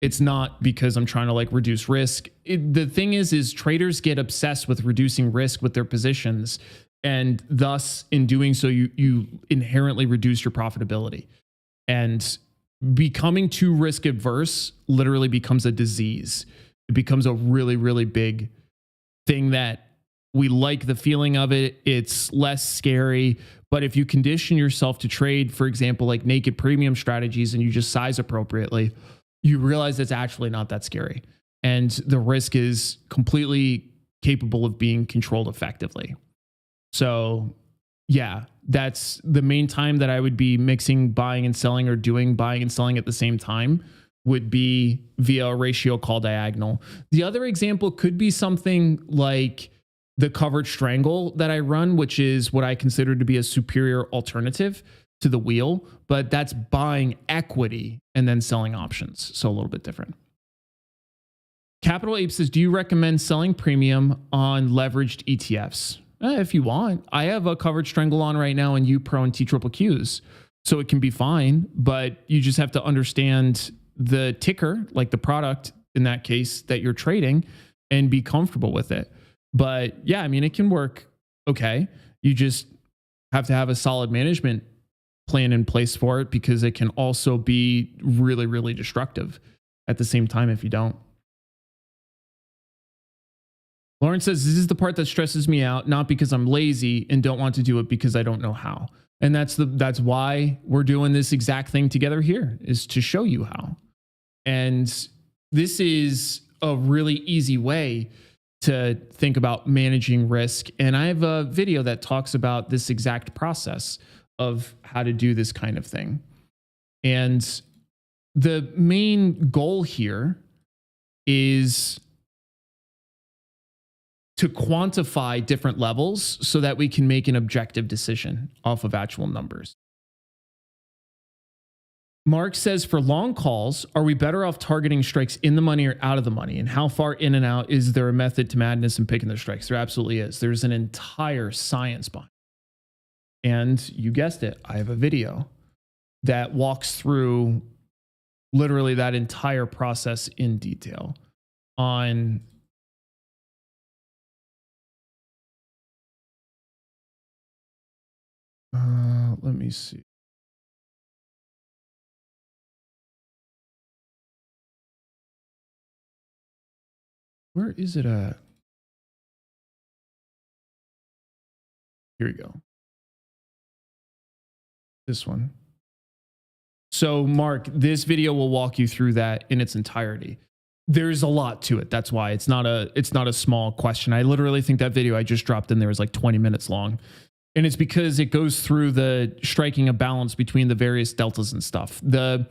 It's not because I'm trying to like reduce risk. The thing is traders get obsessed with reducing risk with their positions. And thus, in doing so, you inherently reduce your profitability. And becoming too risk adverse literally becomes a disease. It becomes a really, really big thing that we like the feeling of it. It's less scary. But if you condition yourself to trade, for example, like naked premium strategies, and you just size appropriately, you realize it's actually not that scary. And the risk is completely capable of being controlled effectively. So yeah, that's the main time that I would be mixing buying and selling, or doing buying and selling at the same time, would be via a ratio call diagonal. The other example could be something like the covered strangle that I run, which is what I consider to be a superior alternative to the wheel, but that's buying equity and then selling options. So a little bit different. Capital Ape says, do you recommend selling premium on leveraged ETFs? If you want. I have a covered strangle on right now in UPRO and TQQs, so it can be fine, but you just have to understand the ticker, like the product in that case that you're trading, and be comfortable with it. But yeah, I mean, it can work okay. You just have to have a solid management plan in place for it, because it can also be really, really destructive at the same time if you don't. Lauren says, this is the part that stresses me out, not because I'm lazy and don't want to do it, because I don't know how. And that's why we're doing this exact thing together here, is to show you how. And this is a really easy way to think about managing risk. And I have a video that talks about this exact process of how to do this kind of thing. And the main goal here is to quantify different levels so that we can make an objective decision off of actual numbers. Mark says, for long calls, are we better off targeting strikes in the money or out of the money? And how far in and out is there a method to madness in picking the strikes? There absolutely is. There's an entire science behind it. And you guessed it, I have a video that walks through literally that entire process in detail on let me see. Where is it at? Here we go. This one. So Mark, this video will walk you through that in its entirety. There's a lot to it. That's why it's not a small question. I literally think that video I just dropped in there is like 20 minutes long. And it's because it goes through the striking a balance between the various deltas and stuff. The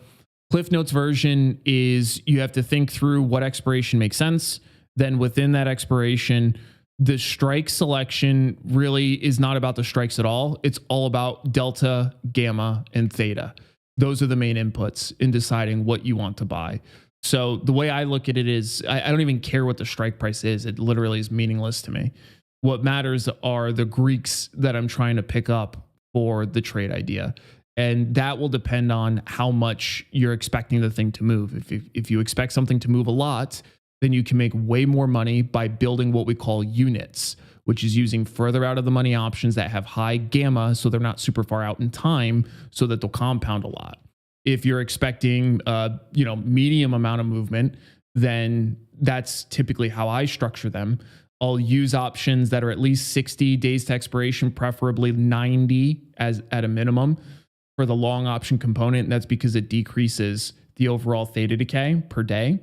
Cliff Notes version is you have to think through what expiration makes sense. Then within that expiration, the strike selection really is not about the strikes at all. It's all about delta, gamma, and theta. Those are the main inputs in deciding what you want to buy. So the way I look at it is I don't even care what the strike price is. It literally is meaningless to me. What matters are the Greeks that I'm trying to pick up for the trade idea. And that will depend on how much you're expecting the thing to move. If you expect something to move a lot, then you can make way more money by building what we call units, which is using further out of the money options that have high gamma, so they're not super far out in time, so that they'll compound a lot. If you're expecting medium amount of movement, then that's typically how I structure them. I'll use options that are at least 60 days to expiration, preferably 90 as at a minimum for the long option component. And that's because it decreases the overall theta decay per day.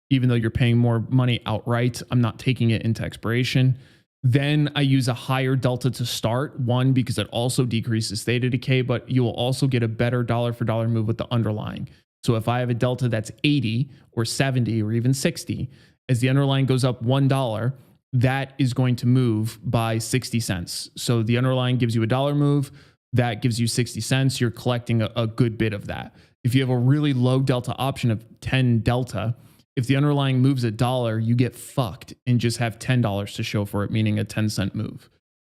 Even though you're paying more money outright, I'm not taking it into expiration. Then I use a higher delta to start. One, because it also decreases theta decay, but you will also get a better dollar for dollar move with the underlying. So if I have a delta that's 80 or 70 or even 60, as the underlying goes up $1, that is going to move by 60 cents. So the underlying gives you $1 move, that gives you 60 cents. You're collecting a good bit of that. If you have a really low delta option of 10 delta, if the underlying moves $1, you get fucked and just have $10 to show for it, meaning a 10-cent move.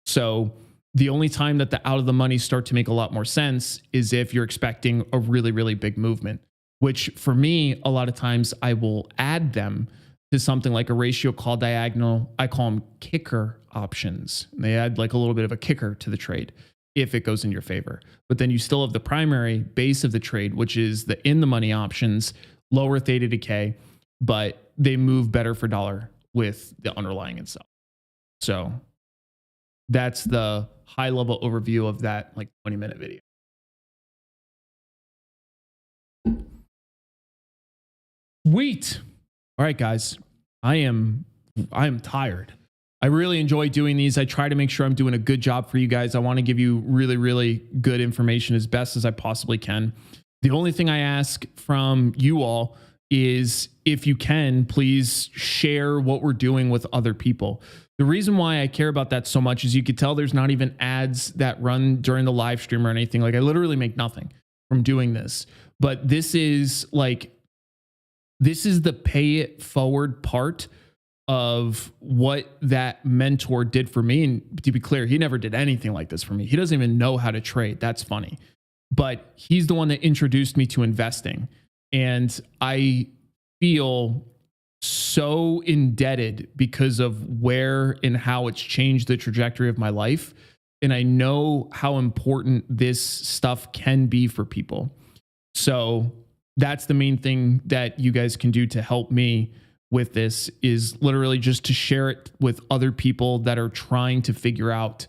So the only time that the out of the money start to make a lot more sense is if you're expecting a really, really big movement, which for me, a lot of times I will add them to something like a ratio call diagonal. I call them kicker options. And they add like a little bit of a kicker to the trade if it goes in your favor. But then you still have the primary base of the trade, which is the in the money options, lower theta decay, but they move better for dollar with the underlying itself. So that's the high level overview of that like 20-minute video. Sweet. All right, guys, I am tired. I really enjoy doing these. I try to make sure I'm doing a good job for you guys. I want to give you really, really good information as best as I possibly can. The only thing I ask from you all is if you can, please share what we're doing with other people. The reason why I care about that so much is you could tell there's not even ads that run during the live stream or anything. Like I literally make nothing from doing this, but this is the pay it forward part of what that mentor did for me. And to be clear, he never did anything like this for me. He doesn't even know how to trade. That's funny. But he's the one that introduced me to investing. And I feel so indebted because of where and how it's changed the trajectory of my life. And I know how important this stuff can be for people. So that's the main thing that you guys can do to help me with this, is literally just to share it with other people that are trying to figure out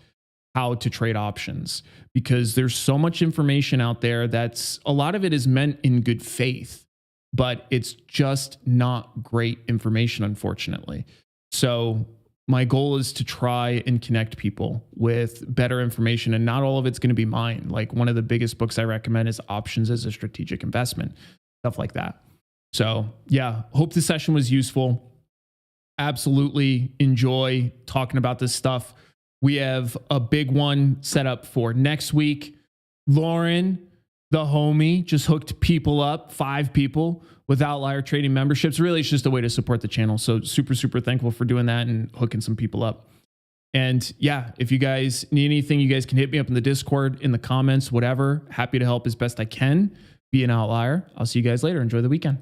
how to trade options, because there's so much information out there that's a lot of it is meant in good faith, but it's just not great information, unfortunately. So my goal is to try and connect people with better information, and not all of it's going to be mine. Like one of the biggest books I recommend is Options as a Strategic Investment, stuff like that. So yeah, hope this session was useful. Absolutely enjoy talking about this stuff. We have a big one set up for next week. Lauren, the homie, just hooked people up, 5 people with Outlier trading memberships. Really, it's just a way to support the channel. So super, super thankful for doing that and hooking some people up. And yeah, if you guys need anything, you guys can hit me up in the Discord, in the comments, whatever. Happy to help as best I can. Be an outlier. I'll see you guys later. Enjoy the weekend.